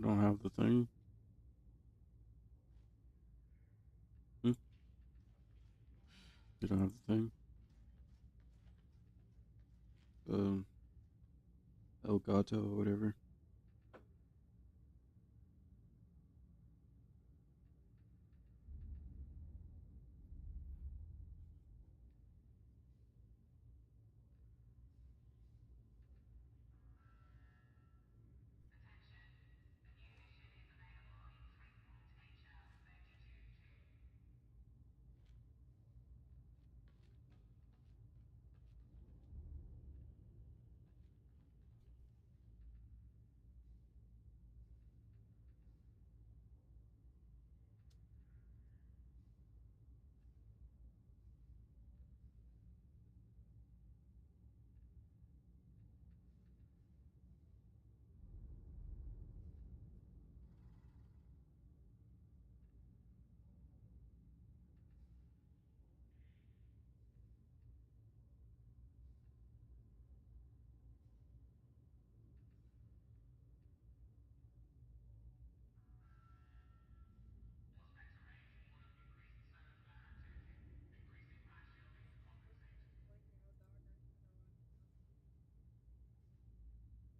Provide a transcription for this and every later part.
I don't have the thing. Hmm? You don't have the thing? Um, El Gato or whatever.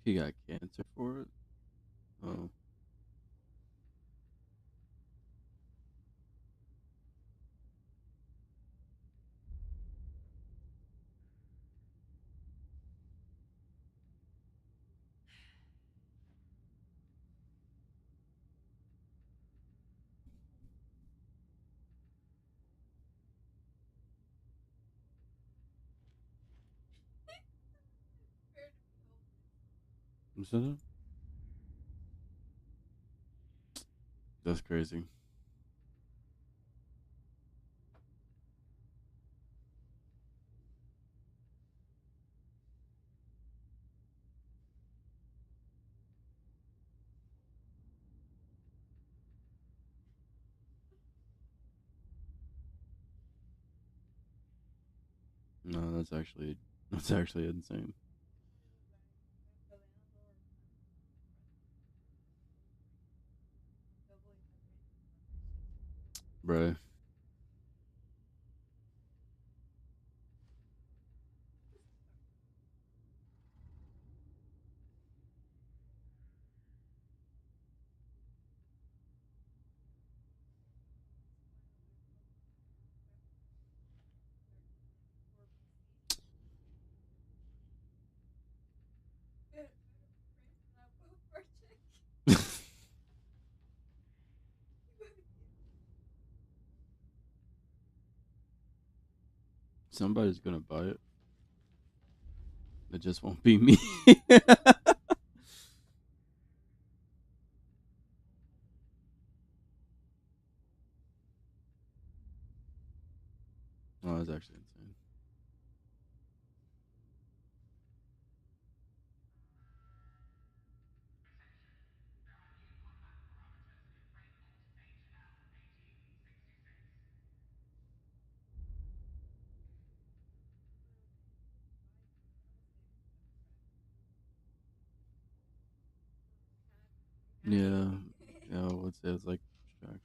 He got cancer for it? Oh. Is that it? That's crazy. No, that's actually insane. Bruh. Somebody's gonna buy it. It just won't be me. Oh, that's actually insane. Yeah. Yeah, what's it? It's like abstract.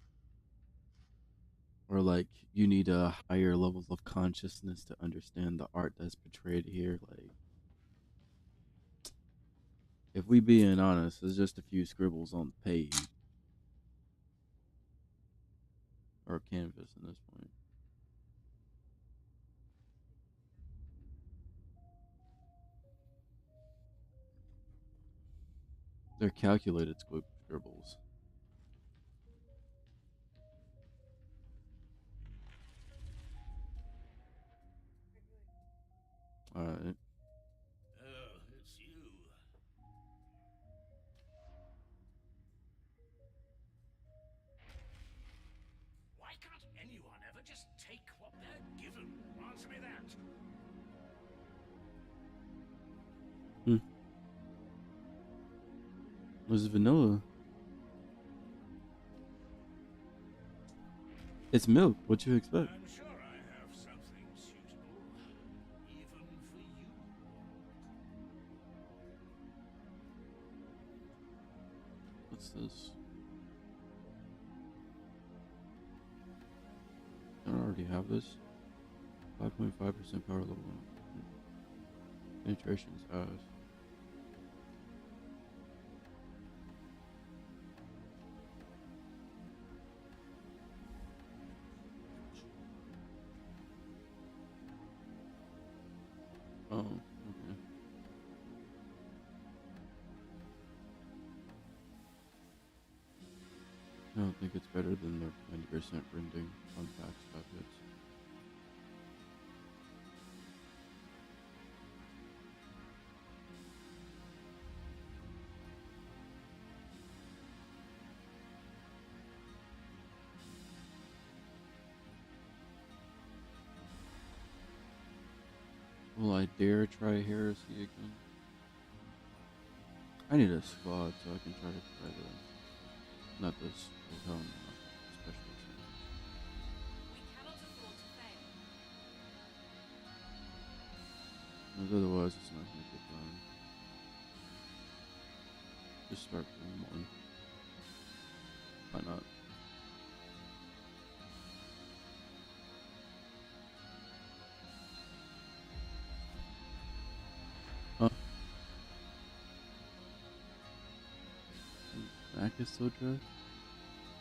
Or like you need a higher levels of consciousness to understand the art that's portrayed here. Like if we being honest, it's just a few scribbles on the page or canvas at this point. They're calculated scribbles. All right. Oh, it's you. Why can't anyone ever just take what they're given? Answer me that. Hmm. This is vanilla. It's milk. What you expect? I'm sure I have something suitable, even for you. What's this? I don't already have this. 5.5% power level. Penetration is ass. Oh, okay. I don't think it's better than the 90% rending on backstab hits. Will I dare try heresy again? I need a squad so I can try the not this. Hell no, special assignment. We cannot afford to fail. Because otherwise it's not gonna get done. Just start doing one. Why not? Huh? Back is so dry?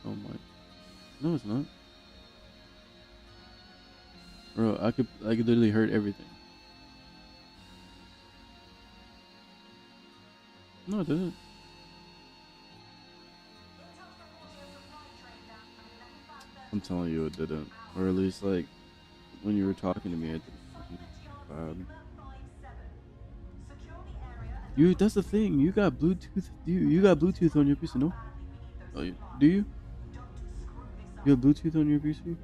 Oh my. No, it's not. Bro, I could literally hurt everything. No, it didn't. I'm telling you, it didn't. Or at least, like, when you were talking to me, it didn't sound bad. You, that's the thing. You got Bluetooth. You got Bluetooth on your PC, no? Oh, do you? You have Bluetooth on your PC?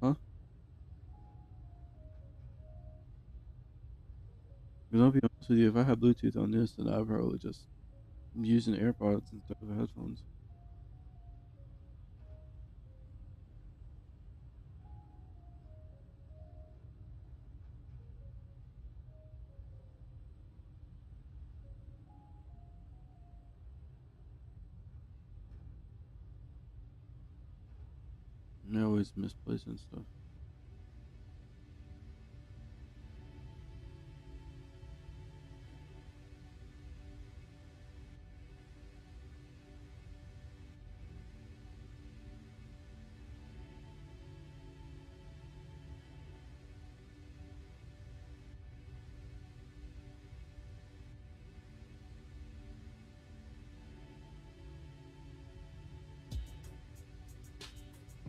Huh? Because I'll be honest with you, if I had Bluetooth on this, then I'd probably just using AirPods instead of headphones. And I always misplacing stuff.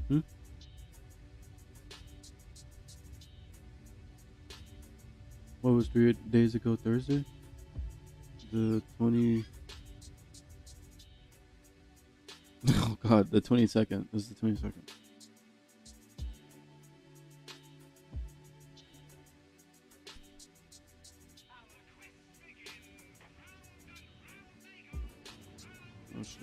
Hmm? What was 3 days ago, Thursday? The 20. Oh god, the 22nd. This is the 22nd. Oh shit.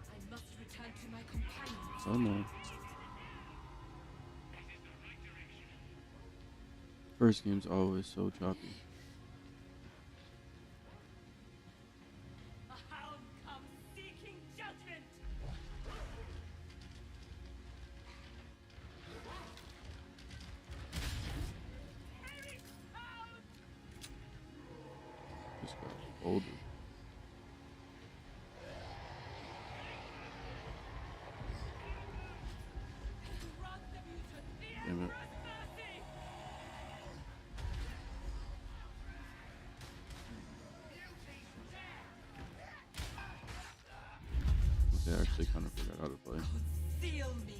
I must return to my companions. Oh no. First game's always so choppy. A hound comes seeking judgment. Harry Hound! This guy's older. Grant the mutant the Damn it. Emperor's mercy! Okay, I actually kind of forgot how to play. Seal me.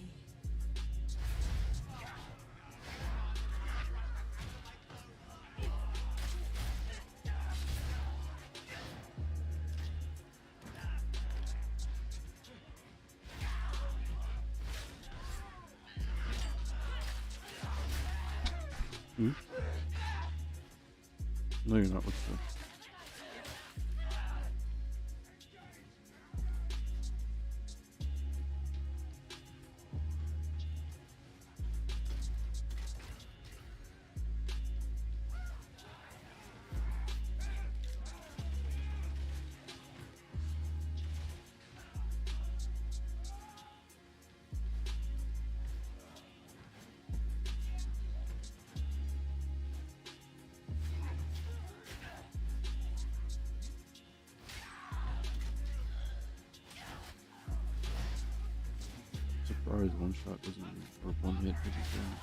Hmm? No, you're not. What's that? far as one shot doesn't or one hit doesn't count.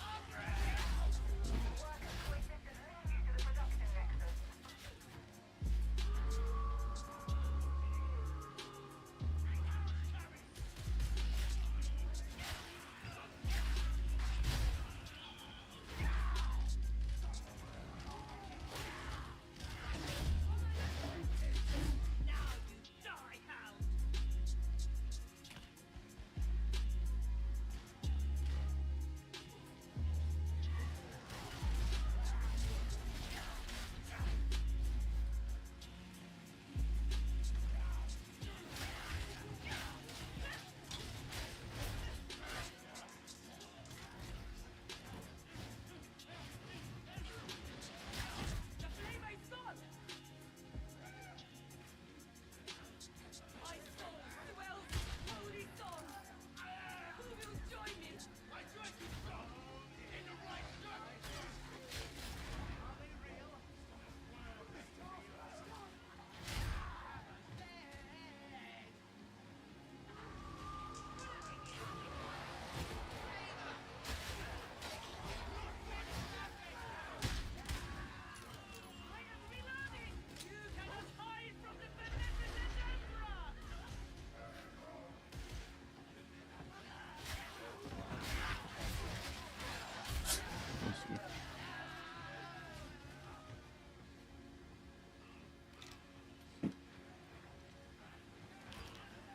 I see.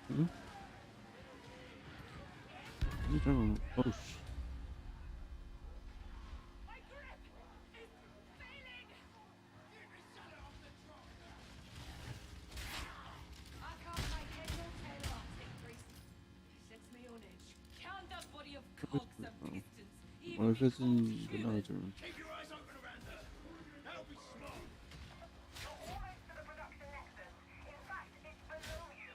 Hmm? You don't- Oh, My grip is failing! I can't make head or tail of it, Grease. Sets me on edge. Count that body of cogs and oh. pistons. What Even if it's before in the human. nose room? Keep your eyes open around there. That'll be smart. You're almost to the production nexus. In fact, it's below you.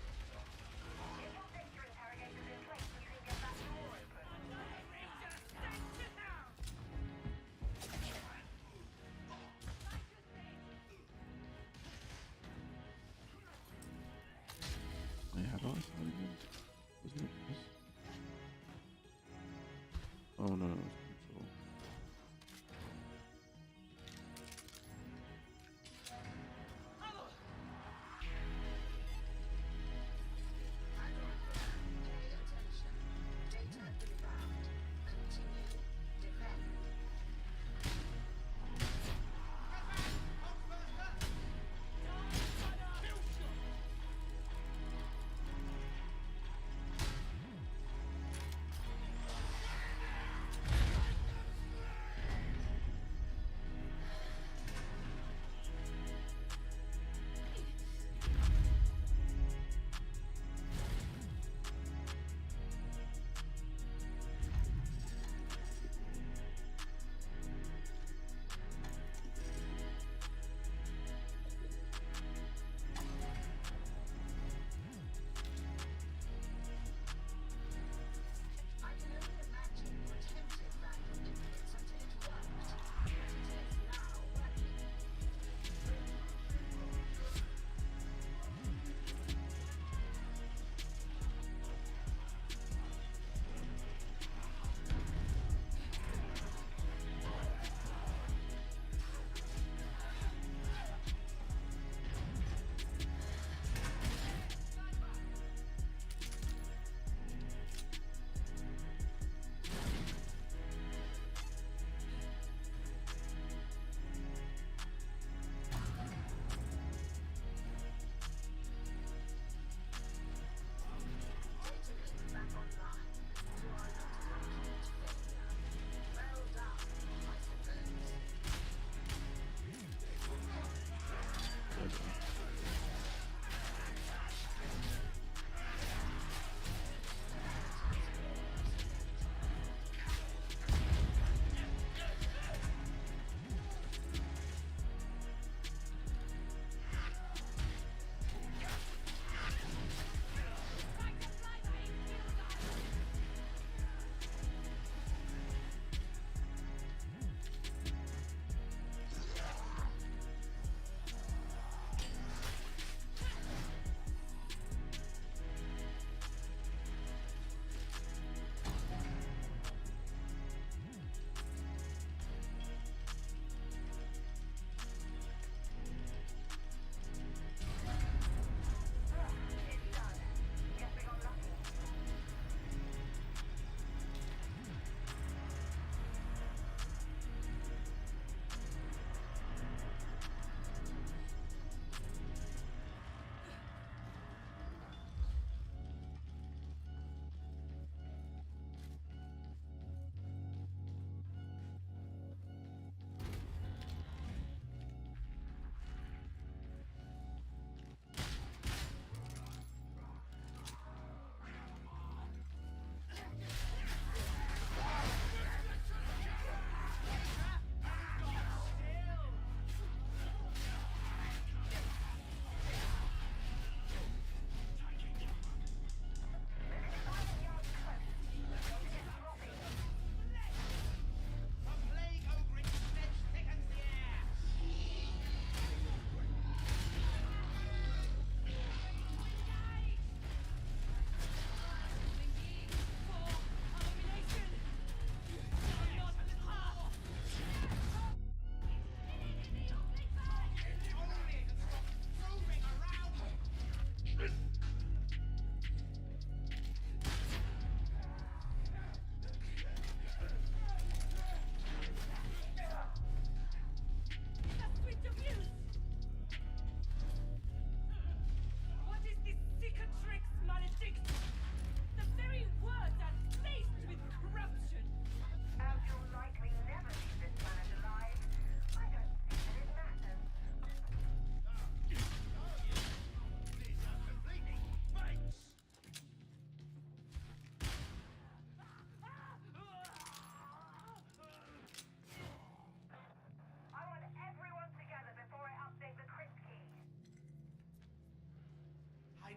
If your data interrogator's in place, you can get that door open. Wait, how do I start again? Wasn't it this? Oh no, no, it's control.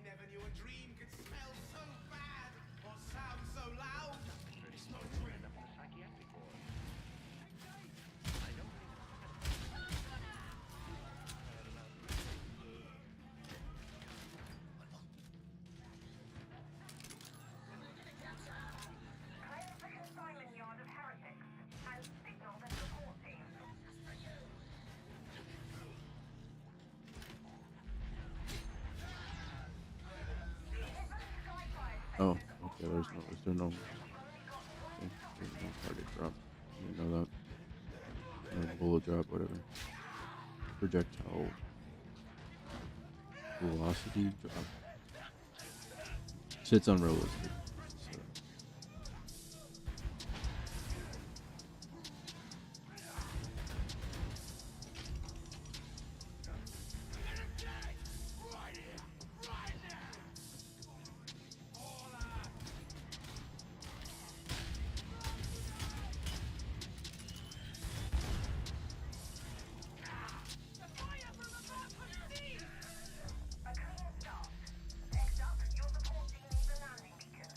never knew a dream could smell so bad or sound so loud. Smoke End up in a psychiatric ward. Claim the consignment yard of heretics and signal the support team. Oh, okay. Is there no? Okay, there's no target drop. I didn't know that. No bullet drop, whatever. Projectile velocity drop. Shit's unrealistic. So. A clean start. Next up, your support team needs a landing beacon.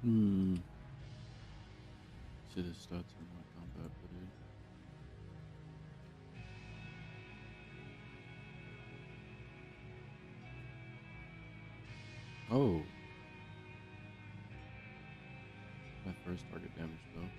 Hmm. See the stats in my combat footage. Oh, my first target damage though.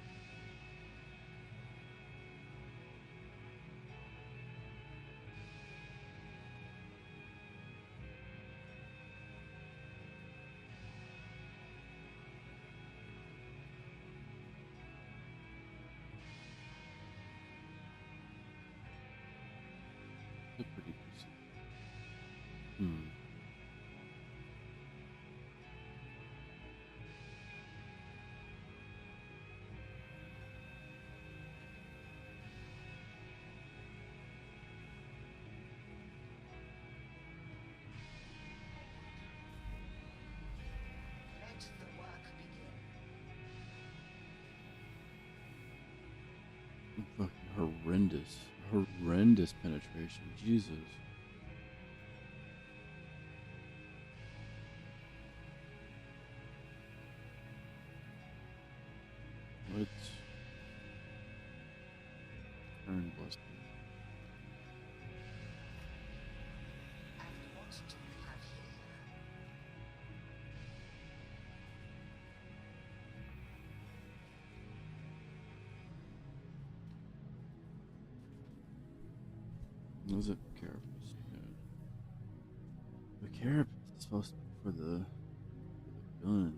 It's pretty decent. Hmm. Let the work begin. Fucking horrendous. Horrendous penetration. Jesus. What? Turn busted. And what do we have here? Was it carapace? Yeah. The carapace is supposed to be for the gun.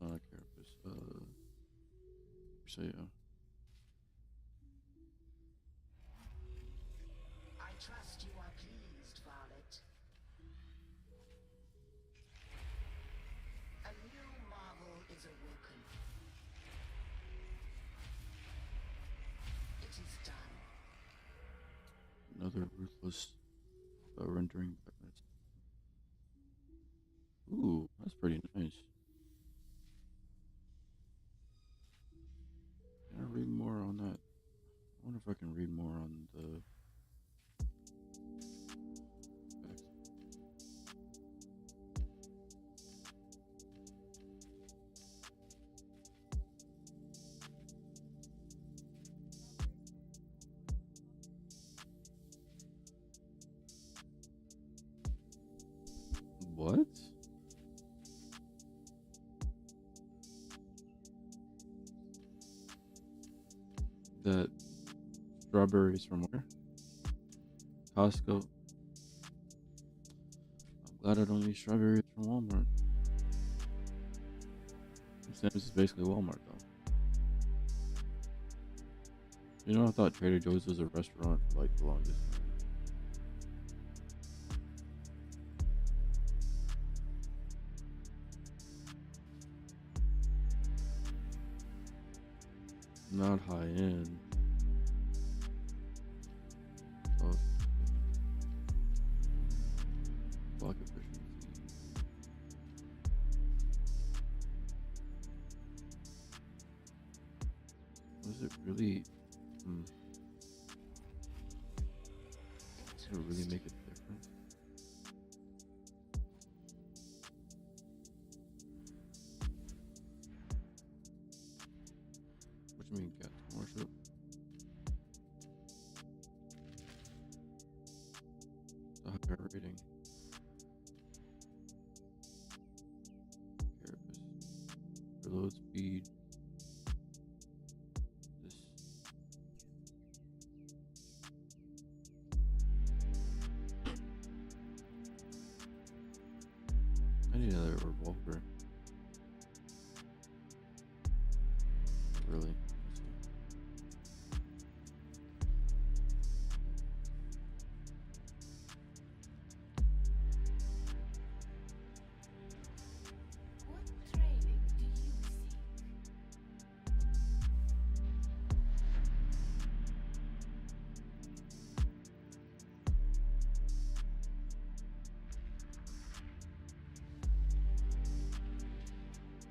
Not a carapace. So yeah. I trust you are pleased, Varlet. A new marvel is awoken. It is done. Another ruthless rendering. Ooh, that's pretty nice. Can I read more on that? I wonder if I can read more on the specs. What? That strawberries from where? Costco. I'm glad I don't eat strawberries from Walmart. This is basically Walmart though. You know, I thought Trader Joe's was a restaurant for like the longest time. Not high end. Oh, block efficiency. Was it really? Does it really make a difference? What do you mean, Captain Worship? The higher rating. Carapace. Reload speed. This. I need another revolver. Really? What training do you seek?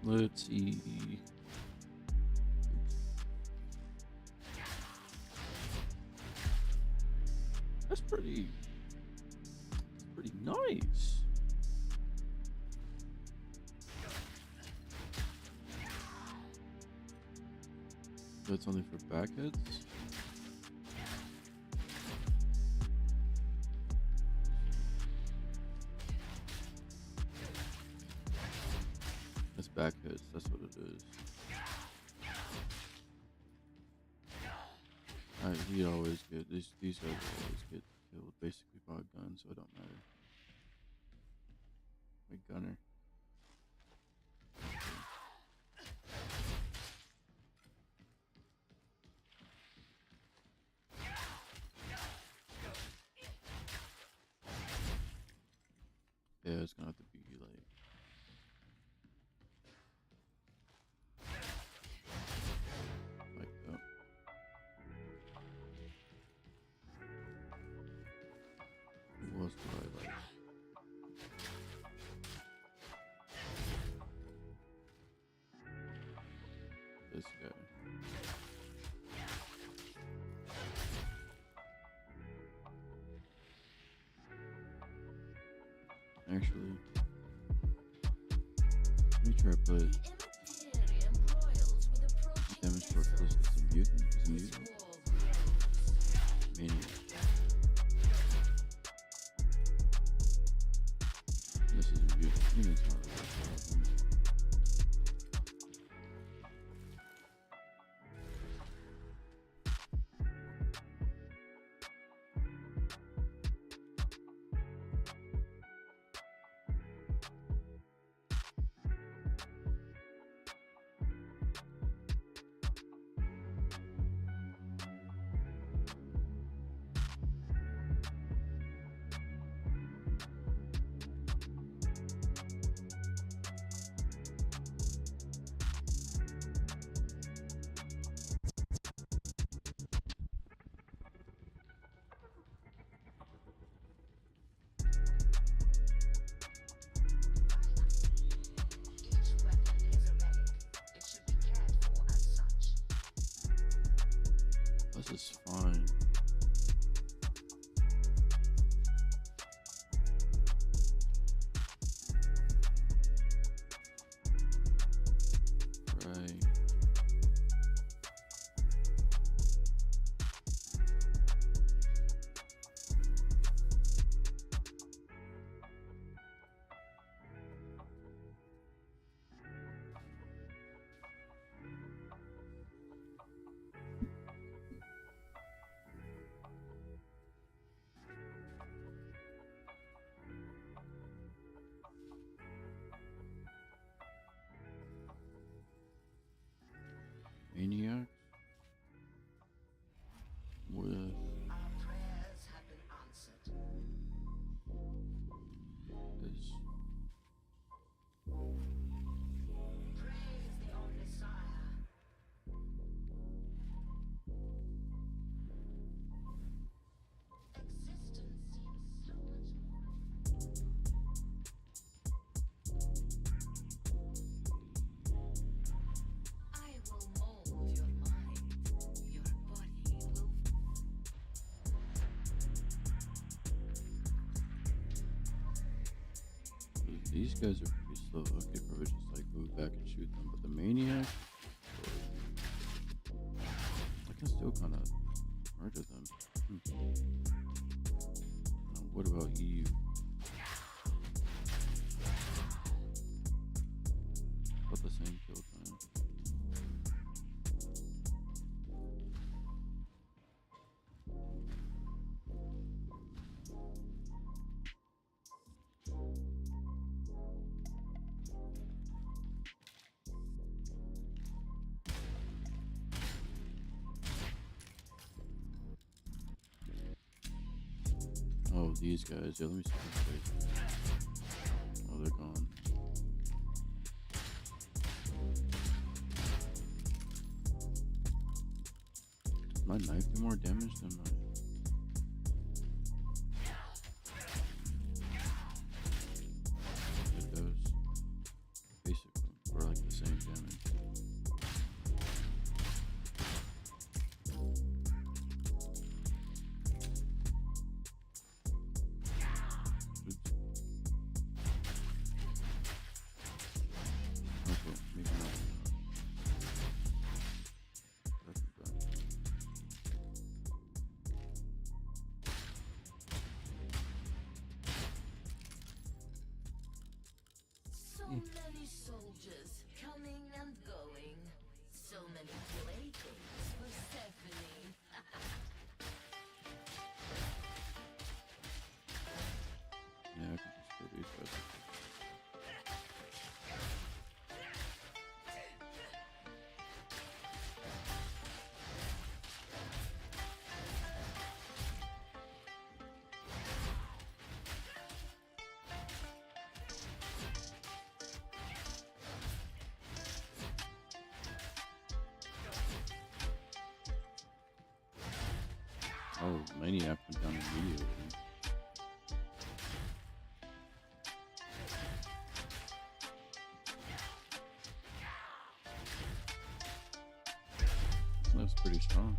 Let's see. That's pretty nice. That's only for backheads. That's backheads. That's what it is. He'd always get these guys will always get killed basically by a gun, so it don't matter. A gunner. Yeah, it's gonna have to be like that. Who else do I like? This guy. Actually, let me try to put damage for this. It's a mutant. It's a mutant. Maniac. This is a mutant. Mutant's not really a problem. Each weapon is a relic. It should be cared for as such. This is fine. Right. Maniac with Our prayers have been answered. this. Praise the Omnisire. Existence seems so much more. I will mold your mind. Your body will. These guys are pretty slow. I could probably just like move back and shoot them, but the maniac, I can still kind of murder them. What about you? About the same kill time. Oh, these guys. Yeah, let me see these guys. Oh, they're gone. Does my knife do more damage than my... It does. Basically. Or like the many soldiers coming and going. So many playthings for Stephanie. Yeah, I can just kill these guys. Oh, Maniac went down immediately. That's pretty strong.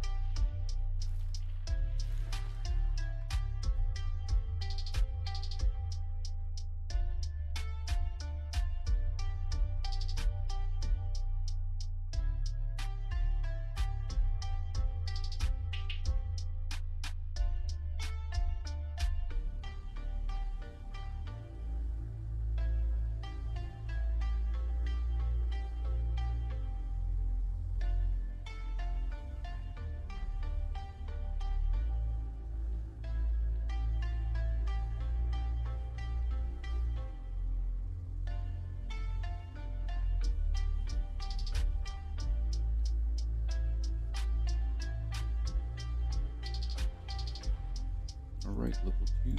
All right, level 2.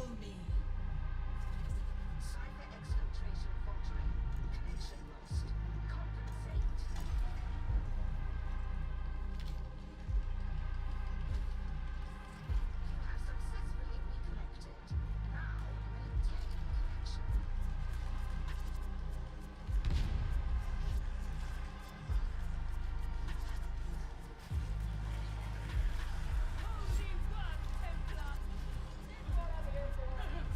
Show me. Cipher exfiltration faltering. Connection lost. Compensate. You have successfully reconnected. Now maintain connection. Holy work, Templar! What I'm here for!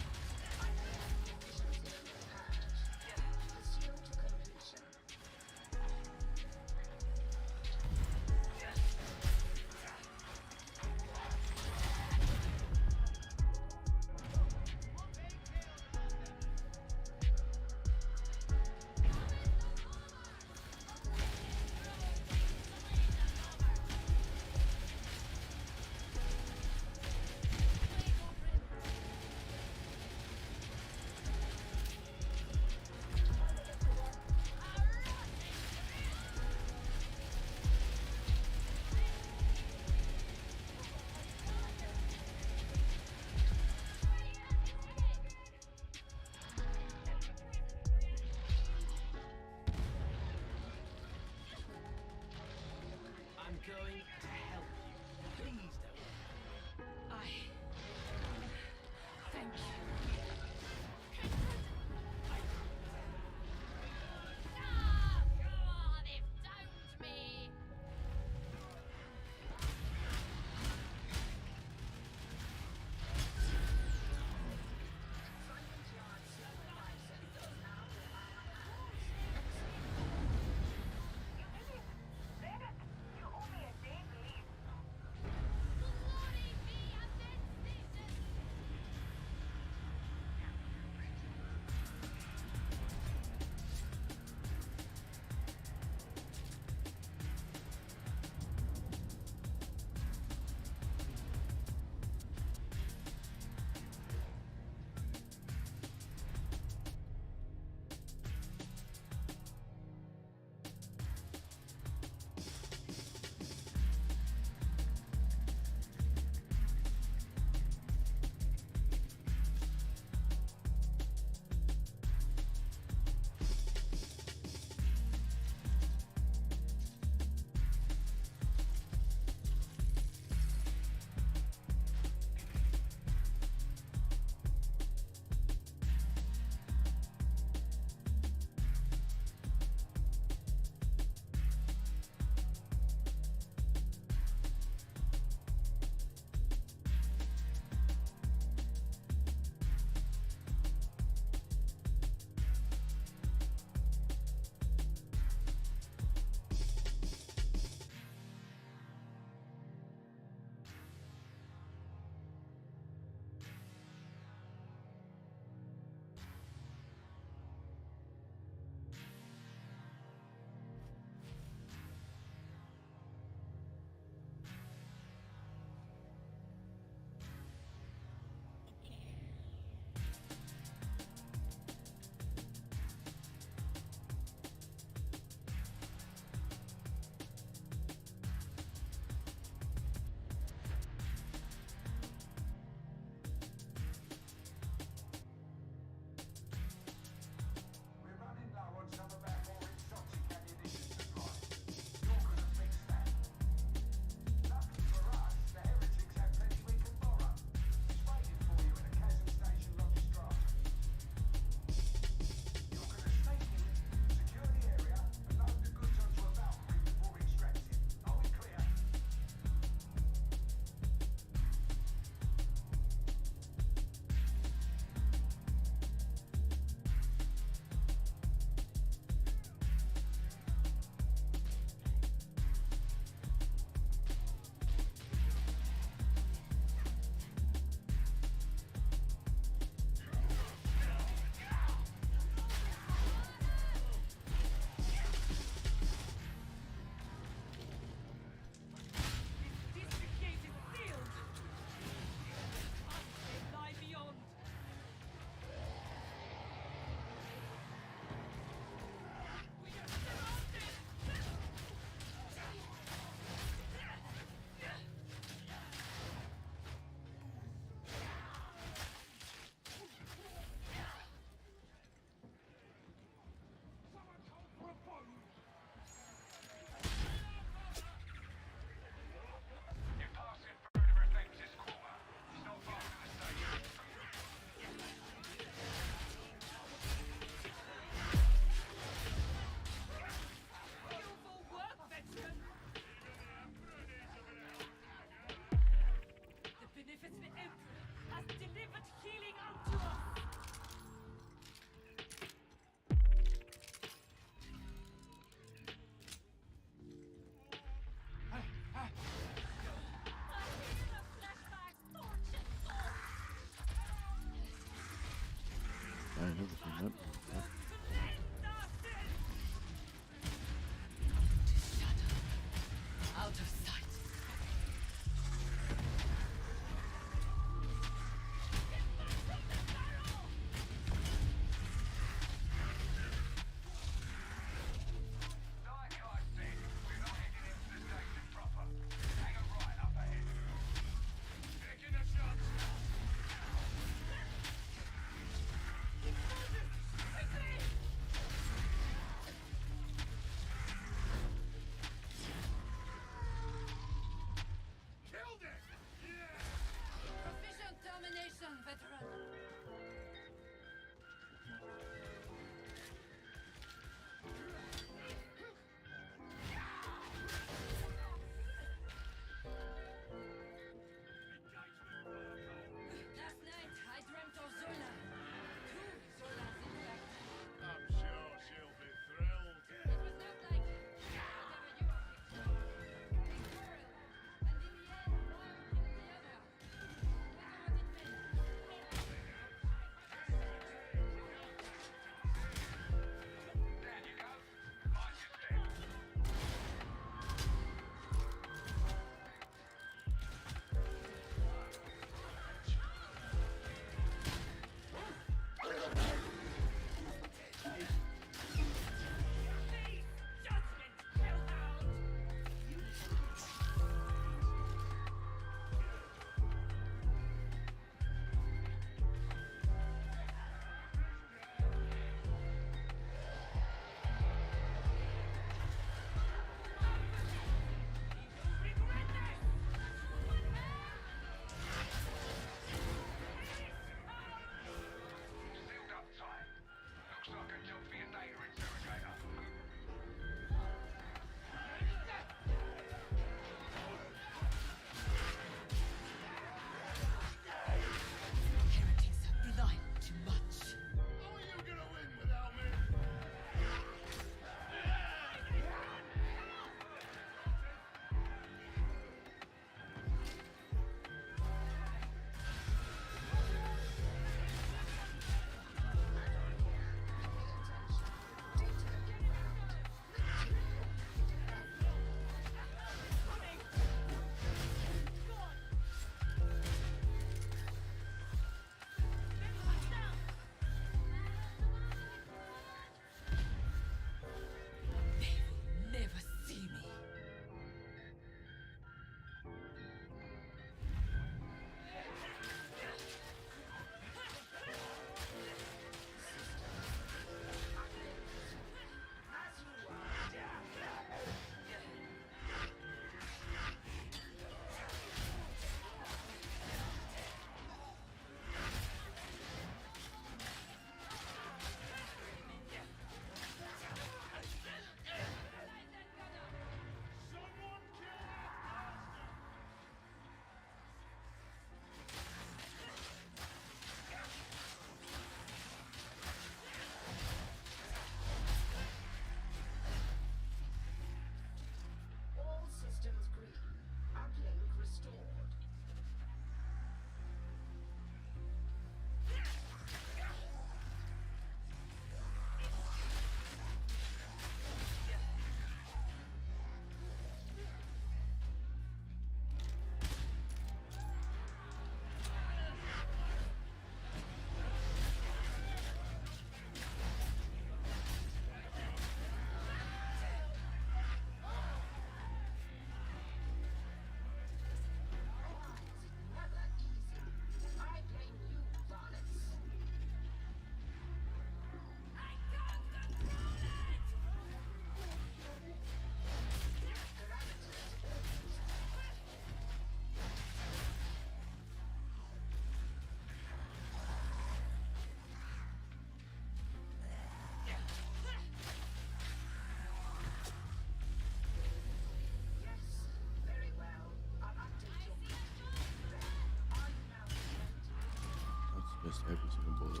every single bullet.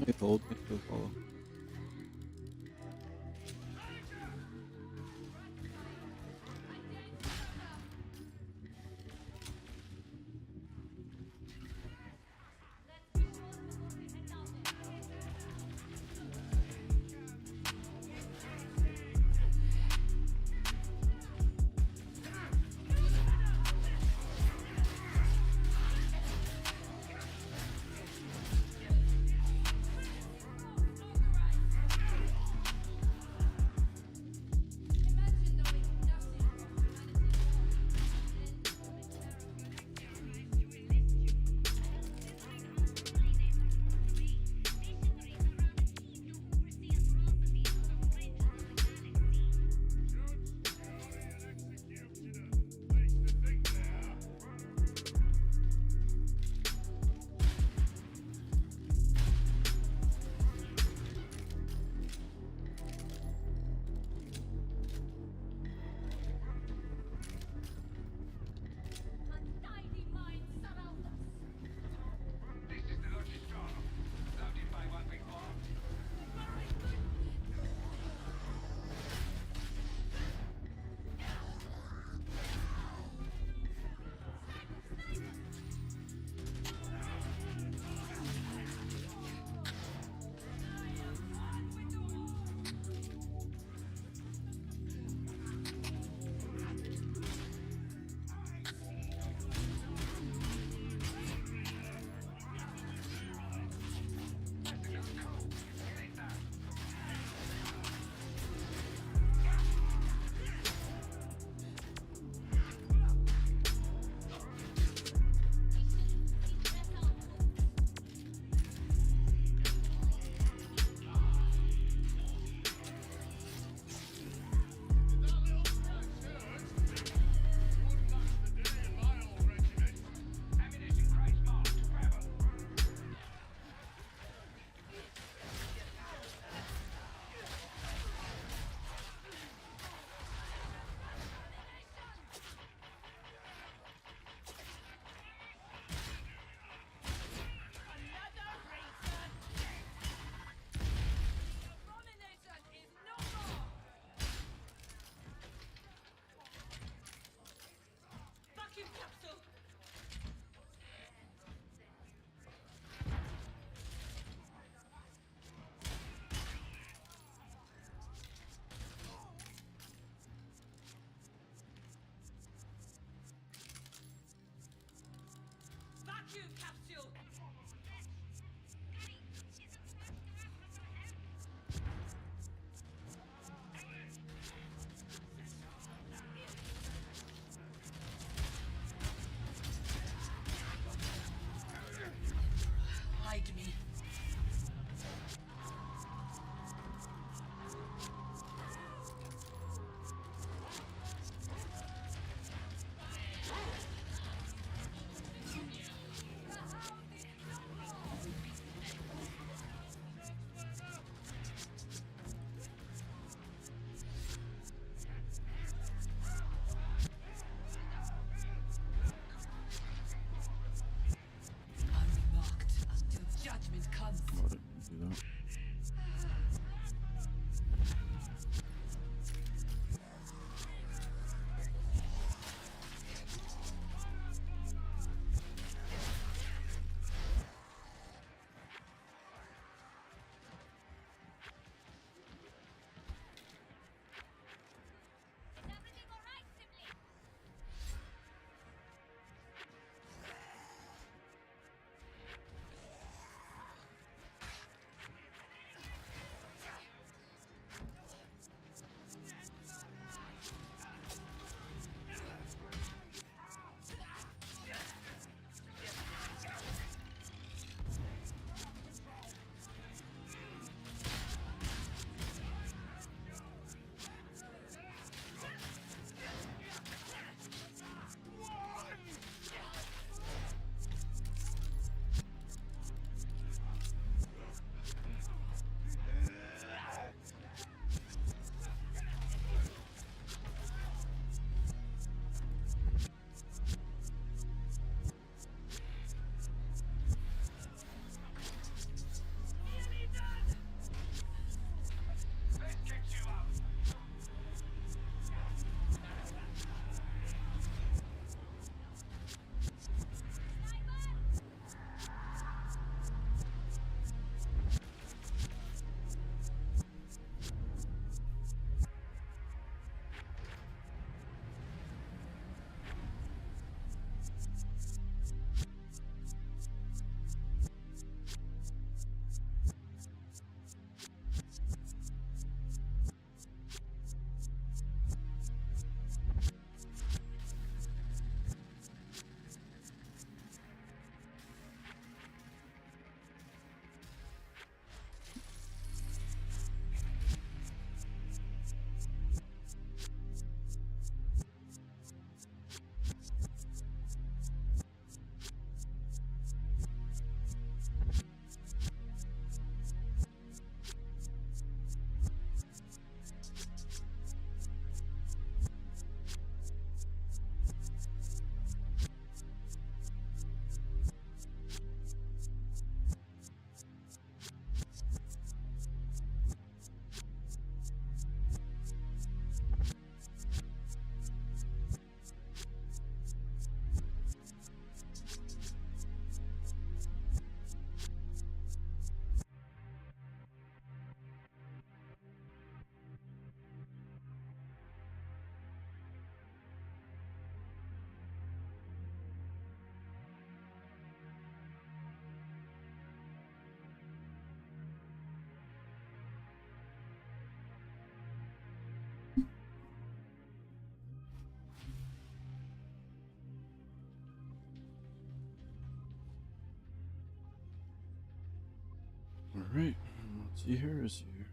They hold me to follow. you, capsule! Hide me. Unlocked until judgment comes. Oh, I didn't do that. Is everything alright, sibling? All right, let's see here is here.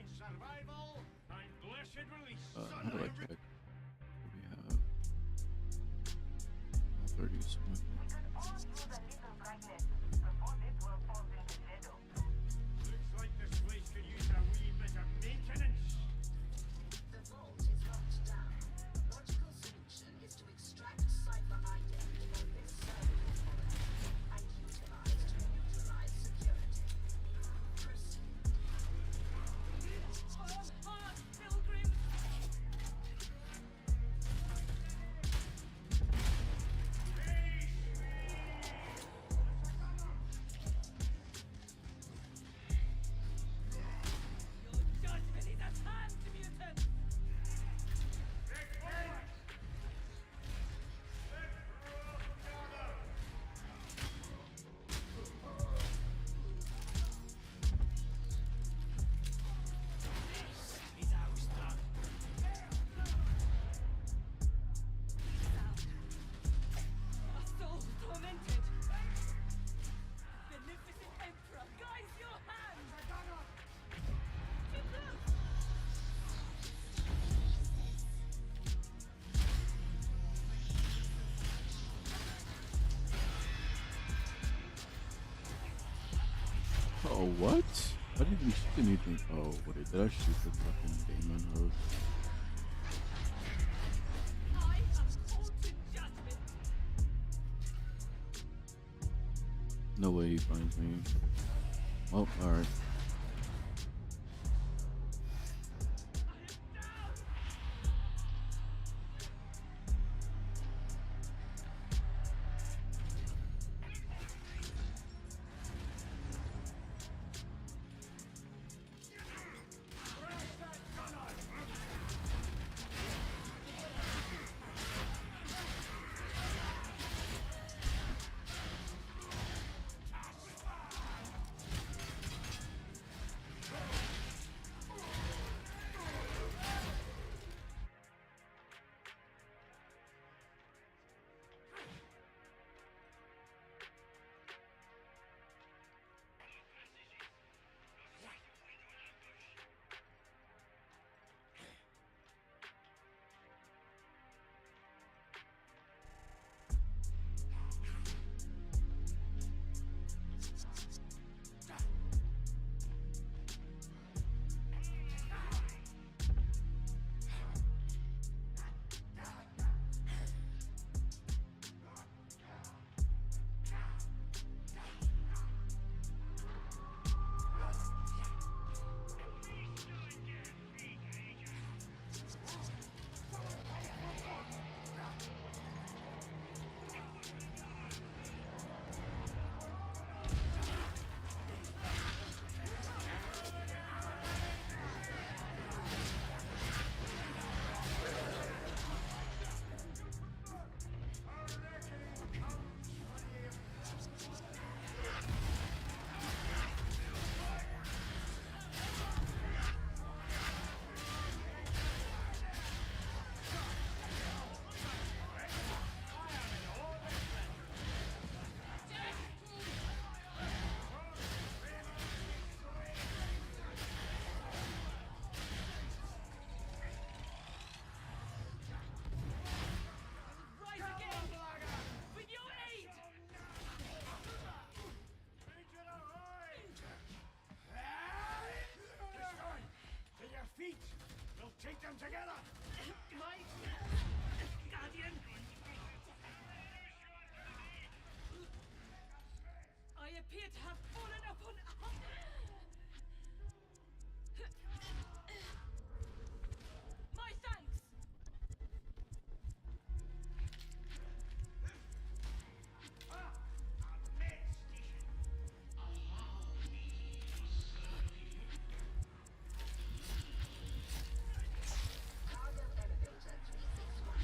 between survival and blessed release. How do I check? We have all 30 swimming. All through the little brightness before this world falls into shadow. Looks like this place could use a wee bit of maintenance. The vault is locked down. Logical solution is to extract cipher identity on this server and utilize to neutralize security. Proceed. All heart, pilgrims! Your judgment is at hand, mutant! Is ours done. A soul tormented! Beneficent Emperor, guide your hand! Too close! Oh, what? I didn't even shoot anything. Oh, wait, did I shoot the fucking demon host? I am called to judgment! No way he finds me. Oh, alright. I am down! together! My guardian! I appear to have fallen upon... My thanks! Cargo elevator 361.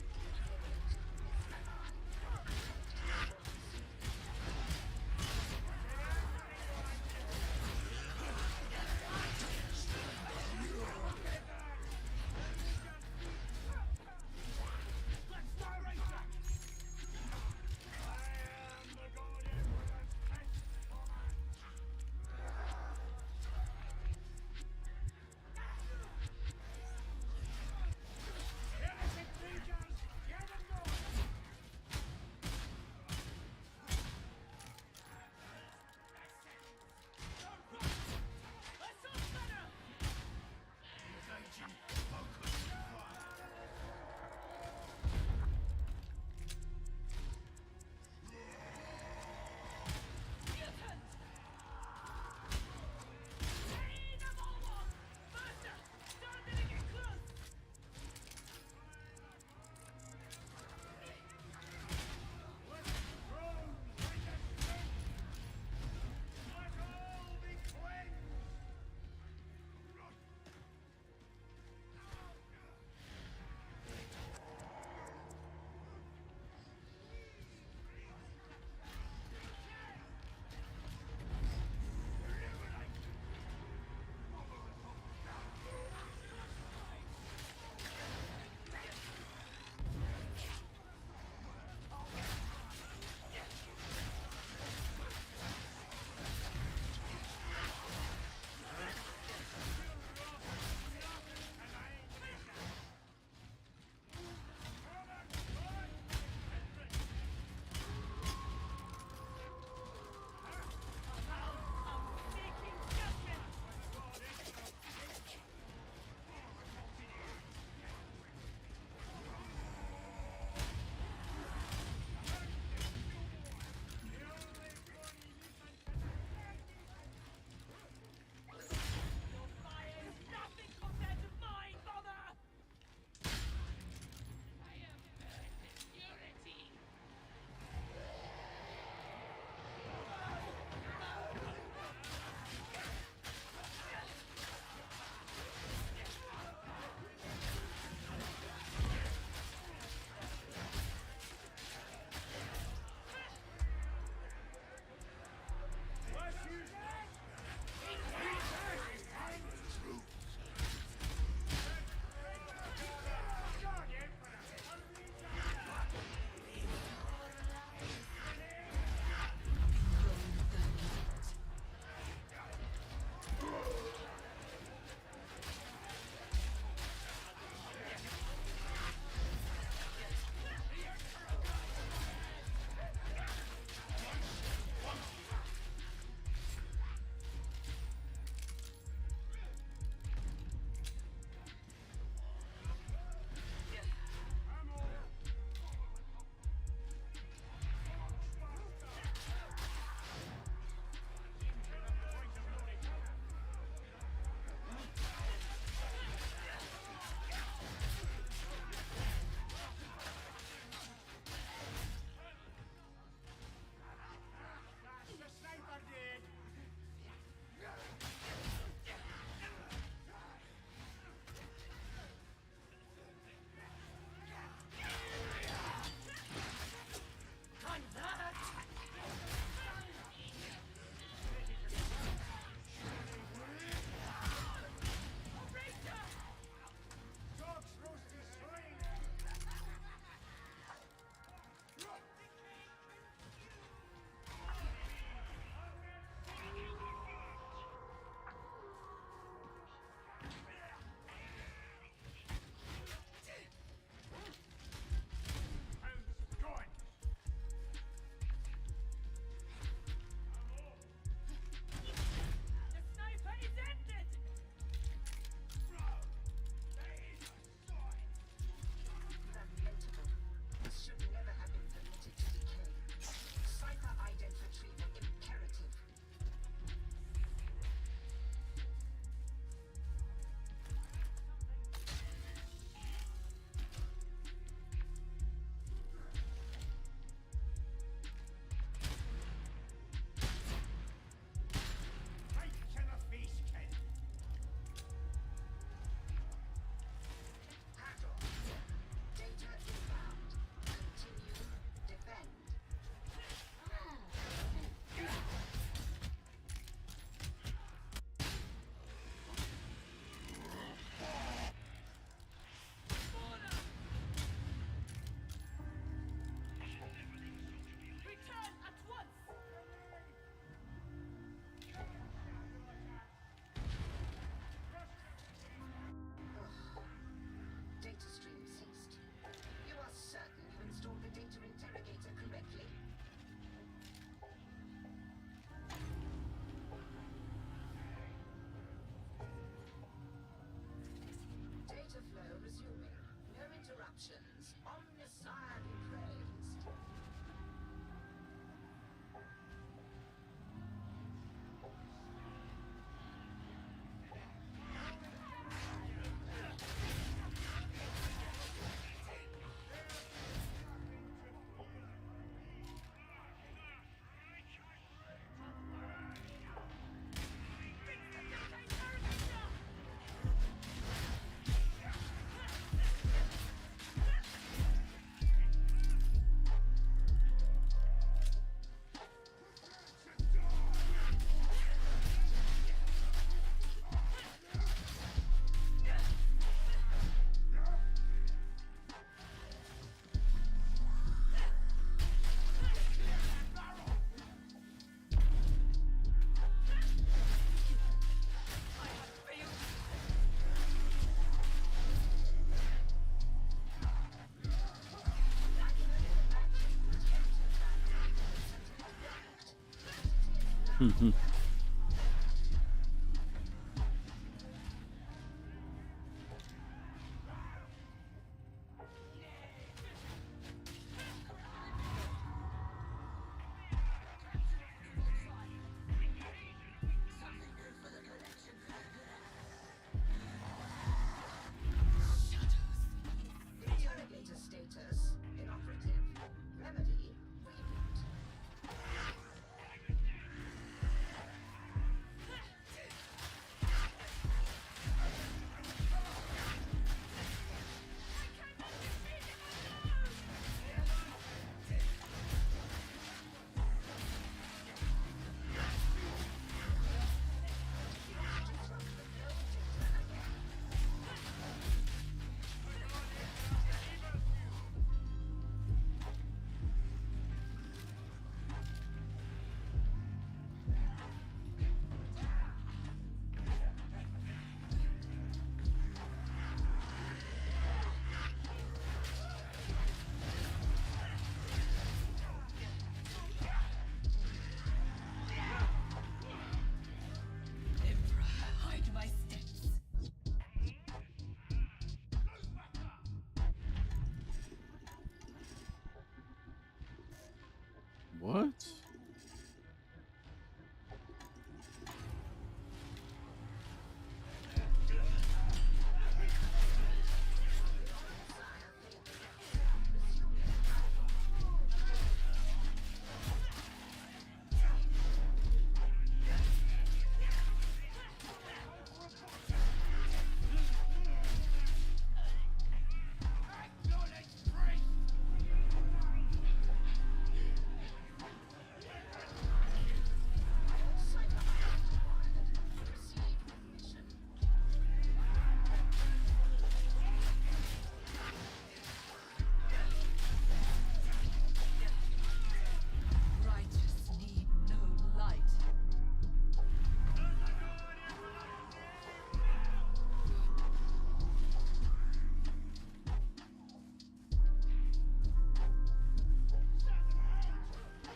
options. Omniscient be praised. Interrogator status inoperative. Remedy reboot. Emperor, hide my steps. What? Righteous need no light.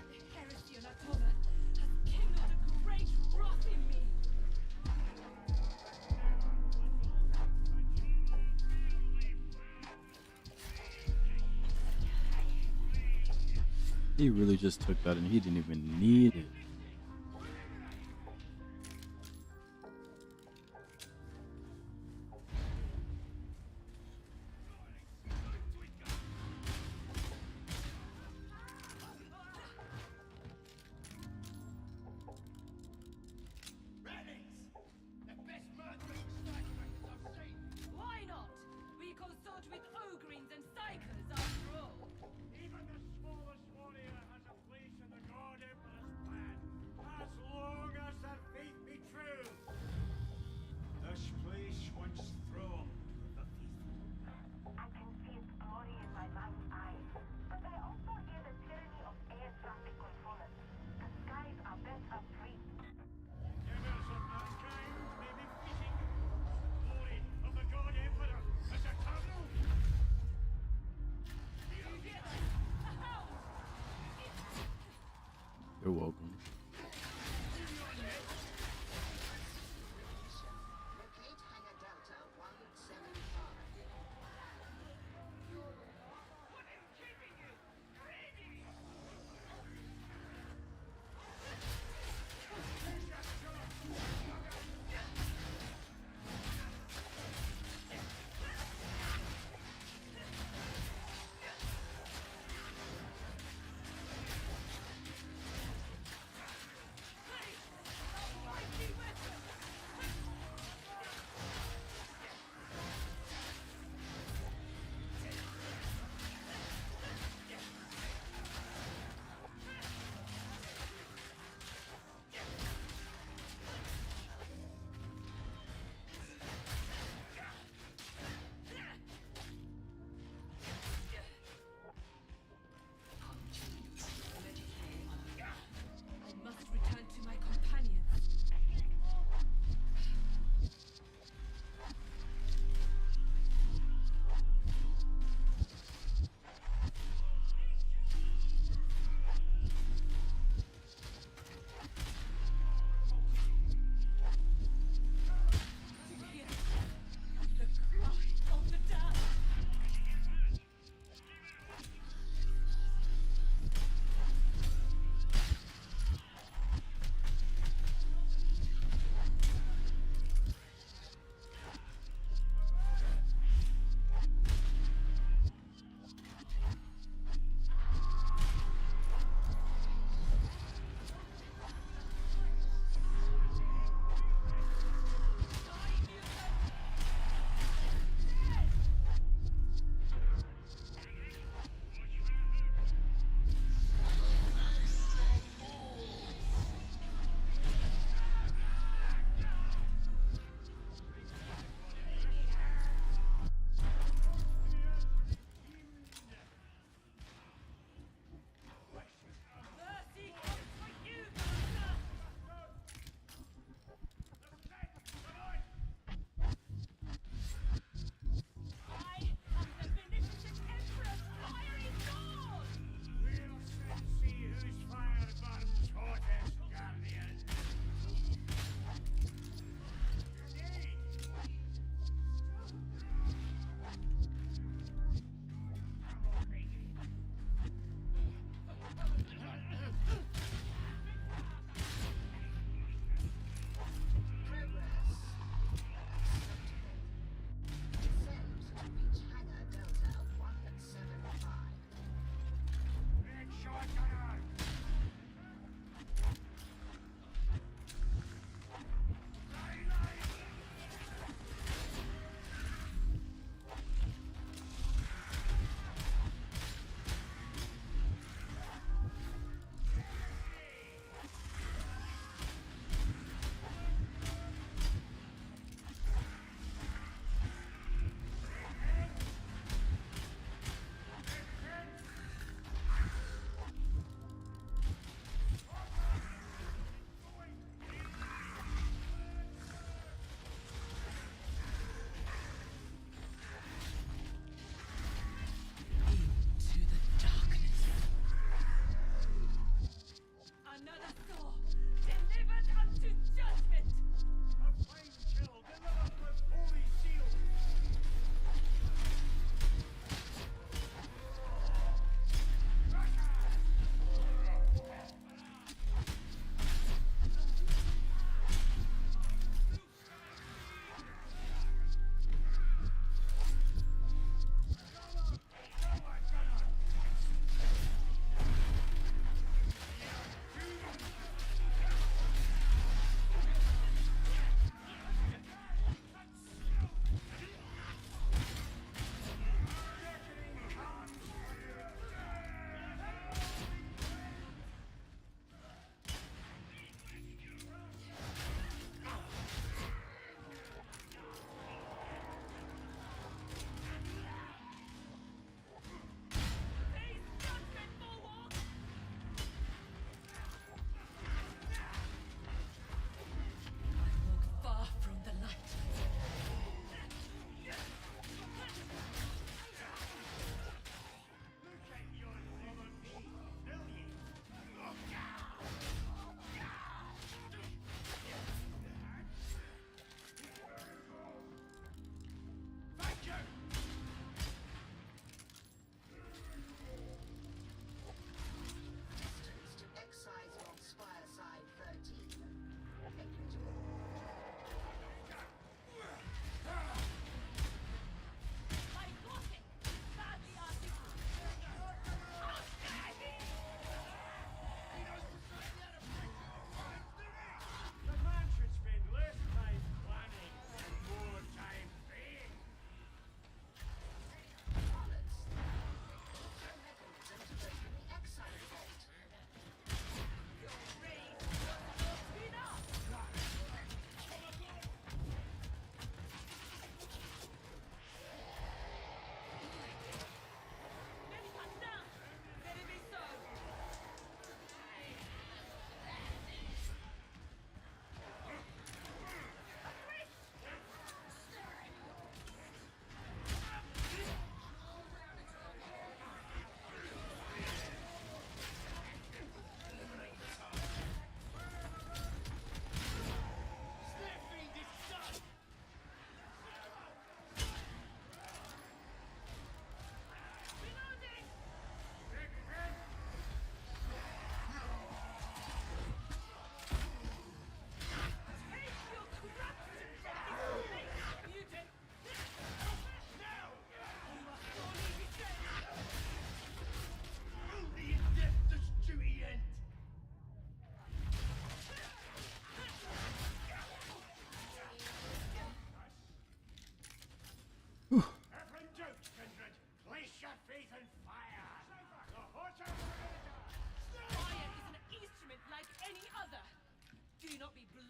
The heresy on Atoma has kindled a great wrath in me. He really just took that and he didn't even need it. Relics! The best murdering sniper I've seen! Why not? We consort with ogrins and psychers after all. Even the smallest warrior has a place in the God Emperor's plan.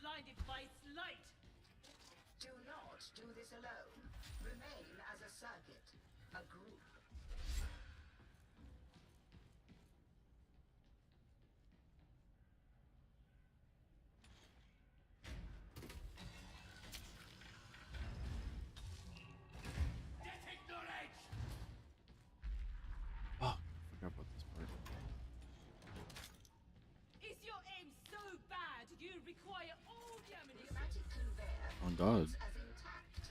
blinded by its light. Do not do this alone. Remain as a circuit, a group. Get acknowledged! Oh, I forgot about this part. Is your aim so bad you require all the ammunition? Pneumatic conveyor On God. remains as intact.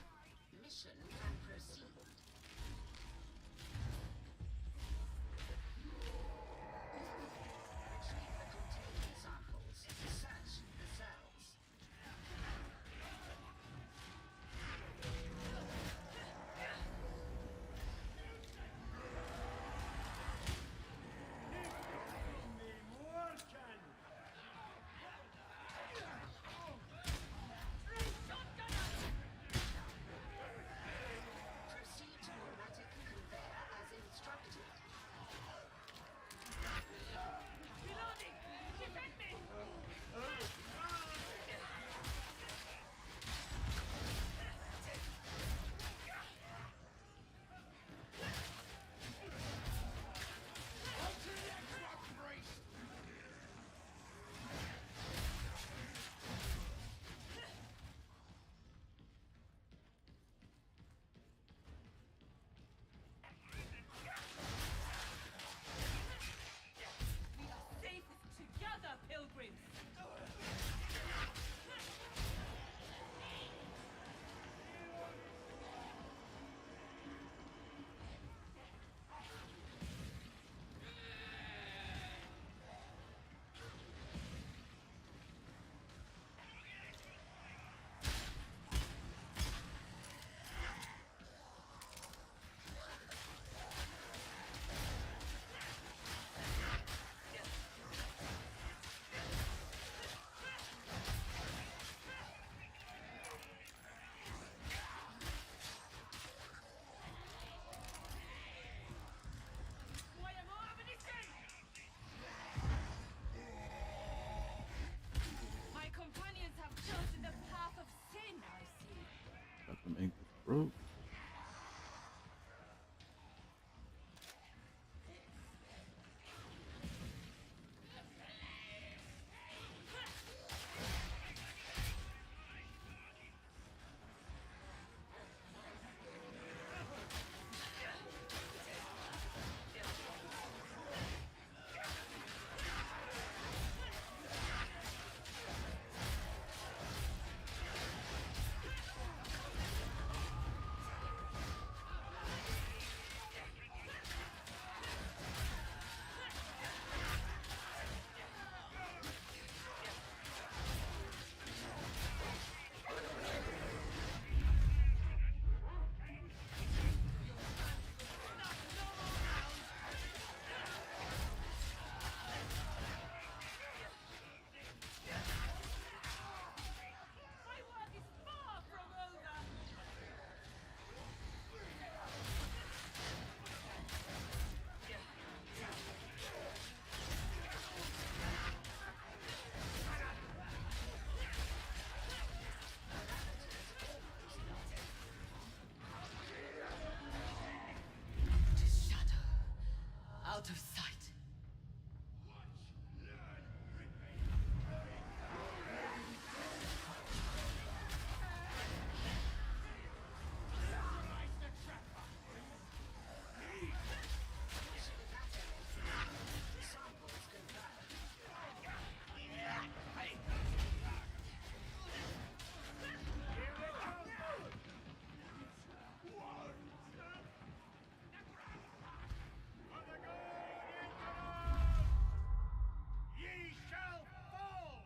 Mission can proceed. Retrieve the containment samples. Search the cells. Proceed to pneumatic conveyor as instructed. Reloading! Defend me! We are safest together, pilgrims! Require more ammunition! My companions have chosen the path of sin, I see. Got them ankles broke. My work is far from over! Shadow. Out of sight. Samples confirmed. Ye shall fall!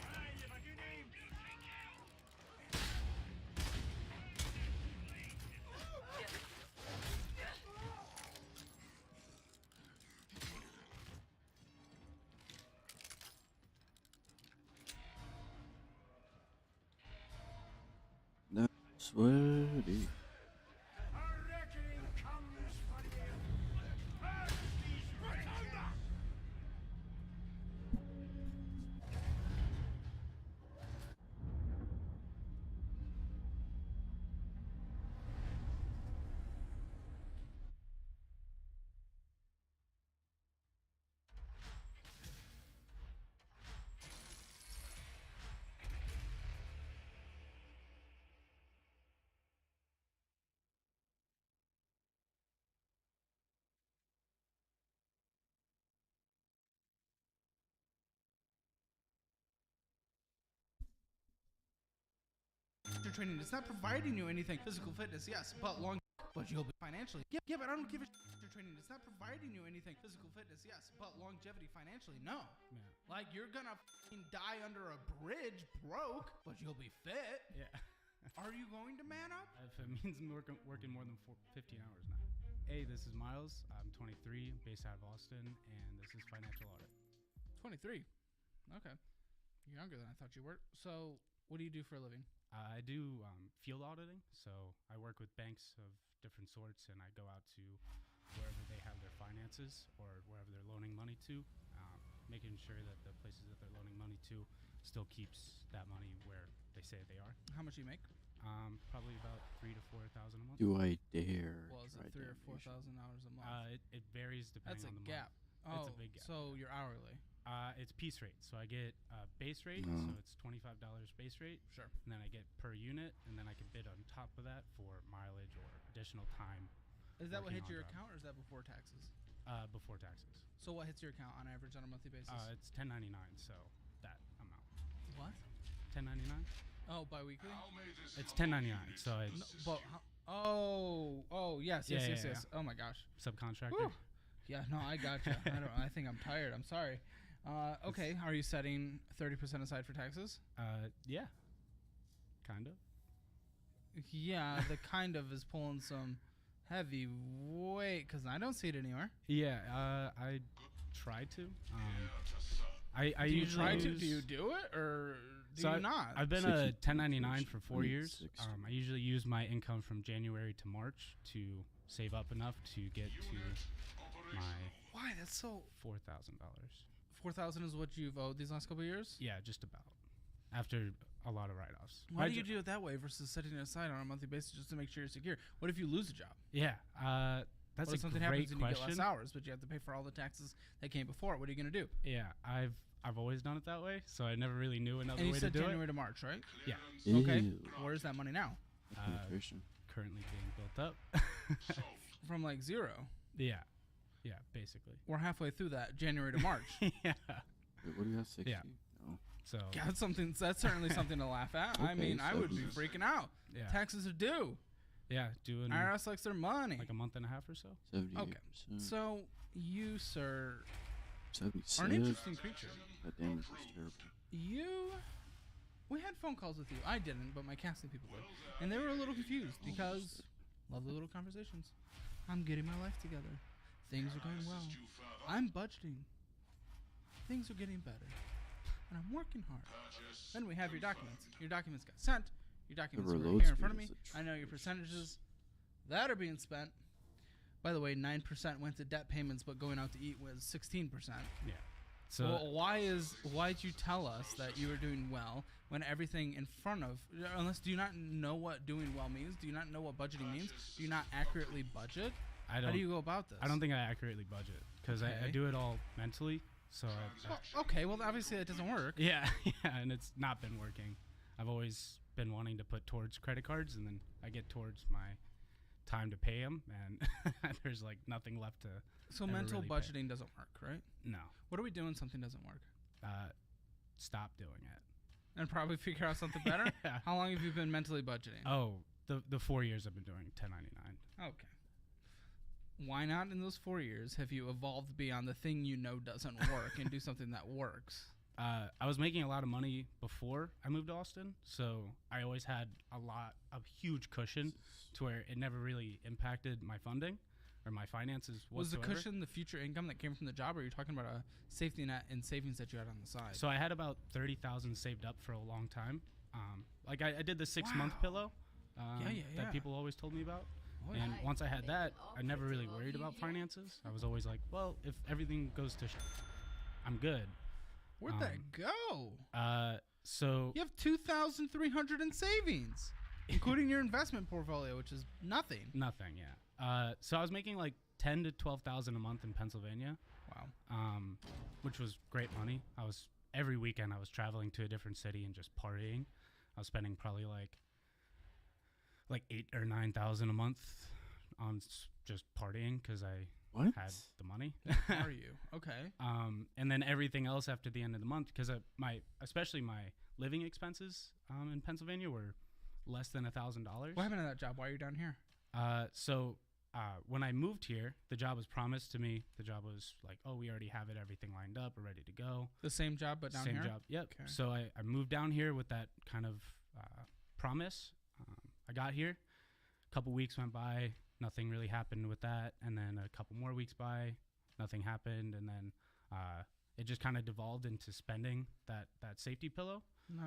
Aye, if I do name. Now sweaty. A reckoning comes for you. Burn these rotunda! training. It's not providing you anything. Physical fitness, yes, but you'll be financially. Yeah, but I don't give a shit training. It's not providing you anything. Physical fitness, yes, but longevity financially, no. Yeah. Like you're gonna die under a bridge broke, but you'll be fit. Yeah. Are you going to man up? If it means I'm working more than 15 hours now. Hey, this is Miles. I'm 23, based out of Austin, and this is Financial Audit. 23. Okay. You're younger than I thought you were. So, what do you do for a living? I do field auditing, so I work with banks of different sorts, and I go out to wherever they have their finances or wherever they're loaning money to, making sure that the places that they're loaning money to still keeps that money where they say they are. How much do you make? Probably about $3,000 to $4,000 a month. Do I dare? Well, is it try $3,000 or $4,000 a month? It varies depending That's a on the gap. month. Oh, It's a big gap. so you're hourly. It's piece rate. So I get base rate, Oh. so it's $25 base rate. Sure. And then I get per unit, and then I can bid on top of that for mileage or additional time Is that what working hits on your job. account, or is that before taxes? Before taxes. So what hits your account on average on a monthly basis? It's 1099, so that amount. What? 1099? Oh, bi-weekly? It's 1099, so it's No, but yes. Yeah. Oh my gosh. subcontractor. Whew. Yeah, no, I gotcha. I think I'm tired. I'm sorry. Okay, are you setting 30% aside for taxes? Yeah. Kind of. Yeah, the kind of is pulling some heavy weight because I don't see it anywhere. Yeah, I try to. I Do you usually try to? use- Do you do it or do So you not? I've been 60 a 1099 for 4 years. 60. I usually use my income from January to March to save up enough to get to my Why? That's so. $4,000. 4,000 is what you've owed these last couple of years. Yeah, just about. After a lot of write-offs. Why My do you jo- do it that way versus setting it aside on a monthly basis just to make sure you're secure? What if you lose a job? Yeah, that's What if a something great happens and you get question. less hours, but you have to pay for all the taxes that came before? What are you gonna do? Yeah, I've always done it that way, so I never really knew another And you way to said do January to March, right? it. Yeah, Okay. Ew. Where's that money now? Penetration. currently being built up. From like zero. Yeah, basically. We're halfway through that January to March. Yeah. Wait, what do you have? 60? Yeah. No. So God, that's certainly something to laugh at. I Okay, mean, I would be 70. freaking out. yeah, Taxes are due. doing IRS likes their money. like a month and a half or so. 78%. So you, sir, 76. are an interesting creature. That damage was terrible. We had phone calls with you. I didn't, but my casting people did. And they were a little confused because lovely little conversations. I'm getting my life together. Things are going well. I'm budgeting. Things are getting better. And I'm working hard. Then we have your documents. Your documents got sent. Your documents are reload here in front of me. speed is I know your percentages that are being spent. By the way, 9% went to debt payments, but going out to eat was 16%. Yeah. So Well, why'd you tell us that you were doing well when everything in front of, do you not know what doing well means? Do you not know what budgeting means? Do you not accurately budget? I How don't. do you go about this? I don't think I accurately budget because I Okay. do it all mentally. So Well, okay, well, obviously that doesn't work. yeah, and it's not been working. I've always been wanting to put towards credit cards, and then I get towards my time to pay them, and there's like nothing left to. So Never mental really pay. budgeting doesn't work, right? No, What do we do when something doesn't work? stop doing it. And probably figure out something better? Yeah. How long have you been mentally budgeting? Oh, the 4 years I've been doing 1099. Okay. Why not in those 4 years have you evolved beyond the thing you know doesn't work and do something that works? I was making a lot of money before I moved to Austin, so I always had a huge cushion to where it never really impacted my funding or my finances Was the whatsoever. cushion the future income that came from the job, or are you talking about a safety net and savings that you had on the side? So I had about 30,000 saved up for a long time. Like I did the 6-month Wow. pillow Yeah. that people always told me about. Oh, And yeah. once I had that, I never really worried about finances. I was always like, well, if everything goes to I'm good. Where'd that go? So You have 2,300 in savings, including your investment portfolio, which is nothing. nothing, yeah. So I was making like 10 to 12,000 a month in Pennsylvania, Wow. which was great money. Every weekend I was traveling to a different city and just partying. I was spending probably like 8 or 9,000 a month on just partying because I What? had the money. Are you? Okay. And then everything else after the end of the month, because especially my living expenses in Pennsylvania were less than $1,000. What happened to that job? Why are you down here? When I moved here, the job was promised to me. The job was like, oh, we already have everything lined up. We're ready to go. The same job, but down Same here? job. Yep. Okay. So I moved down here with that kind of promise. I got here. A couple weeks went by. Nothing really happened with that. And then a couple more weeks by. Nothing happened. And then it just kind of devolved into spending that safety pillow. No.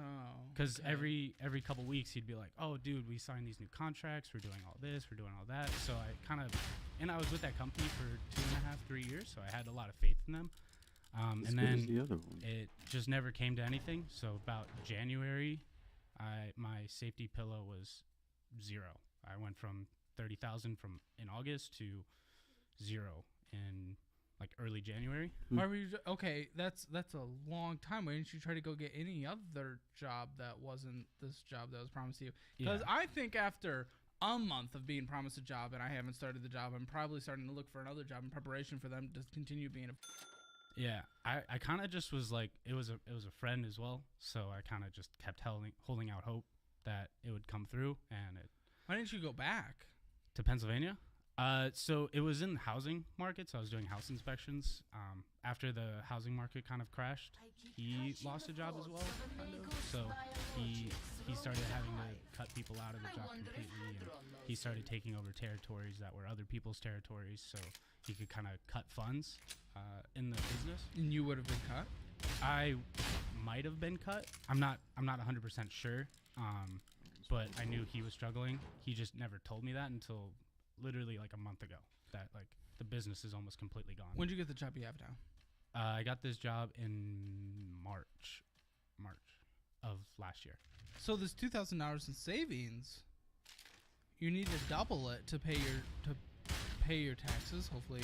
Because okay. every couple weeks he'd be like, oh, dude, we signed these new contracts. We're doing all this. We're doing all that. So I kind of, and I was with that company for 2.5, 3 years. So I had a lot of faith in them. And then the other one. it just never came to anything. So about January, my safety pillow was 0. I went from 30,000 in August to 0 in like early January. Why were you? Okay, that's a long time. Why didn't you try to go get any other job that wasn't this job that was promised to you? Because Yeah. I think after a month of being promised a job and I haven't started the job, I'm probably starting to look for another job in preparation for them to continue being a. Yeah, I kind of just was like, it was a friend as well, so I kind of just kept holding out hope that it would come through, and it Why didn't you go back? to Pennsylvania. So it was in the housing market, so I was doing house inspections. After the housing market kind of crashed, he lost a job as well, kind of. So he started having to cut people out of the job completely, and he started taking over territories that were other people's territories, so he could kind of cut funds in the business. And you would have been cut. I might have been cut. I'm not 100% sure. But I knew he was struggling. He just never told me that until literally like a month ago. That like the business is almost completely gone. When did you get the job you have now? I got this job in March of last year. So this $2,000 in savings, you need to double it to pay your taxes. Hopefully,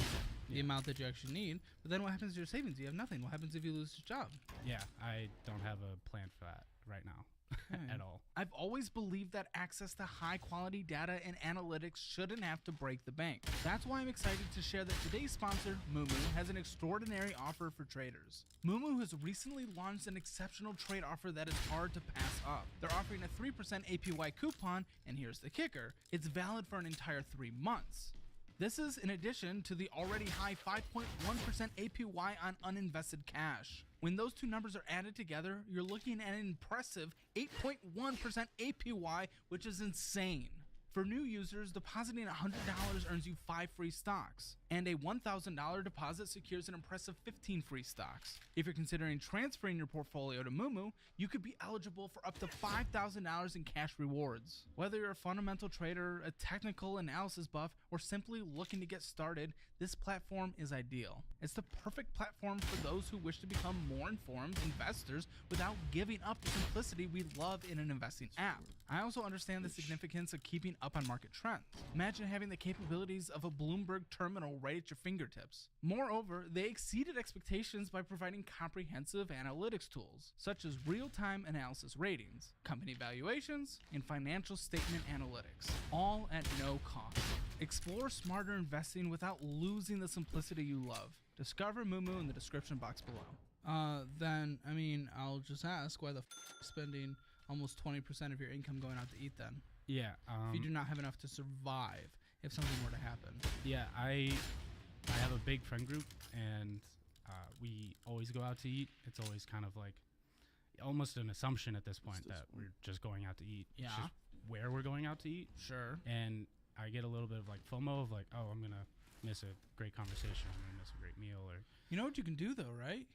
the Yeah. amount that you actually need. But then what happens to your savings? You have nothing. What happens if you lose your job? Yeah, I don't have a plan for that right now at all. I've always believed that access to high quality data and analytics shouldn't have to break the bank. That's why I'm excited to share that today's sponsor, Moomoo, has an extraordinary offer for traders. Moomoo has recently launched an exceptional trade offer that is hard to pass up. They're offering a 3% APY coupon, and here's the kicker. It's valid for an entire 3 months. This is in addition to the already high 5.1% APY on uninvested cash. When those two numbers are added together, you're looking at an impressive 8.1% APY, which is insane. For new users, depositing $100 earns you 5 free stocks, and a $1,000 deposit secures an impressive 15 free stocks. If you're considering transferring your portfolio to Moomoo, you could be eligible for up to $5,000 in cash rewards. Whether you're a fundamental trader, a technical analysis buff, or simply looking to get started, this platform is ideal. It's the perfect platform for those who wish to become more informed investors without giving up the simplicity we love in an investing app. I also understand the significance of keeping up on market trends. Imagine having the capabilities of a Bloomberg terminal right at your fingertips. Moreover, they exceeded expectations by providing comprehensive analytics tools, such as real-time analysis ratings, company valuations, and financial statement analytics, all at no cost. Explore smarter investing without losing the simplicity you love. Discover Moomoo in the description box below. Then, I mean, I'll just ask, why the spending almost 20% of your income going out to eat then? Yeah. If you do not have enough to survive if something were to happen. Yeah, I have a big friend group, and we always go out to eat. It's always kind of like almost an assumption at this point that we're just going out to eat. Yeah. It's just where we're going out to eat. Sure. And I get a little bit of like FOMO of like, oh, I'm going to miss a great conversation. I'm going to miss a great meal. Or You know what you can do though, right?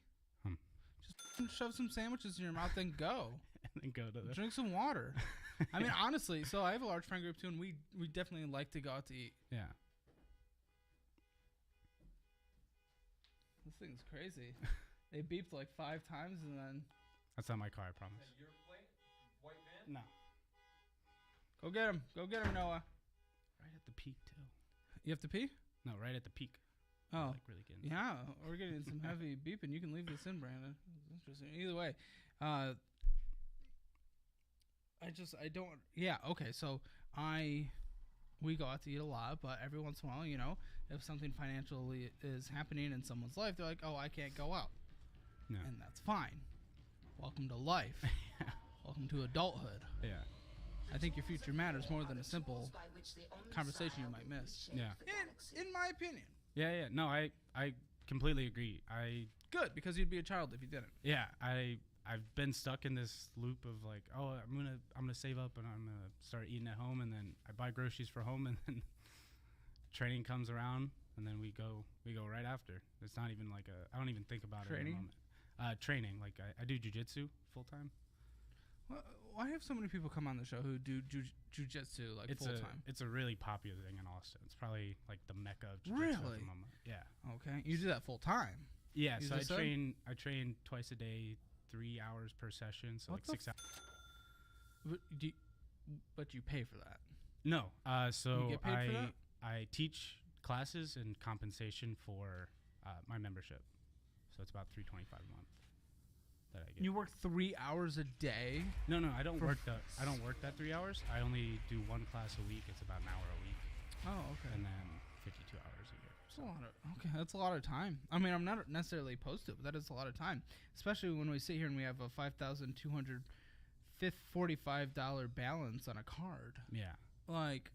Just f***ing shove some sandwiches in your mouth and go. and then go to the... Drink some water. I mean, honestly, so I have a large friend group too, and we definitely like to go out to eat. Yeah. This thing's crazy. They beeped like 5 times and then... That's not my car, I promise. Your plate, white van? No. Go get him. Go get him, Noah. Right at the peak, too. You have to pee? No, right at the peak. Oh. Like really getting... Yeah, we're getting some heavy beeping. You can leave this in, Brandon. It's interesting. Either way, okay, so we go out to eat a lot, but every once in a while, you know, if something financially is happening in someone's life, they're like, oh, I can't go out. No. And that's fine. Welcome to life. Welcome to adulthood. Yeah. I think your future matters more than a simple conversation you might miss. Yeah. In my opinion. Yeah. No, I completely agree. Good, because you'd be a child if you didn't. Yeah, I've been stuck in this loop of like, oh, I'm gonna save up and I'm gonna start eating at home, and then I buy groceries for home, and then training comes around, and then we go right after. It's not even like I don't even think about it in the moment. Training, like I do jujitsu full time. Well, why have so many people come on the show who do jujitsu like full time? It's a really popular thing in Austin. It's probably like the mecca of jujitsu Really? at the moment. Yeah. Okay, you do that full time. Yeah, You so I just said? train twice a day, 3 hours per session, so What like the 6 hours. But you pay for that. No, so You get paid for that? I teach classes and compensation for my membership, so it's about $325 a month that I get. You work 3 hours a day. No, I don't for work that 3 hours. I only do one class a week. It's about an hour a week, Oh, okay. and then 52 hours a year. That's a lot of, okay, that's a lot of time. I mean, I'm not necessarily opposed to it, but that is a lot of time, especially when we sit here and we have a $5,245 balance on a card. Yeah, Like,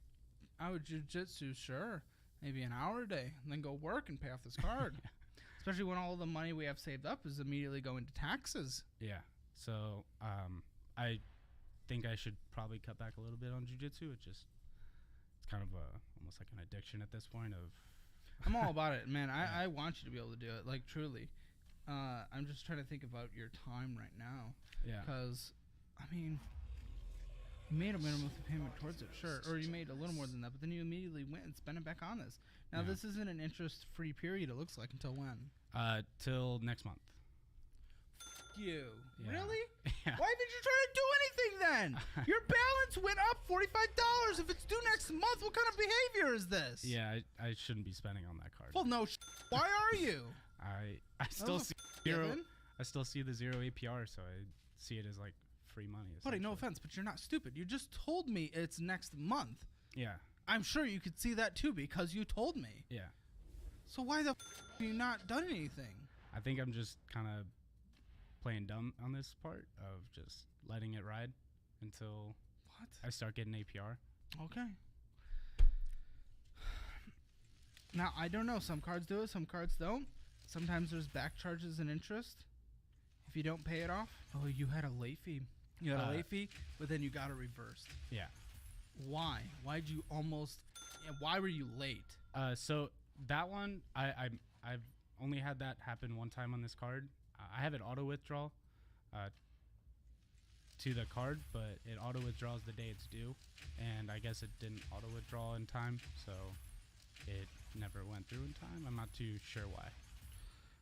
I would jujitsu, sure, maybe an hour a day, and then go work and pay off this card. Especially when all the money we have saved up is immediately going to taxes. yeah. So I think I should probably cut back a little bit on jujitsu. It's kind of almost like an addiction at this point of. I'm all about it, man. Yeah. I want you to be able to do it, like, truly. I'm just trying to think about your time right now. Yeah. Because, I mean, you made a minimum payment towards it, sure. Or you made a little more than that, but then you immediately went and spent it back on this. Now, Yeah. this isn't an interest-free period, it looks like, until when? Till next month. You. Yeah. Really? Yeah. Why did you try to do anything then? Your balance went up $45. If it's due next month, what kind of behavior is this? Yeah, I shouldn't be spending on that card. Well, no. Why are you? I still was a see zero. given. I still see the zero APR, so I see it as like free money. Buddy, no essentially. offense, but you're not stupid. You just told me it's next month. Yeah, I'm sure you could see that too because you told me. yeah. So why the have you not done anything? I think I'm just kind of playing dumb on this part of just letting it ride until What? I start getting APR. Okay. Now, I don't know. Some cards do it, some cards don't. Sometimes there's back charges and interest if you don't pay it off. Oh, you had a late fee. You had a late fee, but then you got it reversed. Yeah. Why? Why'd you almost... Yeah, why were you late? So that one, I've only had that happen one time on this card. I have an auto withdrawal to the card, but it auto withdraws the day it's due, and I guess it didn't auto withdraw in time, so it never went through in time. I'm not too sure why.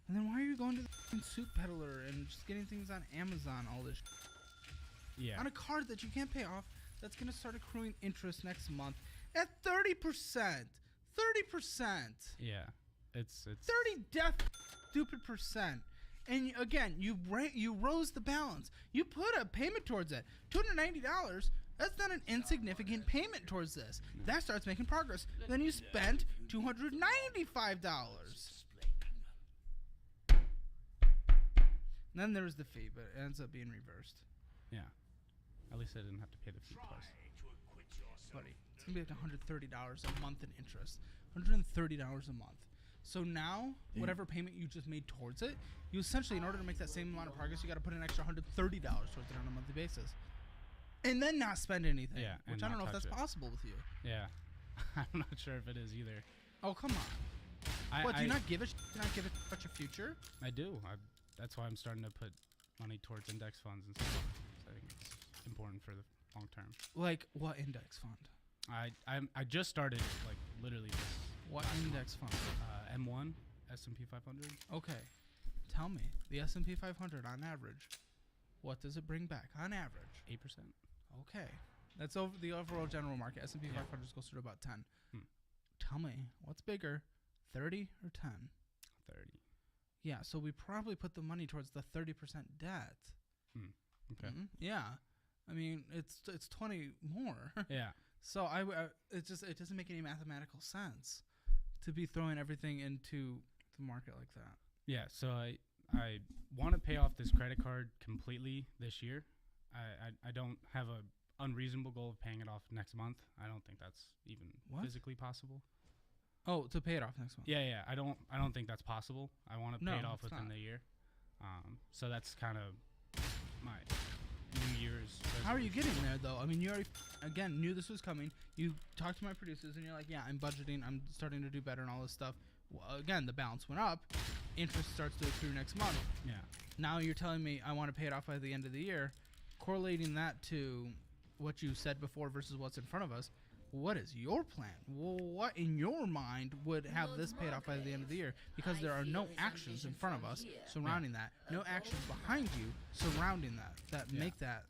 And then why are you going to the f***ing soup peddler and just getting things on Amazon, all this Yeah. on a card that you can't pay off that's going to start accruing interest next month at 30%. 30%. Yeah. It's 30 death stupid percent. And again, you rose the balance. You put a payment towards it. $290. That's not an insignificant payment towards this. That starts making progress. Then you spent $295. Then there's the fee, but it ends up being reversed. yeah. At least I didn't have to pay the fee twice. Buddy, it's going to be like $130 a month in interest. $130 a month. So now, whatever payment you just made towards it, you essentially, in order to make that same amount of progress, you got to put an extra $130 towards it on a monthly basis. And then not spend anything. Yeah, Which and I don't not know if that's touch it. possible with you. Yeah. I'm not sure if it is either. Oh, come on. What, do you not give a such a future? I do. That's why I'm starting to put money towards index funds and stuff. I think it's important for the long term. Like, what index fund? I just started like literally this What index fund? M1 S&P 500. Okay. Tell me, the S&P 500 on average, what does it bring back on average? 8%. Okay. That's over the overall general market. S&P Yeah. 500 is closer to about 10. Hmm. Tell me, what's bigger, 30 or 10? 30. Yeah, so we probably put the money towards the 30% debt. Okay. Mhm. Yeah. I mean, it's 20 more. Yeah. So it doesn't make any mathematical sense to be throwing everything into the market like that. Yeah. So I want to pay off this credit card completely this year. I don't have unreasonable goal of paying it off next month. I don't think that's even What? physically possible. Oh, to pay it off next month. Yeah. I don't think that's possible. I want to No, pay it off it's within not. the year. So that's kind of my New Year's. How are you resolution. getting there, though? I mean, you already, again, knew this was coming. You talked to my producers, and you're like, yeah, I'm budgeting. I'm starting to do better and all this stuff. Well, again, the balance went up. Interest starts to accrue next month. Yeah. Now you're telling me I want to pay it off by the end of the year. Correlating that to what you said before versus what's in front of us, what is your plan? Well, what in your mind would have this paid off by the end of the year? Because there are no actions in front of us surrounding that. No actions behind you surrounding that make that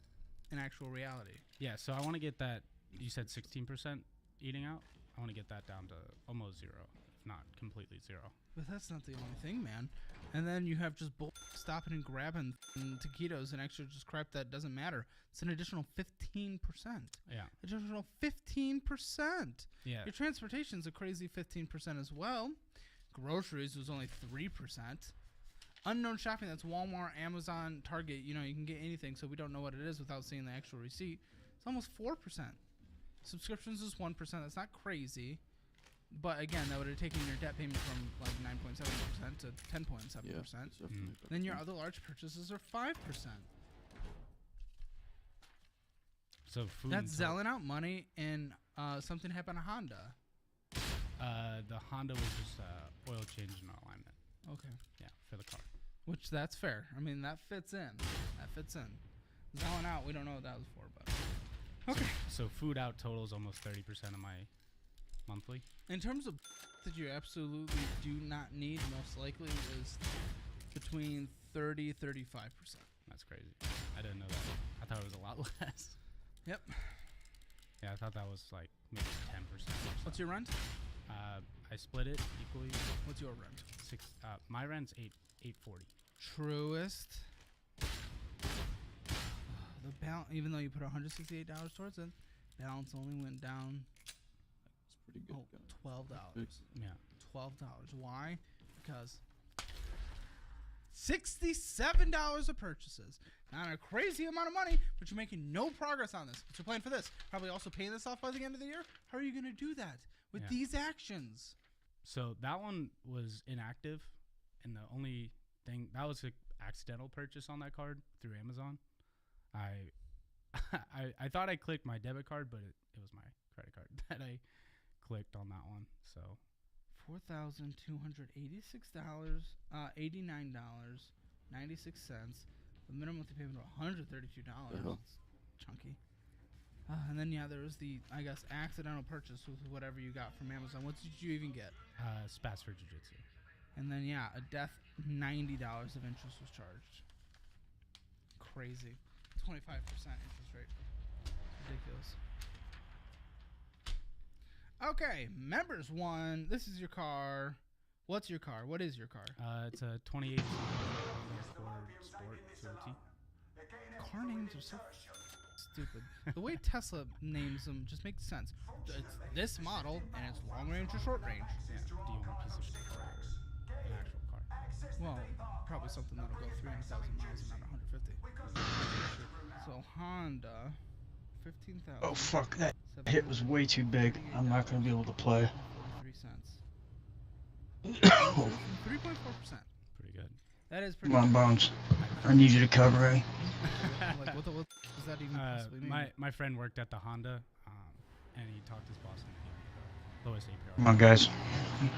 an actual reality. Yeah, so I want to get that. You said 16% eating out. I want to get that down to almost zero, if not completely zero. But that's not the only thing, man. And then you have just stopping and grabbing taquitos and extra just crap that doesn't matter. It's an additional 15%. Yeah. Additional 15%. Yeah. Your transportation's a crazy 15% as well. Groceries was only 3%. Unknown shopping, that's Walmart, Amazon, Target. You know, you can get anything, so we don't know what it is without seeing the actual receipt. It's almost 4%. Subscriptions is 1%. That's not crazy. But again, that would have taken your debt payment from like 9.7% to 10.7%. Yeah, it's definitely Then your better. other large purchases are 5%. So food. That's and selling out money, and something happened to Honda. The Honda was just oil change and alignment. Okay. Yeah, for the car. Which, that's fair. I mean, that fits in. That fits in. Selling out, we don't know what that was for, but... Okay. So food out totals almost 30% of my monthly. In terms of that you absolutely do not need, most likely is between 30-35%. That's crazy. I didn't know that. I thought it was a lot less. Yep. Yeah, I thought that was like maybe 10%. Or so. What's your rent? I split it equally. What's your rent? My rent's $840. Truest. The balance, even though you put $168 towards it, balance only went down It's pretty good. $12. Yeah. $12. Why? Because $67 of purchases. Not a crazy amount of money, but you're making no progress on this. What's your plan for this? Probably also paying this off by the end of the year? How are you going to do that with Yeah. these actions? So that one was inactive, and the only thing that was an accidental purchase on that card through Amazon. I thought I clicked my debit card, but it was my credit card that I clicked on that one. So $4,286, $89.96. The minimum monthly payment of $132. hell? It's chunky. And then there was the, I guess, accidental purchase with whatever you got from Amazon. What did you even get? Spats for Jiu-Jitsu. And then a death $90 of interest was charged. Crazy. 25% interest rate. Ridiculous. Okay, members one. This is your car. What's your car? What is your car? It's a 2018 Ford Sport 2OT. Car names are so stupid. The way Tesla names them just makes sense. It's this model, and it's long range or short range. Yeah. Do you want a piece of shit or an actual car? Well, probably something that'll go 300,000 miles and not 150. So Honda, 15,000. Oh fuck, that hit was way too big. I'm not gonna be able to play. 3 cents. Come 3.4%. Pretty good. That is pretty. on, Bones. I need you to cover me. Like, what does that even possibly mean? My friend worked at the Honda, and he talked his boss into giving me the lowest APR. Come on, guys.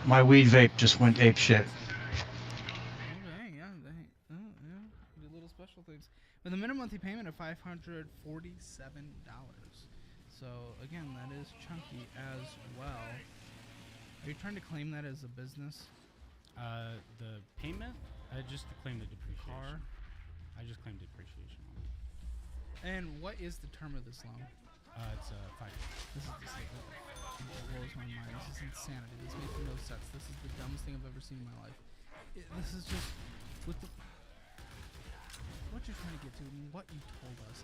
My weed vape just went ape shit. Okay, yeah, do little special things. With a minimum monthly payment of $547. So again, that is chunky as well. Are you trying to claim that as a business? The payment, I just claimed the depreciation. Car? I just claimed depreciation on it. And what is the term of this loan? It's 5 years. This is just like, it blows my mind. This is insanity. This makes no sense. This is the dumbest thing I've ever seen in my life. This is just with the what you're trying to get to and what you told us.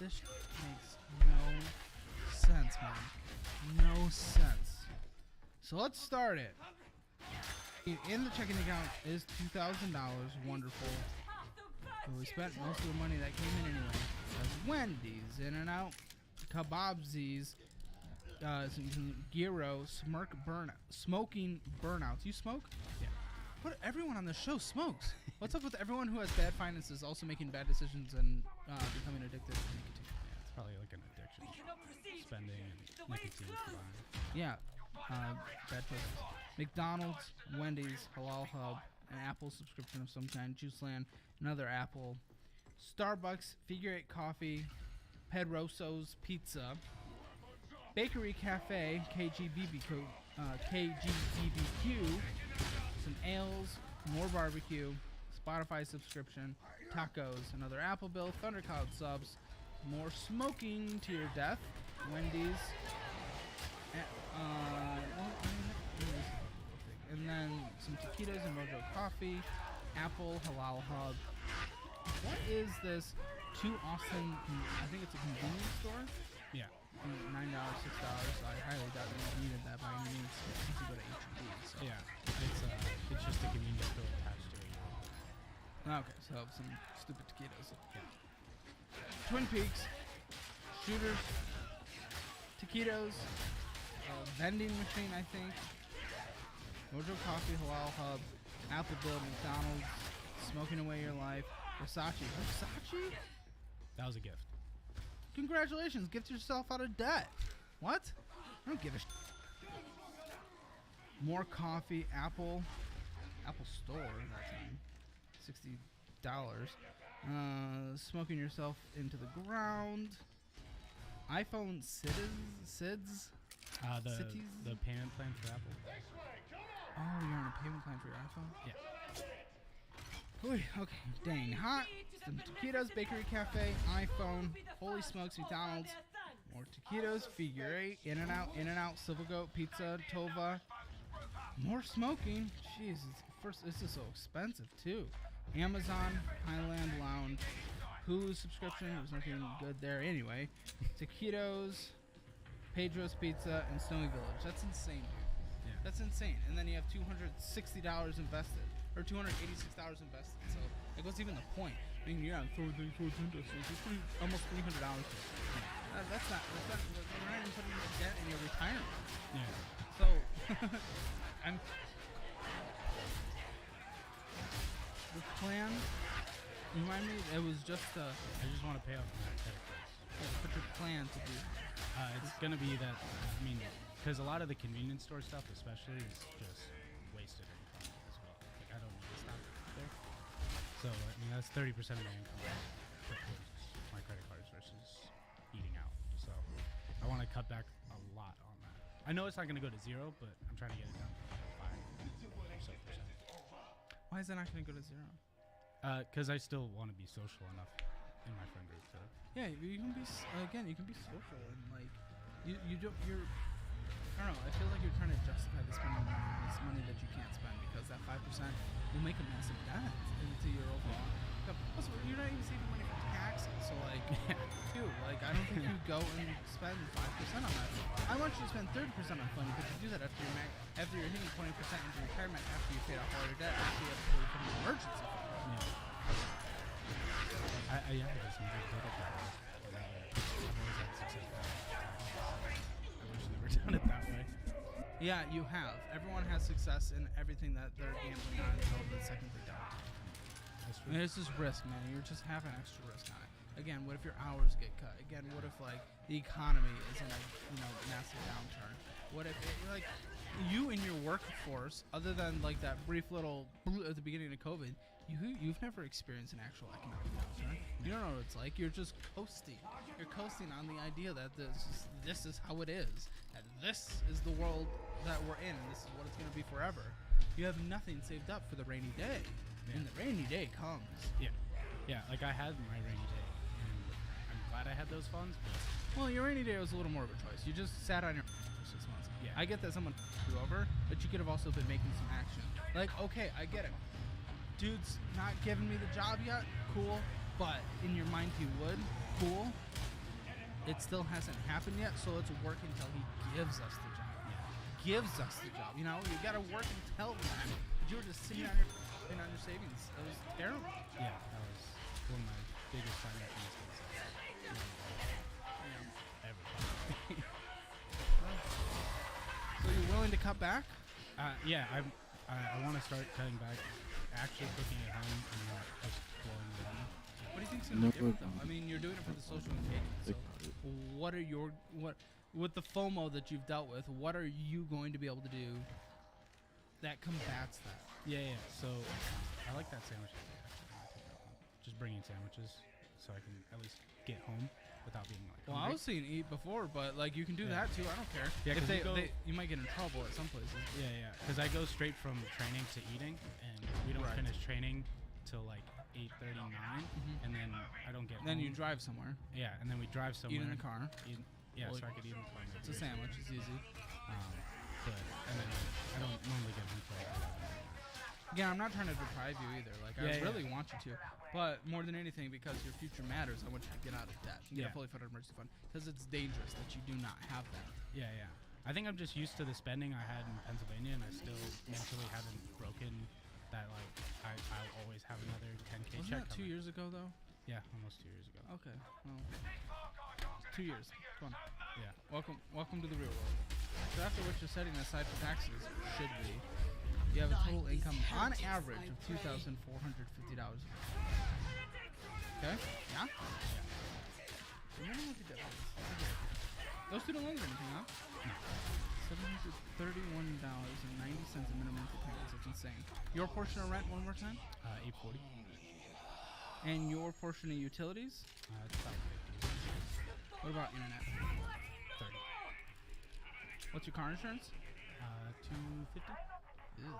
This makes no sense, man. No sense. So let's start it. In the checking account is $2,000. Wonderful. But we spent most of the money that came in anyway. As Wendy's, In-N-Out, Kebabsies, some gyro, smoking burnouts. You smoke? Yeah. What? Everyone on the show smokes. What's up with everyone who has bad finances also making bad decisions and becoming addicted to nicotine? Yeah, it's probably like an addiction. Spending and nicotine combined. Yeah, bad choices. McDonald's, Wendy's, Halal Hub, an Apple subscription of some kind, Juiceland, another Apple, Starbucks, Figure 8 Coffee, Pedroso's Pizza, Bakery Cafe, KGBBQ, some ales, more barbecue, Spotify subscription, tacos, another Apple bill, Thundercloud subs, more smoking to your death, Wendy's, and then some taquitos and Mojo Coffee, Apple, Halal Hub. What is this? 2 Austin, I think it's a convenience store? Yeah. $9, $6. I highly doubt you needed that by any means since you go to H-E-B. So. Yeah. It's just a convenience store attached to it. Okay, so some stupid taquitos. Yeah. Twin Peaks, Shooters, taquitos, vending machine, I think, Mojo Coffee, Halal Hub, Apple Bill, McDonald's, Smoking Away Your Life, Versace. Versace? That was a gift. Congratulations, gift yourself out of debt. What? I don't give a More coffee, Apple Store that time, $60. Smoking yourself into the ground. iPhone SIDS? Cities? The payment plan for Apple. Oh, you're on a payment plan for your iPhone? Yeah. Oy, okay, dang hot. Some taquitos, Bakery Cafe, iPhone, Holy Smokes, McDonald's, more taquitos, Figure 8, In-N-Out, Silver Goat, Pizza, Tova, more smoking. Jeez, this is so expensive too. Amazon, Highland Lounge, Hulu subscription. There's nothing good there anyway. Taquitos, Pedro's Pizza, and Snowy Village. That's insane, dude. Yeah. That's insane. And then you have $260 invested, or $286 invested. So like, what's even the point? I mean, yeah, almost $300. That's not. You're not even putting in debt in your retirement. Yeah. So, the plan. Remind me, it was just I just want to pay off my credit cards. put your plan to do. It's gonna be that. I mean, because a lot of the convenience store stuff, especially, is just wasted income as well. Like, I don't need to stop there. So I mean, that's 30% of my income put towards my credit cards versus eating out. So I want to cut back a lot on that. I know it's not gonna go to 0, but I'm trying to get it down to 5 or so percent. Why is that not going to go to 0? Because I still want to be social enough in my friend group to. Yeah, you can be you can be social and like you're I don't know. I feel like you're trying to justify the spending money. It's money that you can't spend because that 5% will make a massive dent into your overall income. Also, you're not even saving money for taxes. So like, I don't think you go and spend 5% on that. I want you to spend 30% on fun. You could do that after you're hitting 20% into retirement after you paid off all your debt. After you have to pay for an emergency fund. I just never did it that way. I've always had success. I wish I never done it that way. Yeah, you have. Everyone has success in everything that they're gambling on until the second they die. I mean, it's just risk, man. You're just having extra risk on it. Again, what if your hours get cut? Again, what if like the economy is in a massive downturn? What if like you in your workforce, other than like that brief little at the beginning of COVID, you've never experienced an actual economic downturn. You don't know what it's like. You're just coasting. You're coasting on the idea that this is how it is, and this is the world that we're in, and this is what it's going to be forever. You have nothing saved up for the rainy day, and the rainy day comes. Yeah. Like I had my rainy day, and I'm glad I had those funds. But Well, your rainy day was a little more of a choice. You just sat on your for 6 months. Yeah. I get that someone you over, but you could have also been making some action. Like, okay, I get it. Dude's not giving me the job yet, cool. But in your mind he would, cool. It still hasn't happened yet, so let's work until he gives us the job. Gives us the job. You know, you gotta work until then. But you were just sitting on your savings. It was terrible. yeah, that was one of my biggest financial mistakes ever. willing to cut back? Yeah, I want to start cutting back, actually cooking at home and not just blowing the money. What do you think's gonna be Never different though? I mean, you're doing it for the social engagement. So, what are your with the FOMO that you've dealt with? What are you going to be able to do that combats that? Yeah. So I like that sandwich idea, actually. I'm gonna take that one. Just bringing sandwiches so I can at least get home without being like. Well, I hungry. was seeing eat before, but like you can do Yeah. that too. I don't care. Yeah, if 'cause you go- you might get in trouble at some places. Yeah. Because I go straight from training to eating, and we don't Right. finish training till like 8:39, and then I don't get. Then you home. drive somewhere, Yeah, and then we drive somewhere. eat in the car. Yeah, Well, so I could eat in the car. It's a sandwich. It's easy. But and then I don't normally get home till like 11. Again, I'm not trying to deprive you either. Like I Yeah. really want you to, but more than anything, because your future matters, I want you to get out of debt and get Yeah. a fully funded emergency fund. Because it's dangerous that you do not have that. Yeah. I think I'm just used to the spending I had in Pennsylvania, and I still mentally haven't broken that. Like I'll always have another 10K Wasn't check. that 2 coming. years ago though? Yeah, almost 2 years ago. Okay. Well, 2 years. Come on. Yeah. Welcome to the real world. So after which you're setting aside for taxes, should be, you have a total income on average of $2,450. Okay? Yeah? So let me look at that. No student loans or anything, huh? No. $731.90 in minimum for payments. That's insane. Your portion of rent, one more time? 840. And your portion of utilities? It's about 50. What about internet? 30. What's your car insurance? 250. Ew.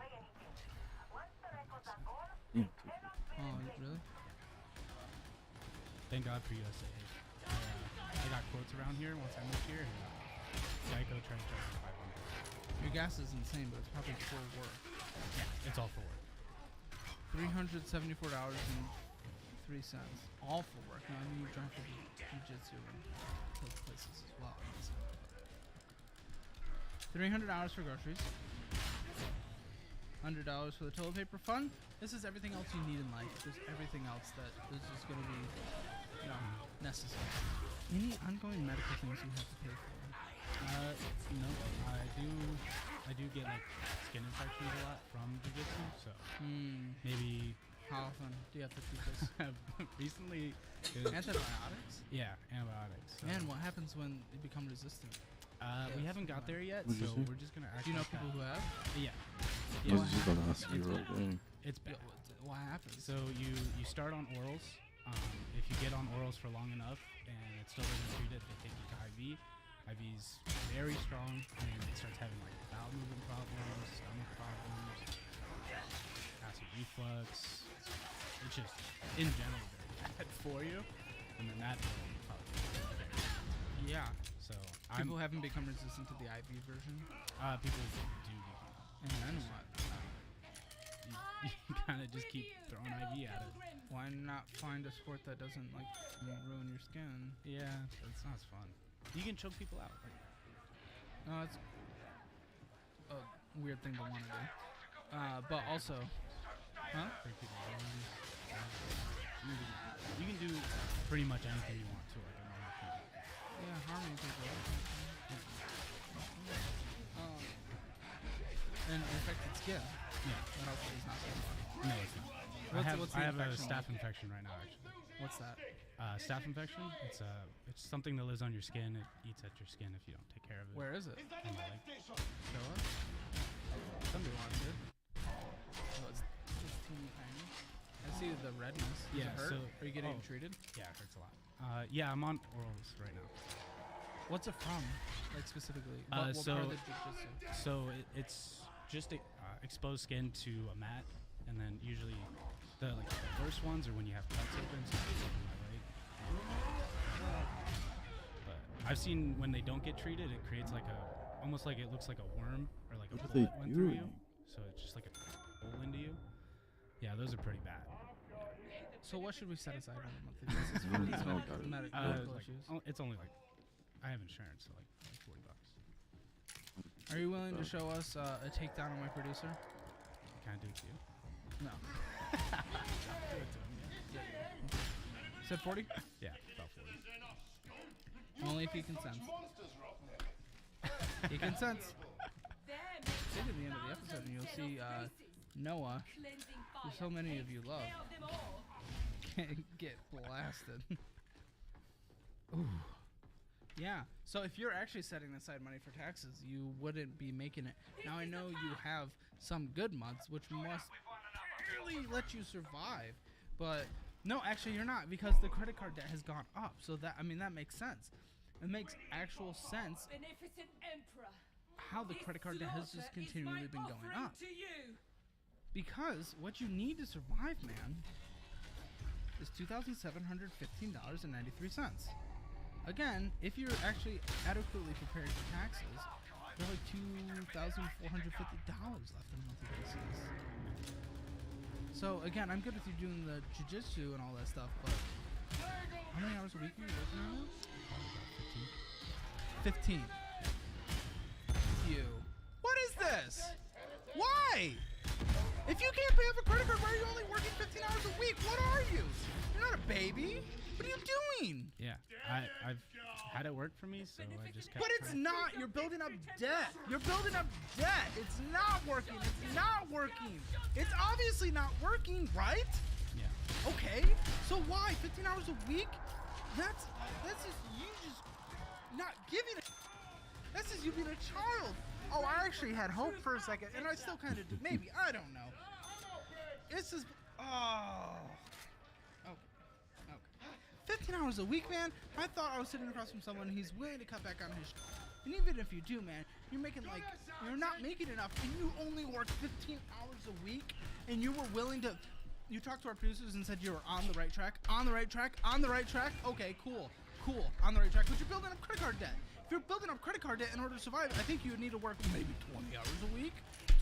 Yeah, Oh, really? Thank God for USA. I got quotes around here once I moved here, and Geico tried to charge me 500. Your gas is insane, but it's probably for work. Yeah, it's all for work. $374.03. All for work. Now, I mean, you drive for jiu-jitsu and those places as well. $300 for groceries. $100 for the toilet paper fund. This is everything else you need in life. There's everything else that is just going to be, necessary. Any ongoing medical things you have to pay for? No, I do get like skin infections a lot from jiu-jitsu, so maybe How often do you have to keep this? recently. Antibiotics? Yeah, antibiotics. So. Man, what happens when you become resistant? We haven't got there yet, What'd you so say? we're just gonna. Do you know people who have? Yeah. I was just gonna ask you right there. It's bad. What happens? So you start on orals. If you get on orals for long enough and it still doesn't treat it, they take you to IV. IV's very strong, and it starts having like bowel movement problems, stomach problems, acid reflux. It's just in general very bad for you, and then that will probably Yeah. so People haven't become resistant to the IV version. people do And then what? you kind of just keep throwing IV at it. Why not find a sport that doesn't like ruin your skin? Yeah, it's not as fun. You can choke people out. Like, No, it's a weird thing to want to do. But also, huh? break people down. You can do pretty much anything you want to, like a normal human. Yeah, harming people. And infected skin. Yeah. That also is not so fun. No, it's not. What's the I have a infection staph like? infection right now, actually. What's that? Staph infection. It's something that lives on your skin. It eats at your skin if you don't take care of it. Where is it? On my leg. Show us. Somebody wants it. Oh, it's teeny tiny. I see the redness. Does Yeah, it hurt? so- Are you getting oh. treated? Yeah, it hurts a lot. Yeah, I'm on orals right now. What's it from? Like specifically? What So- part of the jiu-jitsu? So it's just exposed skin to a mat, and then usually the worst ones are when you have cuts open. So it's on my leg. But I've seen when they don't get treated, it creates like almost like it looks like a worm or like a What are bullet they went through you. doing? So it's just like a hole into you. Yeah, those are pretty bad. So what should we set aside on a monthly basis for these Oh, got it. medical Like, issues? it's only like I have insurance, so like $40. Are you willing to show us a takedown on my producer? Can I do it to you? No. Do it to him. Said 40? Yeah, about 40. Only if he consents. He consents. Them dig at the end of the episode, and you'll see Noah, who so many of you love, get blasted. Ooh. Yeah, so if you're actually setting aside money for taxes, you wouldn't be making it. Now, I know you have some good months, which must barely let you survive, but no, actually you're not, because the credit card debt has gone up. So that, I mean, that makes sense. It makes actual sense Beneficent Emperor. how the credit card debt has just continually been going up. Because what you need to survive, man, is $2,715.93. Again, if you're actually adequately prepared for taxes, there's like $2,450 left on a monthly basis. So again, I'm good with you doing the jiu-jitsu and all that stuff, but how many hours a week are you working on now? 15. You. What is this? Why? If you can't pay off a credit card, why are you only working 15 hours a week? What are you? You're not a baby. What are you doing? Yeah, I've had it work for me, so I just kept But it's trying. not. You're building up debt. You're building up debt. It's not working. It's not working. It's obviously not working, right? Yeah. Okay. So why? 15 hours a week? That's just you just not giving it. That's just you being a child. Oh, I actually had hope for a second, and I still kind of do. Maybe. I don't know. It's just. Oh. Okay. 15 hours a week, man. I thought I was sitting across from someone who's willing to cut back on his. And even if you do, man, you're making like. You're not making enough, and you only work 15 hours a week, and you were willing to. You talked to our producers and said you were on the right track. On the right track. On the right track. Okay, cool. On the right track. But you're building up credit card debt. If you're building up credit card debt in order to survive, I think you would need to work maybe 20 hours a week.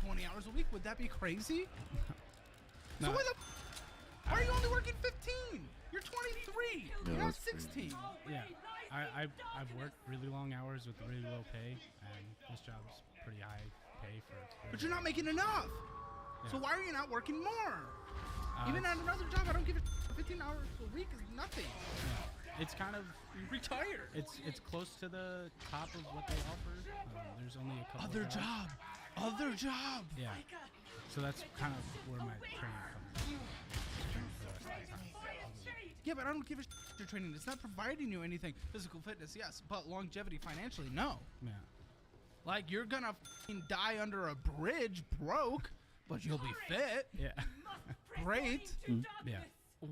20 hours a week. Would that be crazy? No. So why are you only working 15? You're 23. You're not 16. Yeah, I've worked really long hours with really low pay, and this job's pretty high pay for. But you're not making enough. Yeah. So why are you not working more? Even at another job, I don't give a 15 hours a week is nothing. Yeah. It's kind of retired. It's close to the top of what they offer. There's only a couple. Other job. Yeah. So that's kind of where my training comes in. Training for the rest of the time. Yeah, but I don't give a your training. It's not providing you anything. Physical fitness, yes, but longevity financially, no. Yeah. Like, you're gonna f***ing die under a bridge broke, but you'll be fit. Yeah. Great. Yeah.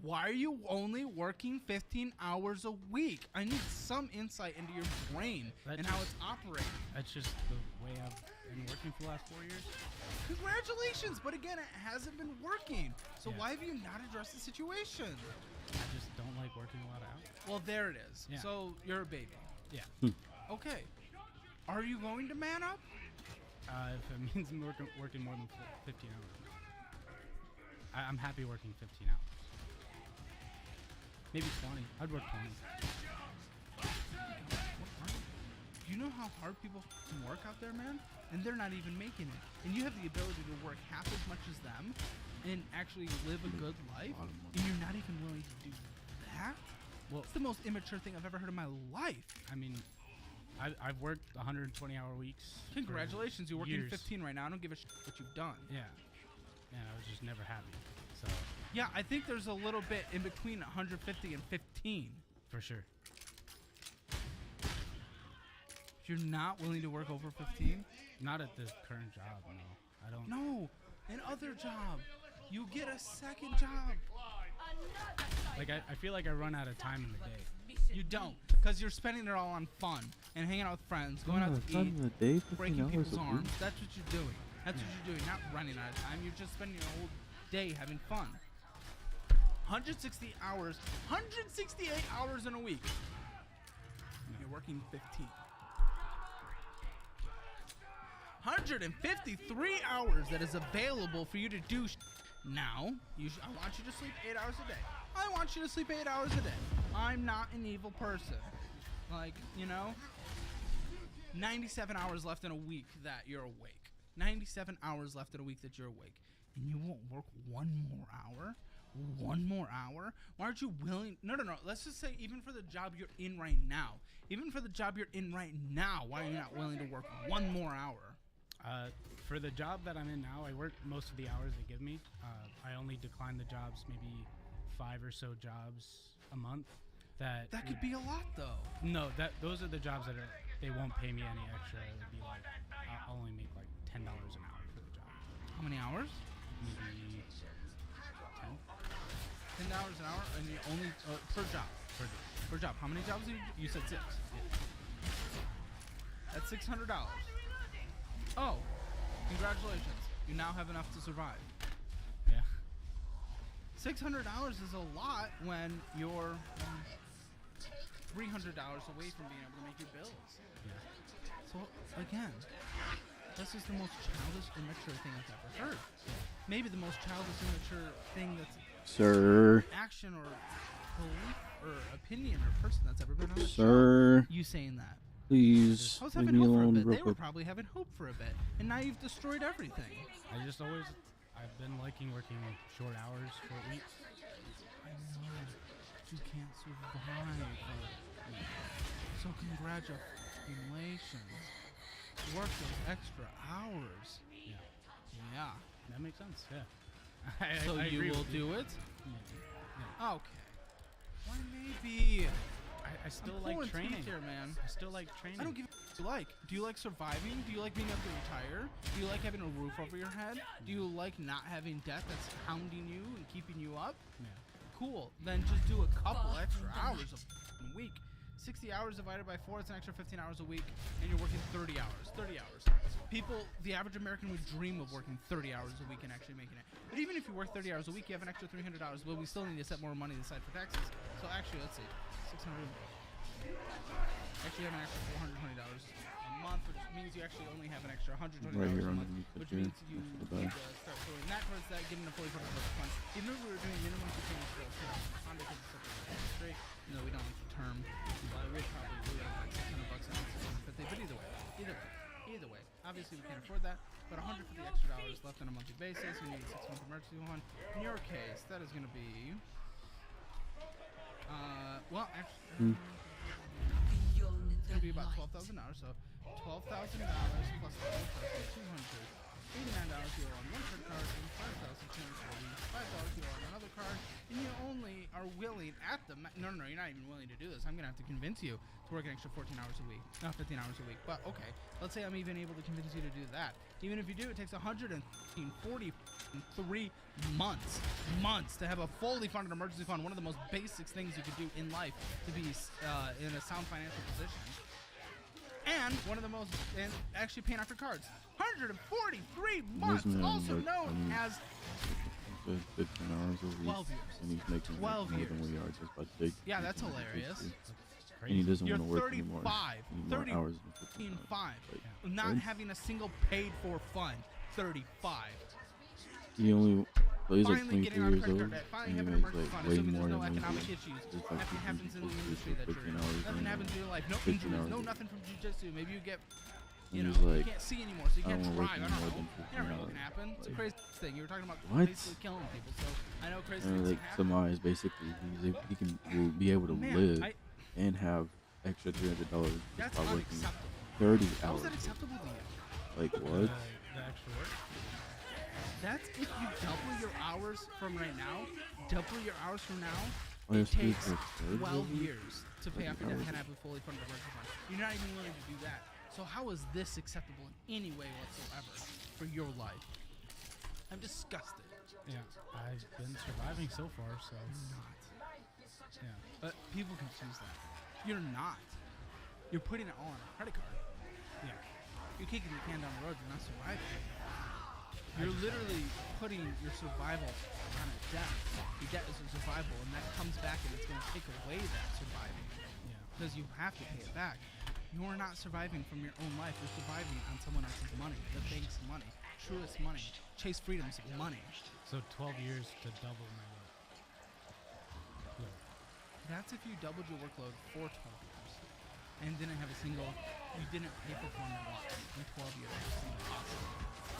Why are you only working 15 hours a week? I need some insight into your brain and how it's operating. That's just the way I've been working for the last 4 years. Congratulations, but again, it hasn't been working. So Yeah. why have you not addressed the situation? I just don't like working a lot of hours. Well, there it is. Yeah. So you're a baby. Yeah. Okay. Are you going to man up? If it means I'm working more than 15 hours. I'm happy working 15 hours. Maybe 20. I'd work 20. Do you know how hard people can work out there, man? And they're not even making it. And you have the ability to work half as much as them and actually live a good life, and you're not even willing to do that? Well, it's the most immature thing I've ever heard in my life. I mean, I've worked 120-hour weeks. Congratulations, you're working years. 15 right now. I don't give a shit what you've done. Yeah. And I was just never happy. So. Yeah, I think there's a little bit in between 150 and 15. For sure. If you're not willing to work over 15? Not at this current job, no. I don't. No, an other job. You get a second job. Like, I feel like I run out of time in the day. You don't, because you're spending it all on fun and hanging out with friends, going out to eat, breaking people's arms. That's what you're doing. That's what you're doing, not running out of time. You're just spending your whole day having fun. 160 hours, 168 hours in a week. You're working 15. 153 hours that is available for you to do now. I want you to sleep 8 hours a day. I want you to sleep 8 hours a day. I'm not an evil person. Like, 97 hours left in a week that you're awake. 97 hours left in a week that you're awake. And you won't work one more hour? One more hour? Why aren't you willing? No. Let's just say even for the job you're in right now. Even for the job you're in right now, why are you not willing to work one more hour? For the job that I'm in now, I work most of the hours they give me. I only decline the jobs, maybe 5 or so jobs a month. That could be a lot though. No, those are the jobs that they won't pay me any extra. It would be like I'll only make like $10 an hour for the job. How many hours? Maybe 10. $10 an hour, and you only per job. Per job. How many jobs you said 6? That's $600. Oh, congratulations! You now have enough to survive. Yeah. $600 is a lot when you're $300 away from being able to make your bills. Yeah. So again, this is the most childish, immature thing I've ever heard. Maybe the most childish, immature thing that's Sir. action or belief or opinion or person that's ever been on the show. Sir. You saying that? Please I was leave having me hope for a alone bit. real They were quick. probably having hope for a bit, and now you've destroyed everything. I've been liking working short hours, short weeks. I know. You can't survive. So congratulations. Work those extra hours. Yeah. Yeah. That makes sense. Yeah. So I you agree will with you. do it? Yeah. Okay. Why maybe? I still I'm like pulling training. teeth here, man. I still like training. I don't give a f- you like. Do you like surviving? Do you like being able to retire? Do you like having a roof over your head? Do you like not having debt that's hounding you and keeping you up? Yeah. Cool. Then just do a couple extra hours a f***ing week. 60 hours divided by 4, it's an extra 15 hours a week, and you're working 30 hours. 30 hours. People, the average American would dream of working 30 hours a week and actually making it. But even if you work 30 hours a week, you have an extra $300. Well, we still need to set more money aside for taxes. So actually, let's see. 600. Actually, you have an extra $420 a month, which means you actually only have an extra $120 Right here a month, underneath the which chair. means you That's need the to bag. start throwing that towards that, getting a fully funded budget fund. Even if we were doing minimum continuous growth, Honda could still be straight. No, we don't like the term. We'd probably do it like $600 a month, $650. But either way, obviously we can't afford that. But $100 for the extra dollars left on a monthly basis. We need a 6-month emergency one. In your case, that is going to be. Well, actually. It's gonna be about $12,000. So $12,000 plus $12,200. $89 you owe on one credit card, $5,240, $5 you owe on another card, and you only are willing at the no, you're not even willing to do this. I'm gonna have to convince you to work an extra 14 hours a week, not 15 hours a week. But okay, let's say I'm even able to convince you to do that. Even if you do, it takes 143 months to have a fully funded emergency fund. One of the most basic things you could do in life to be in a sound financial position. And one of the most, and actually paying off your cards. 143 months, also known as 15 hours a week. 12 years. And he's making 12 more years. than we are just by taking. Yeah, that's hilarious. And he doesn't You're want to work anymore. 35, He need more 30 hours than 15 hours. 5, Like, not what? having a single paid for fund. 35. He only, so he's like Finally 23 getting on a years credit old. card debt. Finally And he having an makes emergency like fund, way assuming more there's no than economic he issues. just like Nothing happens in the industry that 15 you're hours nothing and happens in your life. No 15 injuries. hours No a week. nothing from jiu-jitsu. Maybe you get, you And know, he's you like, can't see anymore, so you I can't don't wanna work drive. I any don't more know. than You 15 never know what hours. can happen. It's a Like, crazy thing. You were talking about what? basically killing people, so I know crazy and things like can happen. surmise basically he can will be able to Man, live I- and have extra $300 just That's by working unacceptable. 30 How hours. is that acceptable to you? Like what? The extra work. That's if you double your hours from right now. Double your hours from now. Oh, It yes, please, takes yes, 12 please. years to pay off your debt hours. and have a fully funded emergency fund. You're not even willing to do that. So how is this acceptable in any way whatsoever for your life? I'm disgusted. Yeah, I've been surviving so far, so Not. yeah. But people confuse that. You're not. You're putting it all on a credit card. Yeah. You're kicking the can down the road. You're not surviving. You're literally putting your survival on a debt. Your debt is a survival, and that comes back, and it's going to take away that surviving Yeah. because you have to pay it back. You're not surviving from your own life. You're surviving on someone else's money, the bank's money, Truist money, Chase Freedom's money. So 12 years to double my work. Yeah. That's if you doubled your workload for 12 years and didn't have a single, you didn't pay for one once in 12 years.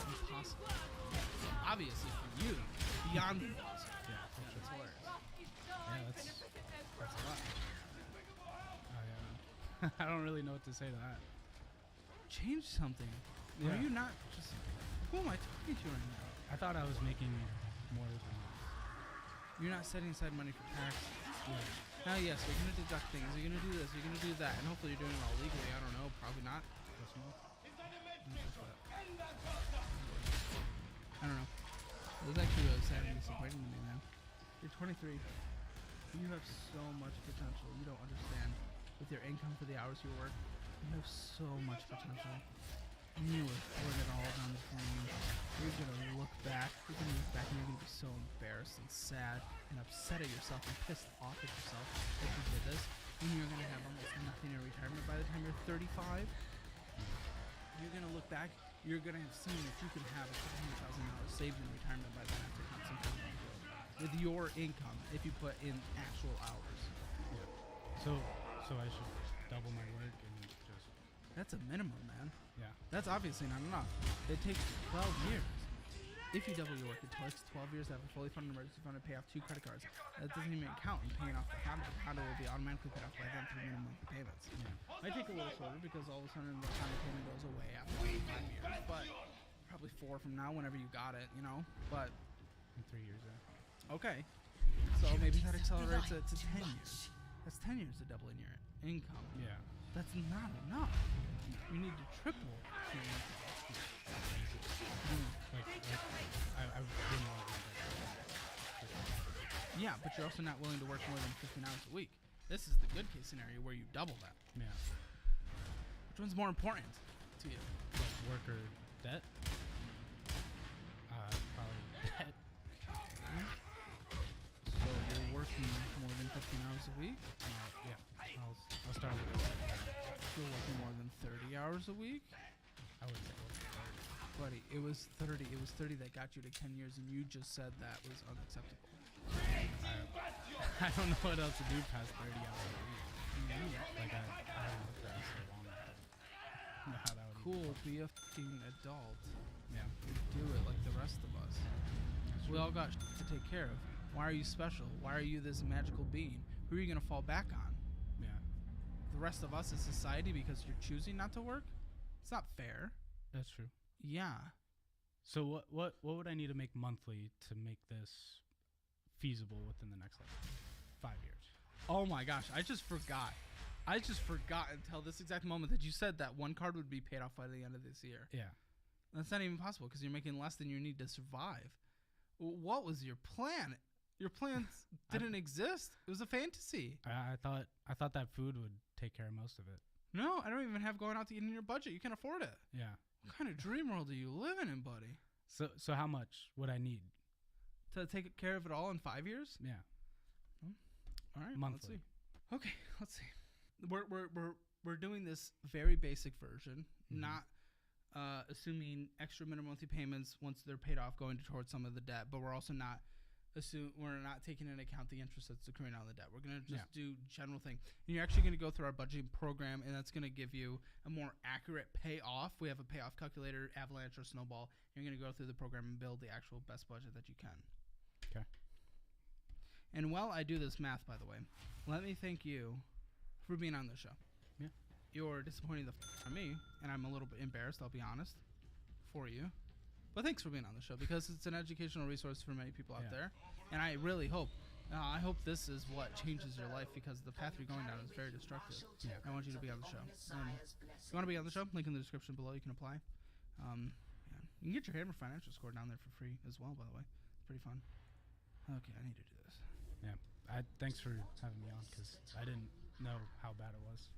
Impossible. Obviously for you, beyond impossible. Yeah. That's hilarious. Yeah, that's a lot. Oh yeah. I don't really know what to say to that. Change something. Yeah. Are you not just Who am I talking to right now? I thought I was making more than You're not setting aside money for tax. yeah. Now, yes, you're gonna deduct things. You're gonna do this. You're gonna do that, and hopefully you're doing it all legally. I don't know. Probably not. Personal. I don't know. It was actually really sad and disappointing to me, man. You're 23. You have so much potential. You don't understand. With your income for the hours you work, you have so much potential. And you were throwing it all down the drain. You're gonna look back. You're gonna look back and you're gonna be so embarrassed and sad and upset at yourself and pissed off at yourself that you did this. And you're gonna have almost nothing in retirement by the time you're 35. You're gonna look back. You're gonna have seen that you can have $100,000 saved in retirement by then after concentrating with your income if you put in actual hours. So I should double my work and just That's a minimum, man. yeah. That's obviously not enough. It takes 12 years. If you double your work, it takes 12 years to have a fully funded emergency fund and pay off 2 credit cards. That doesn't even count in paying off the Honda. The Honda will be automatically paid off by then through minimum monthly payments. Might take a little shorter because all of a sudden the Honda payment goes away after 5 years, but probably 4 from now whenever you got it, you know? But, In 3 years, yeah. okay. So maybe that accelerates it to 10 years. That's 10 years of doubling your income. Yeah. That's not enough. You need to triple your income. Like I wouldn't want to do that. Yeah, but you're also not willing to work more than 15 hours a week. This is the good case scenario where you double that. Yeah. Which one's more important to you? Like work or debt? Probably debt. So you're working more than 15 hours a week? Yeah. I'll start with that. You're working more than 30 hours a week? I would say work or debt. Buddy, it was 30. It was 30 that got you to 10 years, and you just said that was unacceptable. I don't know what else to do past 30 hours a week. Like I haven't looked at it so long. I don't know how that would Cool, be a fucking adult. Yeah. Do it like the rest of us. We all got to take care of. Why are you special? Why are you this magical being? Who are you gonna fall back on? Yeah. The rest of us as society because you're choosing not to work? It's not fair. That's true. Yeah. So what would I need to make monthly to make this feasible within the next like 5 years? Oh my gosh, I just forgot. Until this exact moment that you said that one card would be paid off by the end of this year. Yeah. That's not even possible because you're making less than you need to survive. What was your plan? Your plans didn't exist. It was a fantasy. I thought that food would take care of most of it. No, I don't even have going out to eat in your budget. You can afford it. Yeah. What kind of dream world are you living in, buddy? So how much would I need? To take care of it all in 5 years? Yeah. All right, Monthly. let's see. Okay, let's see. We're doing this very basic version, not assuming extra minimum monthly payments once they're paid off going towards some of the debt, but we're also not taking into account the interest that's accruing on the debt. We're gonna just do general thing, and you're actually gonna go through our budgeting program, and that's gonna give you a more accurate payoff. We have a payoff calculator, Avalanche or Snowball. You're gonna go through the program and build the actual best budget that you can. Okay. And while I do this math, by the way, let me thank you for being on the show. Yeah. You're disappointing the out of me, and I'm a little bit embarrassed, I'll be honest, for you. But thanks for being on the show because it's an educational resource for many people out there. And I really hope, I hope this is what changes your life because the path you're going down is very destructive. Yeah. I want you to be on the show. If you want to be on the show, link in the description below. You can apply. Yeah. You can get your Hammer Financial Score down there for free as well, by the way. It's pretty fun. Okay, I need to do this. Yeah. Thanks for having me on because I didn't know how bad it was.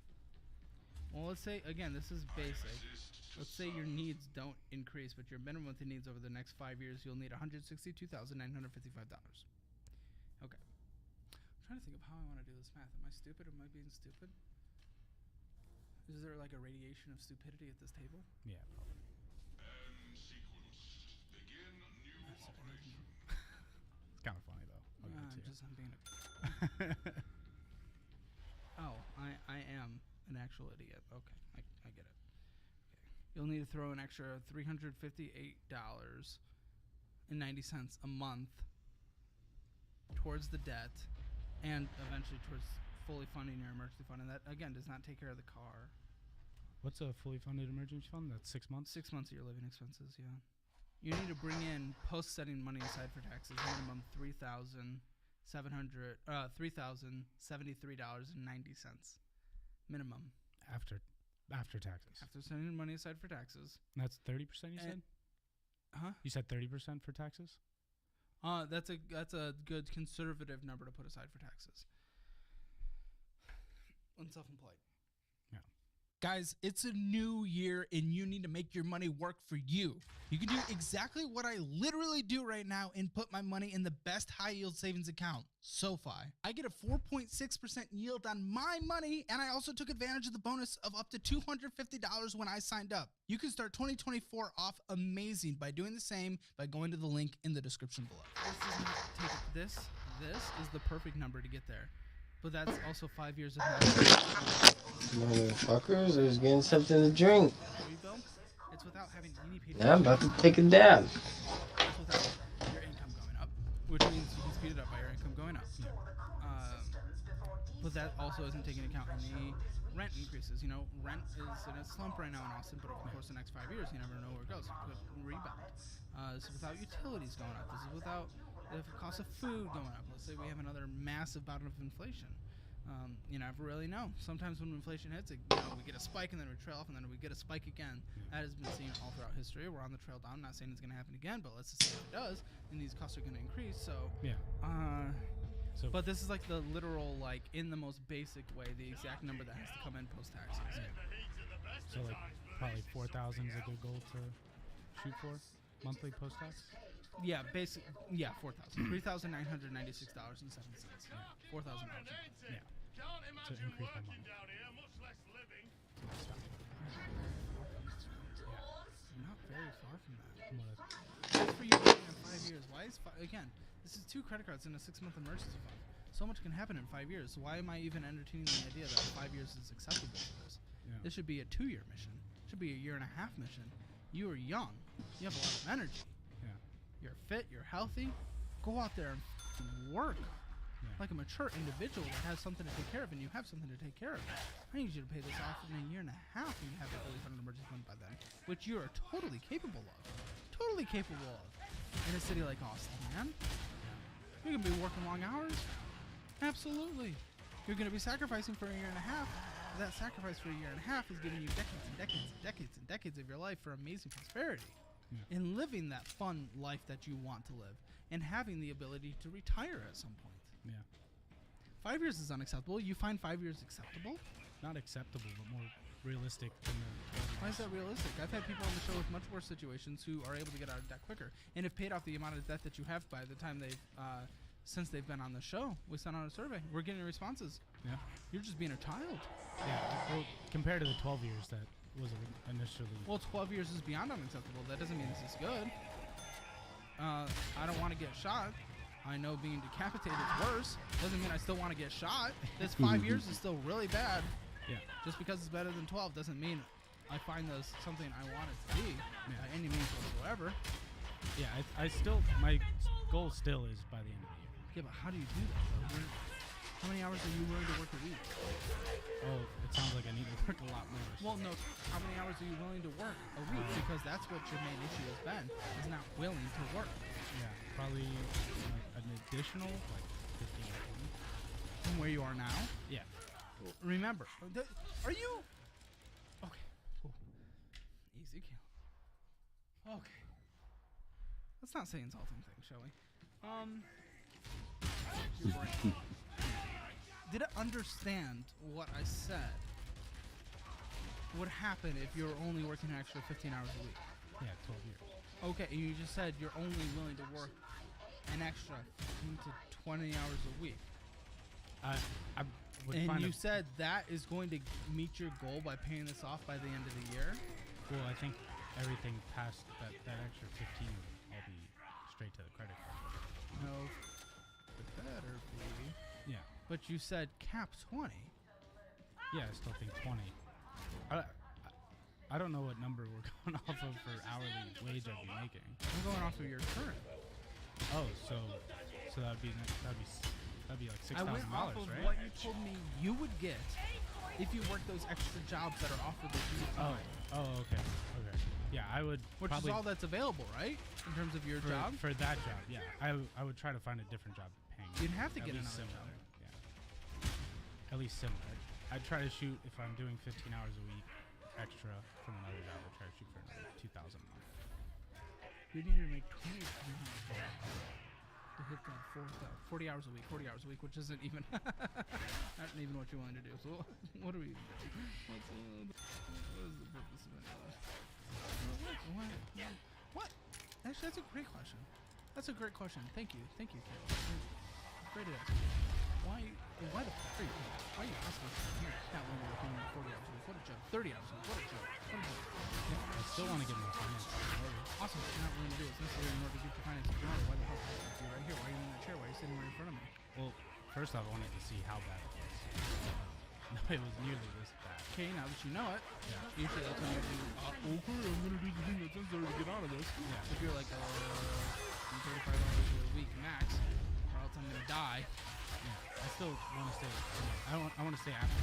Well, let's say, again, this is basic. Let's say your needs don't increase, but your minimum monthly needs over the next 5 years, you'll need $162,955. Okay. I'm trying to think of how I want to do this math. Am I stupid? Am I being stupid? Is there like a radiation of stupidity at this table? Yeah, probably. It's kind of funny though. I'll give it to you. I'm being a Oh, I am an actual idiot. Okay, I get it. Okay. You'll need to throw an extra $358.90 a month towards the debt and eventually towards fully funding your emergency fund. And that, again, does not take care of the car. What's a fully funded emergency fund? That's 6 months? 6 months of your living expenses, yeah. you need to bring in post-setting money aside for taxes minimum $3,073.90 minimum After taxes. after setting money aside for taxes. That's 30%. You said. Huh? You said 30% for taxes. That's a good conservative number to put aside for taxes. When self-employed. Yeah. Guys, it's a new year and you need to make your money work for you. You can do exactly what I literally do right now and put my money in the best high yield savings account, SoFi. I get a 4.6% yield on my money, and I also took advantage of the bonus of up to $250 when I signed up. You can start 2024 off amazing by doing the same by going to the link in the description below. This is the perfect number to get there. But that's also 5 years of Motherfuckers, I was getting something to drink. It's without having any paid. Now I'm about to take a dab. It's without your income going up, which means you can speed it up by your income going up. But that also isn't taking into account any rent increases. You know, rent is in a slump right now in Austin, but of course the next 5 years, you never know where it goes. It could rebound. This is without utilities going up. This is without the cost of food going up. Let's say we have another massive bout of inflation. You never really know. Sometimes when inflation hits, we get a spike and then we trail off and then we get a spike again. That has been seen all throughout history. We're on the trail down. I'm not saying it's going to happen again, but let's just say it does, and these costs are going to increase. So, yeah. But this is like the literal, like in the most basic way, the exact number that has to come in post taxes. Yeah. So like probably 4,000 is a good goal to shoot for monthly post tax. Yeah, 4,000. $3,996.07. Yeah, $4,000. Yeah. To increase my money. Not very far from that. Good for you in 5 years. Why is again? This is 2 credit cards and a 6-month emergency fund. So much can happen in 5 years. Why am I even entertaining the idea that 5 years is acceptable for this? Yeah. This should be a 2-year mission. It should be a 1.5 year mission. You are young. You have a lot of energy. Yeah. You're fit. You're healthy. Go out there and work. Like a mature individual that has something to take care of, and you have something to take care of. I need you to pay this off in a 1.5 years, and you have a fully funded emergency fund by then, which you are totally capable of. Totally capable of. In a city like Austin, man. You're going to be working long hours. Absolutely. You're going to be sacrificing for a 1.5 years. That sacrifice for a 1.5 years is giving you decades and decades and decades and decades of your life for amazing prosperity. And living that fun life that you want to live. And having the ability to retire at some point. Yeah. 5 years is unacceptable. You find 5 years acceptable? Not acceptable, but more realistic than the 12 years. Why is that realistic? I've had people on the show with much worse situations who are able to get out of debt quicker and have paid off the amount of debt that you have by the time they've, since they've been on the show. We sent out a survey. We're getting responses. Yeah. You're just being a child. Yeah. Well, compared to the 12 years that was initially. Well, 12 years is beyond unacceptable. That doesn't mean this is good. I don't want to get shot. I know being decapitated is worse. Doesn't mean I still want to get shot. This 5 years is still really bad. Yeah. Just because it's better than 12 doesn't mean I find this something I want it to be by any means whatsoever. Yeah, I still, my goal still is by the end of the year. Yeah, but how do you do that, though? How many hours are you willing to work a week? Oh, it sounds like I need to work a lot more. Well, no. How many hours are you willing to work a week? Because that's what your main issue has been, is not willing to work. Yeah, probably like an additional, like 15 or 20. From where you are now? Yeah. Remember, are you... Okay, cool. Easy kill. Okay. Let's not say insulting things, shall we? Your brain. Did it understand what I said would happen if you're only working an extra 15 hours a week? Yeah, 12 years. Okay, and you just said you're only willing to work an extra 15 to 20 hours a week. I would and find you said that is going to meet your goal by paying this off by the end of the year? Well, I think everything past that extra 15 I'll be straight to the credit card. No, it better be. Yeah. But you said cap 20. Yeah, I still think 20. I don't know what number we're going off of for hourly wage I'd be making. I'm going off of your current. Oh, so that'd be like $6,000, I went off of right? what you told me you would get if you work those extra jobs that are offered that you Oh, okay. Yeah, I would Which probably is all that's available, right? In terms of your job? for that job. Yeah, I would try to find a different job paying. You'd have to at get least another similar. job. Yeah, at least similar. I'd try to shoot if I'm doing 15 hours a week extra from another job. I'd try to shoot for another 2,000 a month. You need to make 20 to hit that 40 hours a week, which isn't even not even what you wanted to do. So what are we even doing? What is the purpose of any of this? What? Actually, that's a great question. That's a great question. Thank you, Karen. Great to ask. Why the fuck are you? Why are you asking me? Not when you're working 40 hours a week. What a joke. 30 hours a week. What a joke. Yeah, I still want to get more finances. Awesome. You're not willing to do it. It's necessary in order to get your finances in order. Why the hell? You're right here. Why are you in that chair? Why are you sitting right in front of me? Well, first off, I wanted to see how bad it was. No, it was nearly this bad. Okay, now that you know it, Yeah. usually that's when you do, okay, I'm going to do the thing that's necessary to get out of this. Yeah. If you're like, I'm 35 hours a week max, or else I'm going to die. Yeah, I still want to stay. I want to stay after.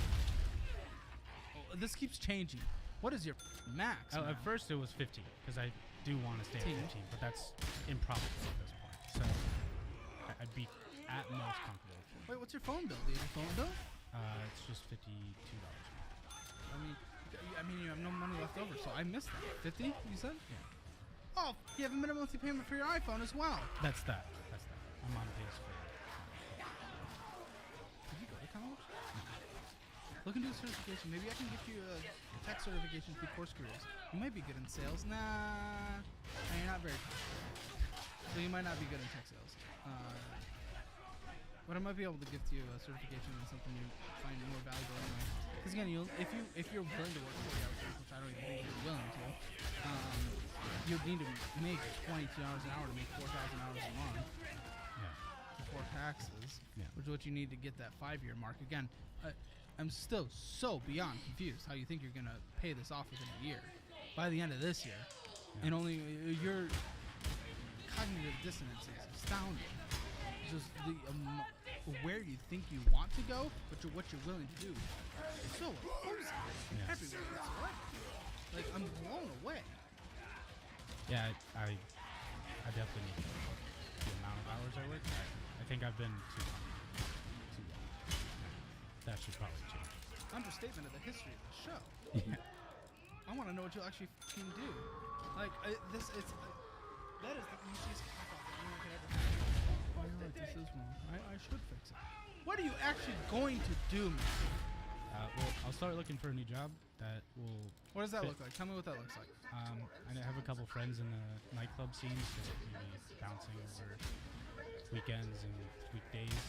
Oh, this keeps changing. What is your max? At now? first, it was 15 because I do want to stay at 15, but that's improbable at this point. So I'd be at most comfortable with 40. Wait, what's your phone bill? Do you have a phone bill? It's just $52. I mean, you have no money left over, so I missed that. 50, you said? Yeah. Oh, you have a minimum monthly payment for your iPhone as well. That's that. I'm on pace for it. Did you go to college? Look into a certification. Maybe I can get you a tech certification through Course Careers. You might be good in sales. Nah, you're not very good. So you might not be good in tech sales. But I might be able to gift you a certification in something you find more valuable anyway. Because again, if you're willing to work 40 hours a week, which I don't even think you're willing to, you'd need to make $22 an hour to make 4,000 hours a month before taxes, which is what you need to get that 5-year mark. Again, I'm still so beyond confused how you think you're going to pay this off within a year. By the end of this year, and only your cognitive dissonance is astounding. Just the where you think you want to go, but what you're willing to do is so opposing. Everywhere it's like I'm blown away. Yeah, I definitely need the amount of hours I work. I think I've been too long. That should probably change. Understatement of the history of the show. I want to know what you'll actually fucking do. Like that is the easiest cop out that anyone could ever have. Oh, you're right. This is wrong. I should fix it. What are you actually going to do, man? Well, I'll start looking for a new job that will. What does that fit. look like? Tell me what that looks like. I have a couple friends in the nightclub scene, so maybe bouncing over weekends and weekdays.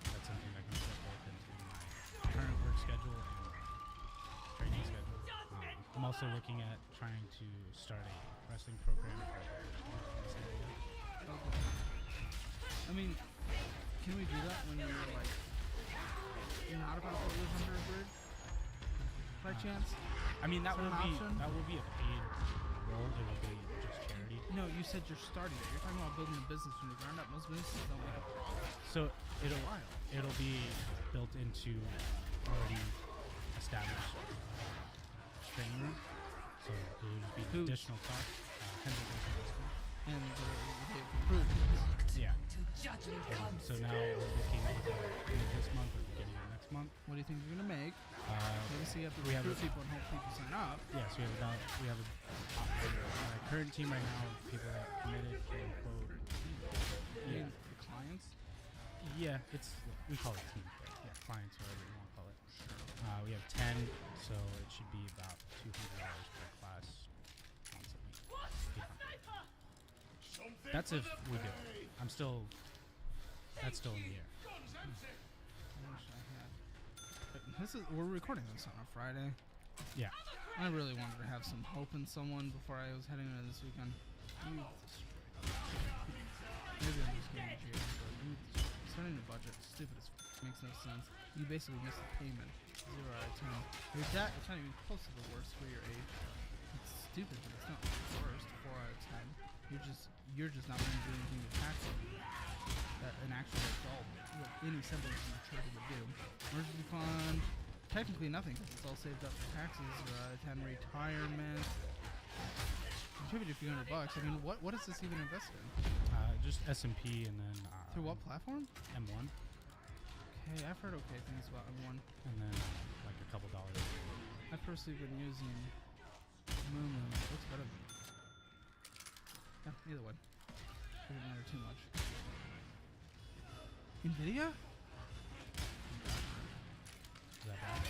That's something that can fit both into my current work schedule and training schedule. I'm also looking at trying to start a wrestling program for this area. I mean, can we do that when you're like not about to live under a bridge? By chance? I mean, that Is will that an be option? that will be a paid role. It will be just charity. No, you said you're starting it. You're talking about building a business from the ground up. Most businesses don't make a profit. So it'll Wild. it'll be built into already established training room. So there will just be Who? additional costs. And they've improved. Yeah. So now we're looking at the end of this month or beginning of next month. What do you think you're gonna make? Obviously, you have to we have recruit a- people and hope people sign up. Yes, we have a current team right now of people that committed, quote unquote. I mean, Yeah. the clients. Yeah, we call it team, but yeah, clients, whatever you want to call it. We have 10, so it should be about $200 per class once a week. 800. That's if we do. That's still in the air. I wish I had. But we're recording this on a Friday. Yeah. I really wanted to have some hope in someone before I was heading into this weekend. Maybe I'm just getting cheated, but setting the budget, stupid as makes no sense. You basically missed a payment. 0 out of 10. Your debt is not even close to the worst for your age. It's stupid, but it's not the worst. 4 out of 10. You're just not going to do anything to tax it that an actual adult with any semblance of maturity would do. Emergency fund, technically nothing because it's all saved up for taxes. 0 out of 10. Retirement. contributed a few $100. I mean, what is this even invested in? Just S&P and then Through what platform? M1, Okay, I've heard okay things about M1. and then like a couple dollars. I've personally been using Moon. What's better than? Yeah, either way. Doesn't matter too much. Nvidia? Is that bad?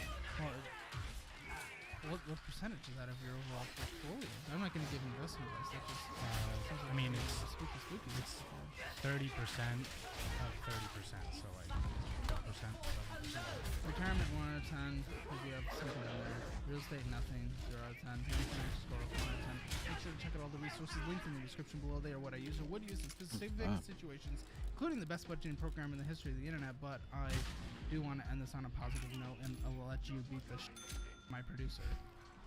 Well, what percentage is that of your overall portfolio? I'm not going to give investment advice. That just sounds like I mean, it's spooky. it's 30% of 30%, so like 12%, 11%. Retirement 1 out of 10 because you have something in there. Real estate nothing 0 out of 10. Financial score 1 out of 10. Make sure to check out all the resources linked in the description below. They are what I use or would use in specific situations, including the best budgeting program in the history of the internet. But I do want to end this on a positive note, and I will let you beat the my producer.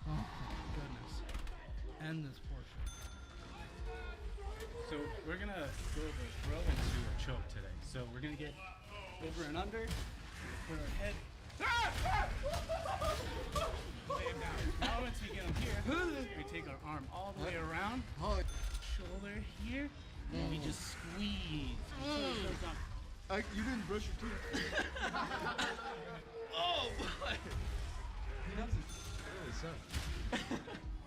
Oh my goodness. End this portion. So we're gonna go over a throw into a choke today. So we're gonna get over and under, put our head, lay him down. Now once we get him here, we take our arm all the way around, shoulder here, and we just squeeze. Until it goes up. You didn't brush your teeth. Oh boy!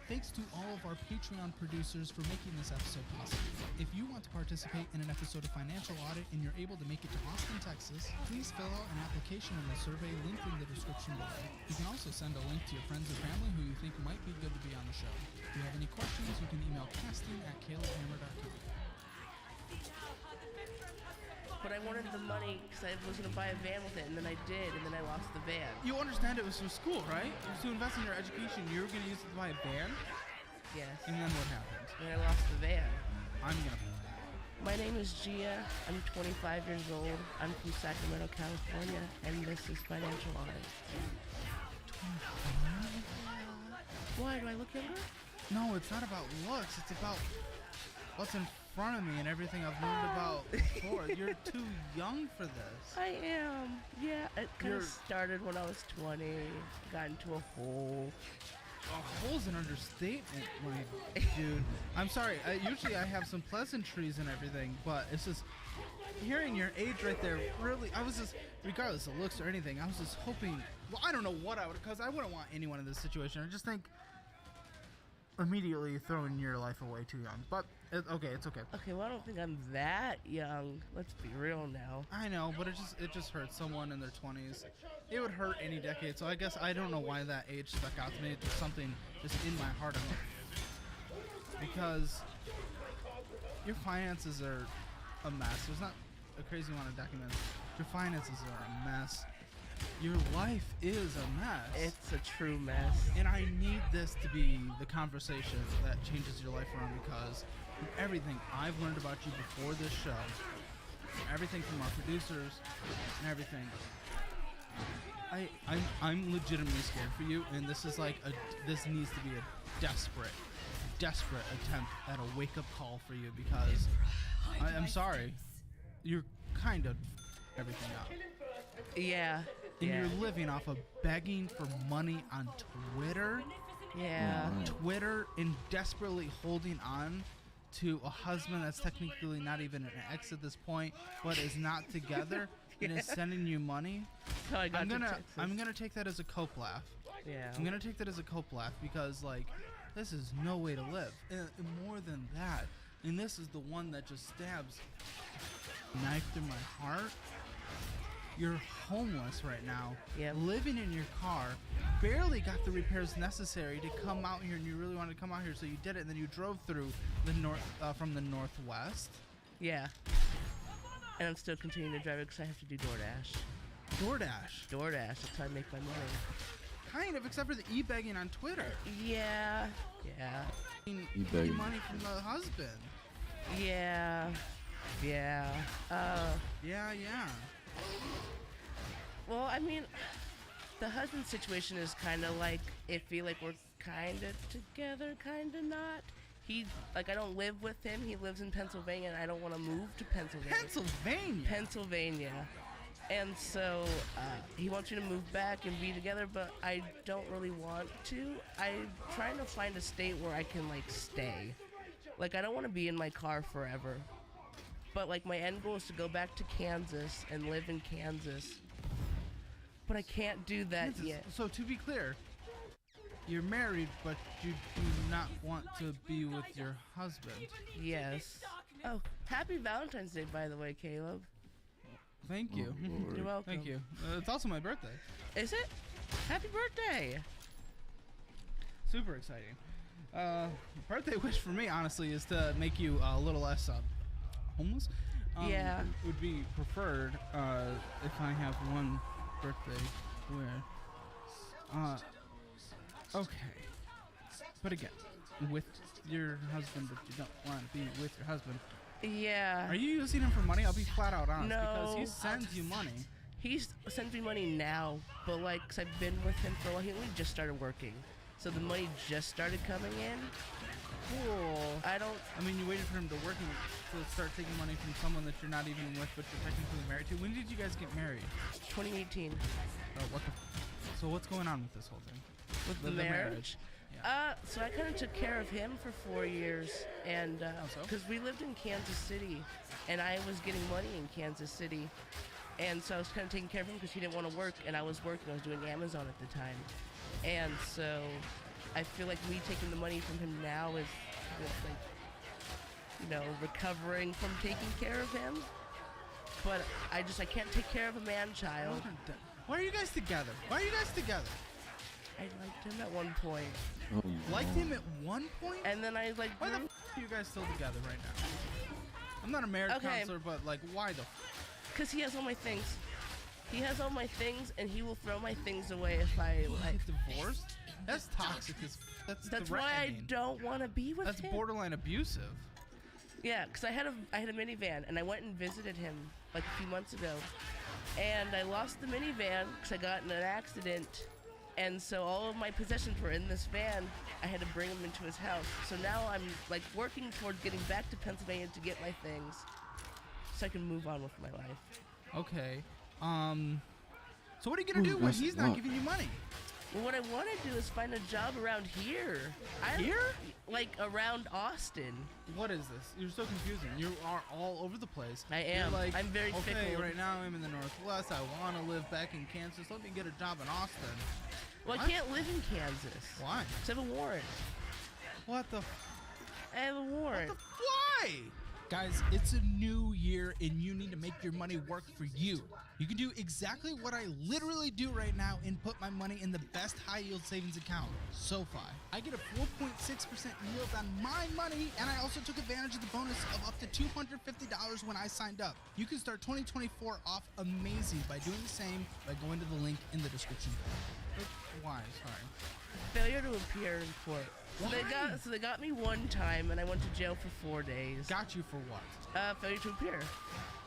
Thanks to all of our Patreon producers for making this episode possible. If you want to participate in an episode of Financial Audit and you're able to make it to Austin, Texas, please fill out an application in the survey linked in the description below. You can also send a link to your friends or family who you think might be good to be on the show. If you have any questions, you can email casting@calebhammer.com. But I wanted the money because I was going to buy a van with it, and then I did, and then I lost the van. You understand it was for school, right? To invest in your education, you were going to use it to buy a van? Yes. And then what happened? Then I lost the van. I'm going to... My name is Gia. I'm 25 years old. I'm from Sacramento, California, and this is Financial Audit. 25? Why? Do I look younger? No, it's not about looks. It's about what's in front of me and everything I've learned about before. You're too young for this. I am. Yeah, it kind of started when I was 20. Got into a hole. A hole's an understatement, my dude. I'm sorry. Usually I have some pleasantries and everything, but it's just hearing your age right there. Really, I was just, regardless of looks or anything, I was just hoping. Well, I don't know what I would, because I wouldn't want anyone in this situation. I just think immediately throwing your life away too young. But okay, it's okay. Okay, well, I don't think I'm that young. Let's be real now. I know, but it just hurts someone in their 20s. It would hurt any decade, so I guess I don't know why that age stuck out to me. There's something just in my heart. Because your finances are a mess. There's not a crazy amount of documents. Your finances are a mess. Your life is a mess. It's a true mess. And I need this to be the conversation that changes your life around, because from everything I've learned about you before this show, everything from our producers and everything, I'm legitimately scared for you, and this is like this needs to be a desperate attempt at a wake-up call for you, because I'm sorry, you're kind of everything up. Yeah. And you're living off of begging for money on Twitter. Yeah. Twitter, and desperately holding on to a husband that's technically not even an ex at this point, but is not together and is sending you money. So I got I'm gonna take that as a cope laugh. Yeah. I'm gonna take that as a cope laugh, because like, this is no way to live. And more than that, and this is the one that just stabs a knife through my heart. You're homeless right now, living in your car, barely got the repairs necessary to come out here, and you really wanted to come out here, so you did it, and then you drove through the from the northwest. Yeah. And I'm still continuing to drive it because I have to do DoorDash. That's how I make my money. Kind of, except for the e-begging on Twitter. Yeah. E-begging. Money from the husband. Yeah. Yeah. Well, I mean, the husband situation is kind of like iffy. Like, we're kind of together, kind of not. I don't live with him. He lives in Pennsylvania, and I don't want to move to Pennsylvania. Pennsylvania. And so he wants me to move back and be together, but I don't really want to. I'm trying to find a state where I can, like, stay. Like, I don't want to be in my car forever. But, like, my end goal is to go back to Kansas and live in Kansas. But I can't do that yet. So, to be clear, you're married, but you do not want to be with your husband. Yes. Oh, happy Valentine's Day, by the way, Caleb. Thank you. Lord. You're welcome. Thank you. It's also my birthday. Is it? Happy birthday. Super exciting. Birthday wish for me, honestly, is to make you a little less homeless. Yeah. It would be preferred if I have one birthday where. Okay. But again, with your husband, but you don't want to be with your husband. Yeah. Are you using him for money? I'll be flat out honest. No. Because he sends you money. He sends me money now, but like, cause I've been with him for a while. He only just started working, so the money just started coming in. Cool. I mean, you waited for him to work and to start taking money from someone that you're not even with, but you're technically married to. When did you guys get married? 2018. Oh, what the? So what's going on with this whole thing? With the marriage? Yeah. So I kind of took care of him for 4 years, and because we lived in Kansas City, and I was getting money in Kansas City, and so I was kind of taking care of him because he didn't want to work, and I was working. I was doing Amazon at the time, and so I feel like me taking the money from him now is like, you know, recovering from taking care of him. But I can't take care of a man-child. Why are you guys together? Why are you guys together? I liked him at one point. Oh, Liked him at one point? And then I like. Why the f are you guys still together right now? I'm not a marriage counselor, but like, why the? Because he has all my things. He has all my things, and he will throw my things away if I like. Get divorced? That's toxic. That's why I don't want to be with him. That's borderline abusive. Yeah, because I had a minivan, and I went and visited him like a few months ago, and I lost the minivan because I got in an accident, and so all of my possessions were in this van. I had to bring them into his house. So now I'm like working towards getting back to Pennsylvania to get my things, so I can move on with my life. Okay. So what are you gonna do when he's not giving you money? Well, what I want to do is find a job around here. Here? Like around Austin. What is this? You're so confusing. You are all over the place. I am. You're like, I'm very okay, fickle. right now I'm in the Northwest. I want to live back in Kansas. Let me get a job in Austin. Well, I can't live in Kansas. Why? Because I have a warrant. What the? I have a warrant. Why? Guys, it's a new year and you need to make your money work for you. You can do exactly what I literally do right now and put my money in the best high yield savings account, SoFi. I get a 4.6% yield on my money, and I also took advantage of the bonus of up to $250 when I signed up. You can start 2024 off amazing by doing the same by going to the link in the description below. Why? Sorry. Failure to appear in court. So they got me one time, and I went to jail for 4 days. Got you for what? Failure to appear.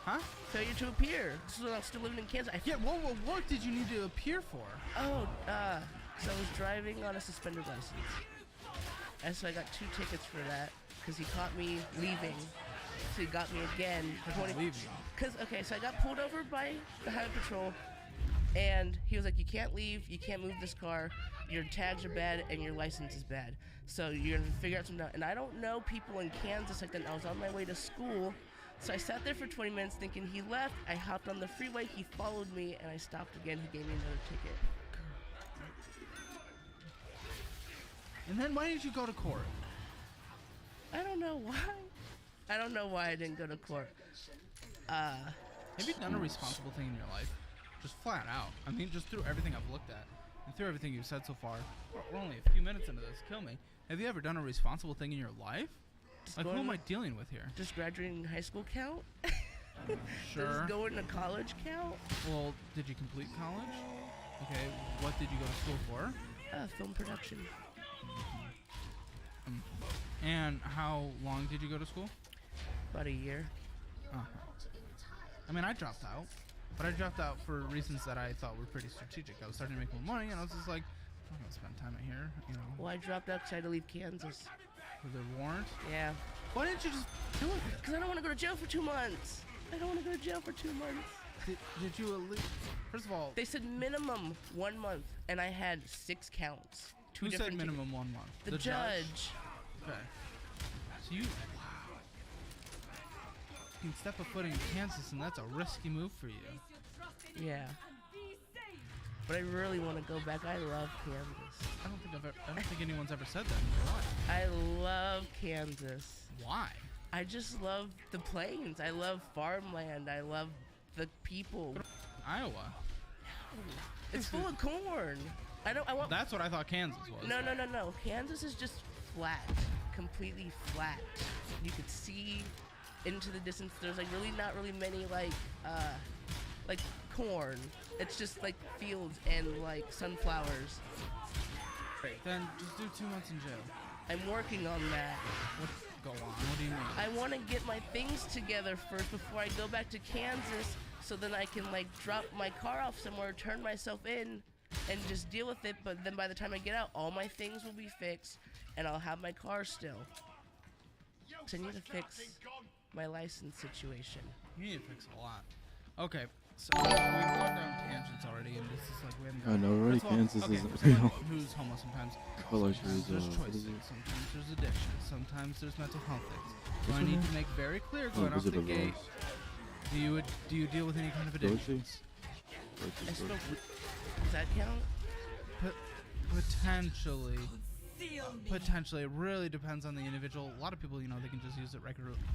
Huh? Failure to appear. So I'm still living in Kansas. Yeah, what did you need to appear for? Oh, so I was driving on a suspended license. And so I got 2 tickets for that, because he caught me leaving. So he got me again. Okay, so I got pulled over by the highway patrol, and he was like, you can't leave, you can't move this car, your tags are bad, and your license is bad. So you're gonna figure out something out. And I don't know people in Kansas like that. I was on my way to school, so I sat there for 20 minutes thinking he left. I hopped on the freeway, he followed me, and I stopped again. He gave me another ticket. And then why didn't you go to court? I don't know why. I don't know why I didn't go to court. Have you done a responsible thing in your life? Just flat out. I mean, just through everything I've looked at, and through everything you've said so far. We're only a few minutes into this. Kill me. Have you ever done a responsible thing in your life? Like, who am I dealing with here? Does graduating high school count? Sure. Does going to college count? Well, did you complete college? Okay, what did you go to school for? Film production. And how long did you go to school? About a year. I mean, I dropped out, but I dropped out for reasons that I thought were pretty strategic. I was starting to make more money, and I was just like, I'm not gonna spend time out here, you know. Well, I dropped out because I had to leave Kansas. For the warrant? Yeah. Why didn't you just do it? Because I don't want to go to jail for 2 months. I don't want to go to jail for 2 months. Did you at least, first of all... They said minimum 1 month, and I had 6 counts. Who said minimum 1 month? The judge. Okay. So you can step a foot in Kansas, and that's a risky move for you. Yeah. But I really want to go back. I love Kansas. I don't think anyone's ever said that in their life. I love Kansas. Why? I just love the plains. I love farmland. I love the people. Iowa. It's full of corn. I want. That's what I thought Kansas was. No. Kansas is just flat, completely flat. You could see into the distance. There's like really not really many like corn. It's just like fields and like sunflowers. Great. Then just do 2 months in jail. I'm working on that. Go on. What do you mean? I want to get my things together first before I go back to Kansas, so then I can like drop my car off somewhere, turn myself in, and just deal with it. But then by the time I get out, all my things will be fixed, and I'll have my car still. So I need to fix my license situation. You need to fix a lot. Okay. So we've gone down tangents already, and this is like we haven't. I know, really, Kansas okay, isn't someone real. who's homeless sometimes. Well, Sometimes there's choices. Sometimes there's addiction. Sometimes there's mental health things. So I need to make very clear going off the gate. Do you deal with any kind of addictions? I smoke. Does that count? Potentially. Potentially, it really depends on the individual. A lot of people, they can just use it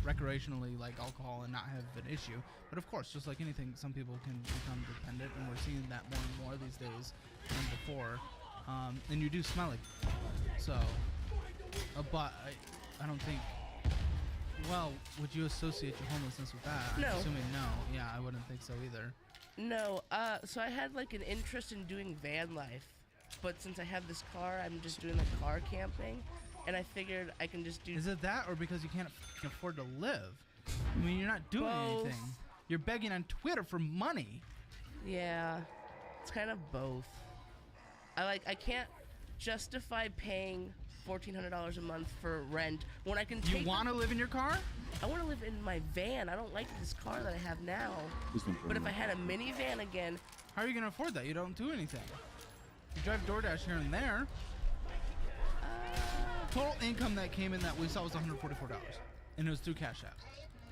recreationally, like alcohol, and not have an issue. But of course, just like anything, some people can become dependent, and we're seeing that more and more these days than before. And you do smell it. So, but I don't think. Well, would you associate your homelessness with that? No. I'm assuming no. Yeah, I wouldn't think so either. No. So I had like an interest in doing van life. But since I have this car, I'm just doing like car camping, and I figured I can just do. Is it that, or because you can't afford to live? I mean, you're not doing both. anything. You're begging on Twitter for money. Yeah, it's kind of both. I can't justify paying $1,400 a month for rent when I can. You want to live in your car? I want to live in my van. I don't like this car that I have now. But if I had a minivan again, how are you gonna afford that? You don't do anything. You drive DoorDash here and there. Total income that came in that we saw was $144, and it was through Cash App.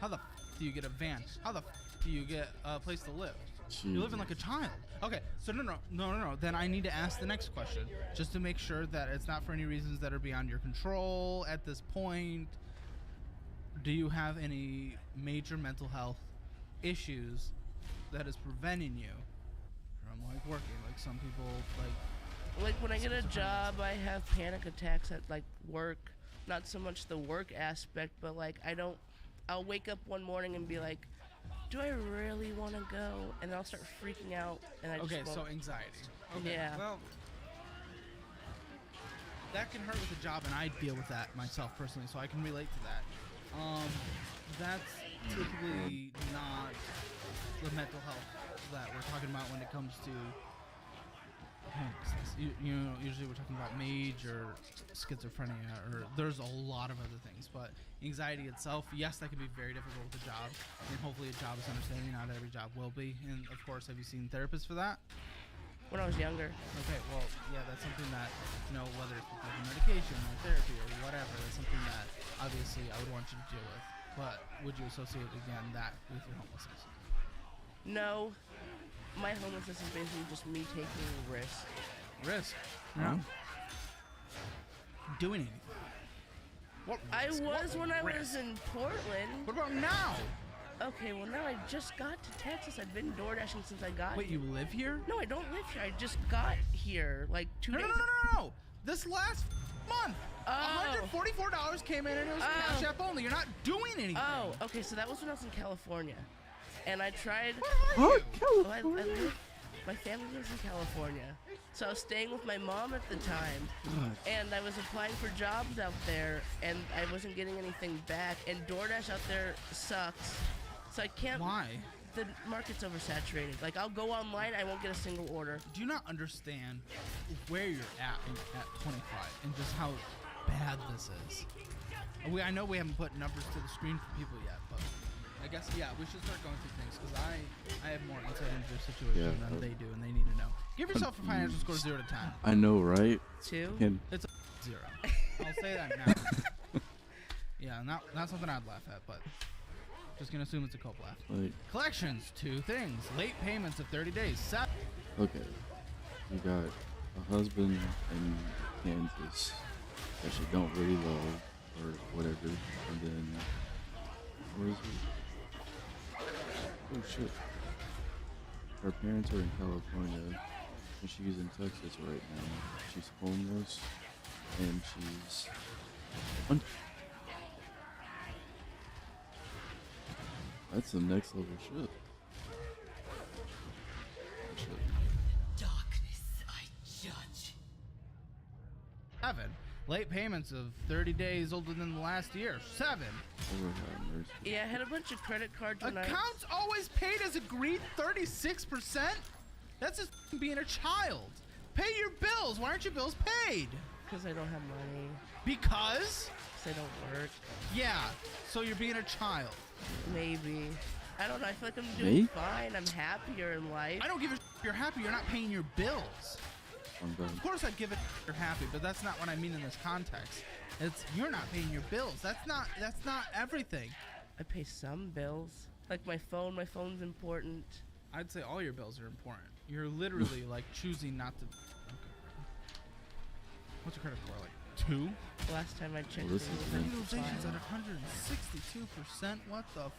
How the do you get a van? How the do you get a place to live? Jeez. You're living like a child. Okay, so no. Then I need to ask the next question, just to make sure that it's not for any reasons that are beyond your control at this point. Do you have any major mental health issues that is preventing you from like working? Like some people like when I get a job, I have panic attacks at like work. Not so much the work aspect, but like I'll wake up one morning and be like, do I really want to go? And I'll start freaking out, and I just won't. So anxiety. Okay. Yeah. Well, that can hurt with a job, and I deal with that myself personally, so I can relate to that. That's typically not the mental health that we're talking about when it comes to homelessness. Usually we're talking about major schizophrenia, or there's a lot of other things. But anxiety itself, yes, that can be very difficult with a job, and hopefully a job is understanding. Not every job will be. And of course, have you seen therapists for that? When I was younger. Okay, well, yeah, that's something that, whether it's with like medication or therapy or whatever, that's something that obviously I would want you to deal with. But would you associate, again, that with your homelessness? No. My homelessness is basically just me taking risk. Risk? No. Doing anything. What risk? I was when I risk? was in Portland. What about now? Okay, well now I just got to Texas. I've been door dashing since I got Wait, here. you live here? No, I don't live here. I just got here like 2 days ago. No. This last month, $144 came in and it was Cash App only. You're not doing anything. Oh, okay, so that was when I was in California. And I tried... What? California? My family lives in California. So I was staying with my mom at the time. And I was applying for jobs out there, and I wasn't getting anything back. And DoorDash out there sucks. So I can't... Why? The market's oversaturated. Like, I'll go online, I won't get a single order. Do you not understand where you're at 25 and just how bad this is? I know we haven't put numbers to the screen for people yet, but I guess, yeah, we should start going through things, because I have more insight into your situation than they do, and they need to know. Give yourself a financial score 0 to 10. I know, right? 2? It's a 0. I'll say that now. Yeah, not something I'd laugh at, but just gonna assume it's a cope laugh. Like, Collections, 2 things. Late payments of 30 days. okay, you got a husband in Kansas that you don't really love or whatever, and then where is he? Oh shit. Her parents are in California, and she's in Texas right now. She's homeless, and she's that's some next level shit. Darkness I judge. 7. Late payments of 30 days older than the last year. 7. Lord have mercy. Yeah, I had a bunch of credit cards when Accounts always paid as agreed. 36%. That's just being a child. Pay your bills. Why aren't your bills paid? Because I don't have money. Because I don't work. Yeah. So you're being a child. Maybe. I don't know. I feel like I'm doing Me? fine. I'm happier in life. I don't give a you're happy. You're not paying your bills. I'm done. Of course I'd give it you're happy, but that's not what I mean in this context. It's you're not paying your bills. That's not everything. I pay some bills. Like my phone. My phone's important. I'd say all your bills are important. You're literally like choosing not to. Okay. What's your credit score like? 2? Last time I checked, Well, this it is was good. Utilization's at fine. 162%. What the?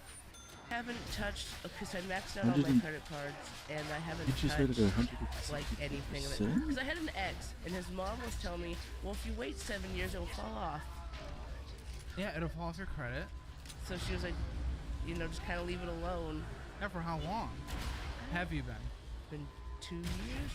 Haven't touched because I maxed out all my credit cards and I haven't You just rated touched it 160%? like anything of it. Because I had an ex and his mom was telling me, well, if you wait 7 years, it'll fall off. Yeah, it'll fall off your credit. So she was like, you know, just kind of leave it alone. Yeah, for how long have you been? Been 2 years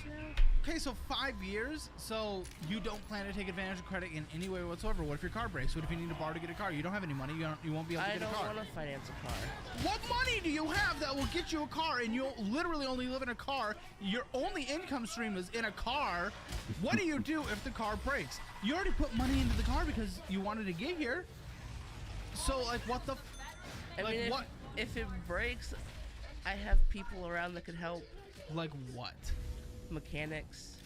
now. Okay, so 5 years. So you don't plan to take advantage of credit in any way whatsoever. What if your car breaks? What if you need to borrow to get a car? You don't have any money. You won't be able to I get a car. don't want to finance a car. What money do you have that will get you a car? And you'll literally only live in a car. Your only income stream is in a car. What do you do if the car breaks? You already put money into the car because you wanted to get here. So like, what the? I like mean, what? If it breaks, I have people around that could help. Like what? Mechanics.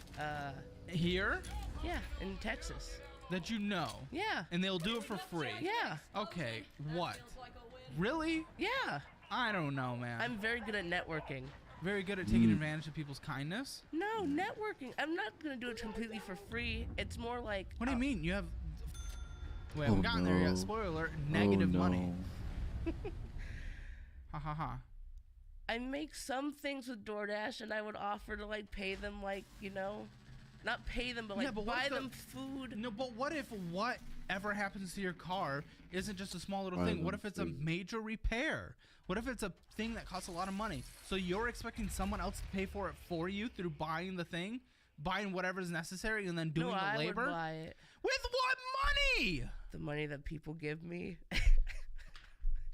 Here? Yeah, in Texas. That you know. Yeah. And they'll do it for free. Yeah. Okay. What? Really? Yeah. I don't know, man. I'm very good at networking. Very good at taking advantage of people's kindness. No, networking. I'm not gonna do it completely for free. It's more like. What do you mean? You have. We haven't gotten there yet. Spoiler alert. Negative money. Ha ha ha. I make some things with DoorDash, and I would offer to like pay them, like, you know, not pay them, but like buy them food. No, but what if whatever happens to your car isn't just a small little thing? What if it's a major repair? What if it's a thing that costs a lot of money? So you're expecting someone else to pay for it for you through buying the thing, buying whatever's necessary, and then doing the labor? I would buy it. With what money? The money that people give me. Is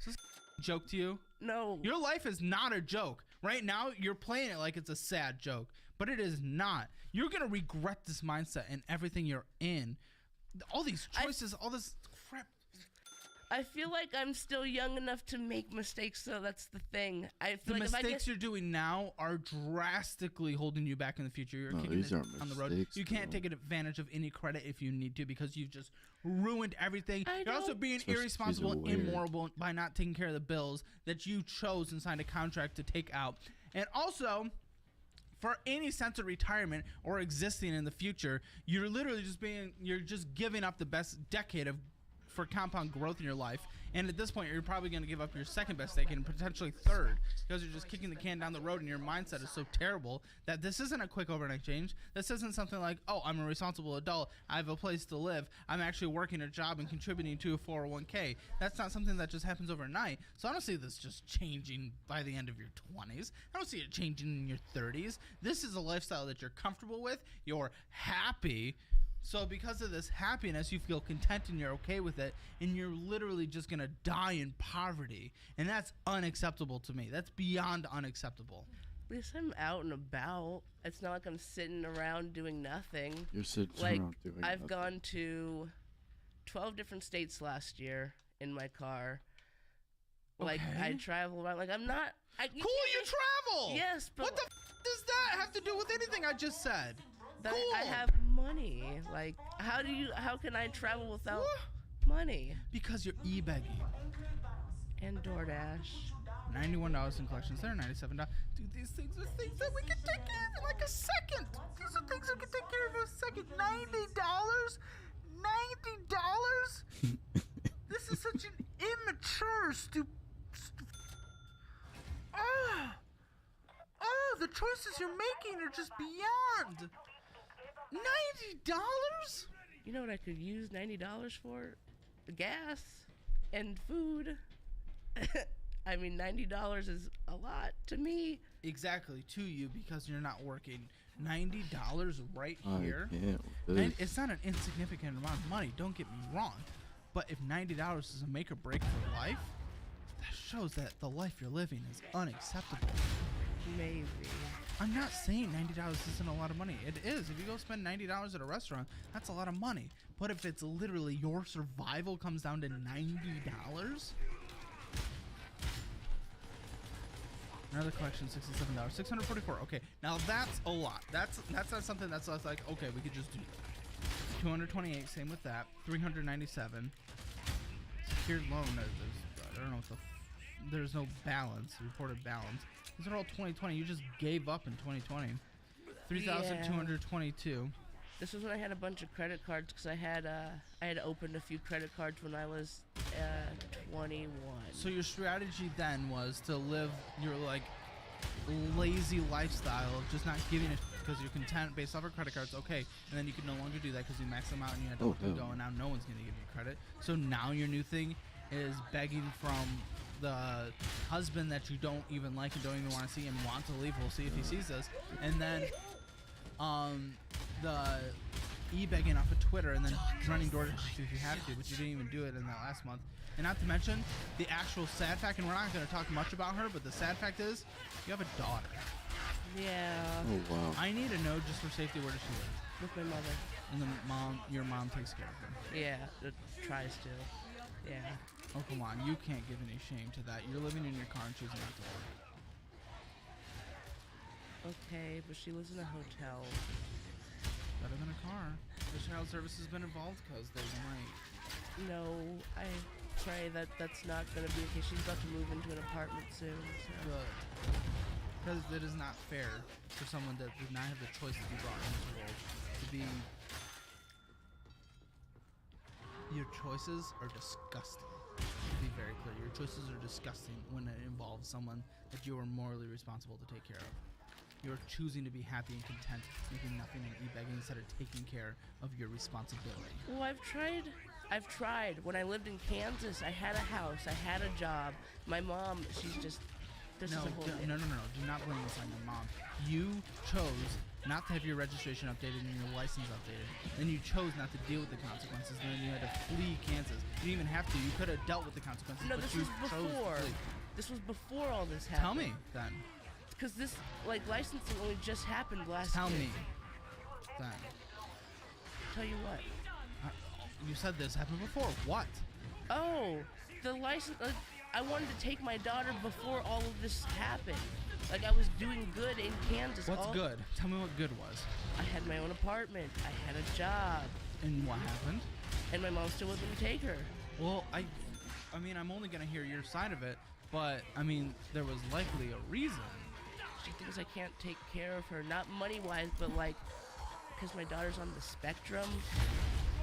this a joke to you? No. Your life is not a joke. Right now, you're playing it like it's a sad joke, but it is not. You're going to regret this mindset and everything you're in. All these choices, all this crap. I feel like I'm still young enough to make mistakes, so that's the thing. I feel The like mistakes you're doing now are drastically holding you back in the future. You're kicking it on the road. You can't take advantage of any credit if you need to because you've just ruined everything. You're also being irresponsible and immoral by not taking care of the bills that you chose and signed a contract to take out. And also, for any sense of retirement or existing in the future, you're literally you're just giving up the best decade for compound growth in your life, and at this point you're probably going to give up your second best decade and potentially third because you're just kicking the can down the road and your mindset is so terrible that this isn't a quick overnight change. This isn't something like, oh, I'm a responsible adult, I have a place to live, I'm actually working a job and contributing to a 401k. That's not something that just happens overnight. So I don't see this just changing by the end of your 20s. I don't see it changing in your 30s. This is a lifestyle that you're comfortable with, you're happy. So because of this happiness, you feel content and you're okay with it, and you're literally just going to die in poverty. And that's unacceptable to me. That's beyond unacceptable. At least I'm out and about. It's not like I'm sitting around doing nothing. You're sitting around doing I've nothing. gone to 12 different states last year in my car. Like, I travel around. Like, I'm not... Cool, you travel! Yes, but... What the does that have to do with anything I just said? Cool. I have money. Like, how can I travel without money? Because you're e-begging. And DoorDash. $91 in collections there, $97. Dude, these things are things that we can take care of in like a second. These are things we can take care of in a second. $90? $90? This is such an immature, the choices you're making are just beyond. $90? You know what I could use $90 for? Gas and food. I mean, $90 is a lot to me. Exactly, to you, because you're not working. $90 right here. Yeah, It's not an insignificant amount of money, don't get me wrong. But if $90 is a make or break for life, that shows that the life you're living is unacceptable. Maybe. I'm not saying $90 isn't a lot of money. It is. If you go spend $90 at a restaurant, that's a lot of money. But if it's literally your survival comes down to $90... Another collection, $67. $644. Okay, now that's a lot. That's not something that's like, okay, we could just do that. 228. Same with that. 397. Secured loan. I don't know what there's no balance. Reported balance. These are all 2020. You just gave up in 2020. 3,222. This was when I had a bunch of credit cards because I had opened a few credit cards when I was 21. So your strategy then was to live your like lazy lifestyle of just not giving it because you're content based off of credit cards. Okay, and then you could no longer do that because you max them out and you had to let them go, and now no one's gonna give you credit. So now your new thing is begging from the husband that you don't even like and don't even want to see and want to leave. We'll see if he sees this, and then the e-begging off of Twitter and then running DoorDash if you have to, but you didn't even do it in that last month. And not to mention the actual sad fact, and we're not going to talk much about her, but the sad fact is you have a daughter. Yeah. Oh wow. I need to know just for safety, where does she live? With my mother. And the your mom takes care of her. Yeah, it tries to. Yeah. Oh come on, you can't give any shame to that. You're living in your car and choosing not to work. Okay, but she lives in a hotel. Better than a car. The child service has been involved because they might. No, I pray that's not going to be the case. She's about to move into an apartment soon. So. Good. Because it is not fair for someone that did not have the choice to be brought into the world to be. Your choices are disgusting. To be very clear, your choices are disgusting when it involves someone that you are morally responsible to take care of. You're choosing to be happy and content, making nothing and e-begging instead of taking care of your responsibility. Well, I've tried. When I lived in Kansas, I had a house, I had a job. My mom, she's just, this is a whole thing. No. Do not blame this on your mom. You chose not to have your registration updated and your license updated. Then you chose not to deal with the consequences. And then you had to flee Kansas. You didn't even have to. You could have dealt with the consequences, No, but this you was chose before. to flee. This was before all this happened. Tell me, then. Because this, licensing only just happened last Tell year. me, then. Tell you what. You said this happened before. What? Oh, the license. I wanted to take my daughter before all of this happened. I was doing good in Kansas. What's good? Tell me what good was. I had my own apartment. I had a job. And what happened? And my mom still wouldn't take her. Well, I mean, I'm only gonna hear your side of it, but I mean, there was likely a reason. She thinks I can't take care of her, not money-wise, but because my daughter's on the spectrum.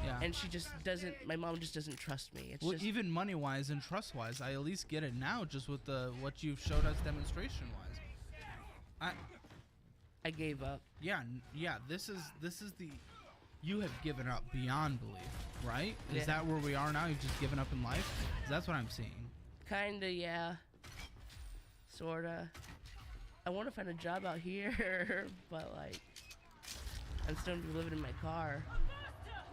Yeah. And she just doesn't. My mom just doesn't trust me. It's well, just, even money-wise and trust-wise, I at least get it now, just with what you've showed us demonstration-wise. I gave up. Yeah. This is the. You have given up beyond belief, right? Is Yeah. that where we are now? You've just given up in life? 'Cause that's what I'm seeing. Kinda, yeah. Sorta. I want to find a job out here, but I'm still gonna be living in my car.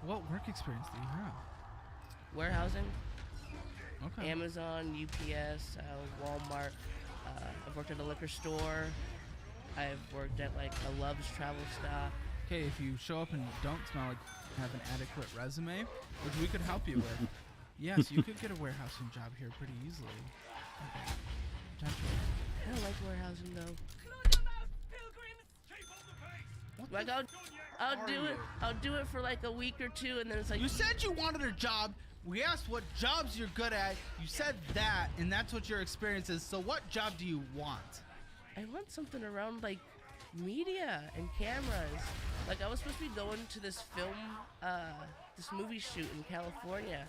What work experience do you have? Warehousing. Okay. Amazon, UPS, Walmart. I've worked at a liquor store. I've worked at a Love's travel stop. Okay, if you show up and don't smell like you have an adequate resume, which we could help you with, yes, you could get a warehousing job here pretty easily. Okay. Potentially. I don't like warehousing though. I'll do it for a week or two, and then it's like. You said you wanted a job We asked what jobs you're good at. You said that, and that's what your experience is. So what job do you want? I want something around like media and cameras. Like I was supposed to be going to this film, this movie shoot in California,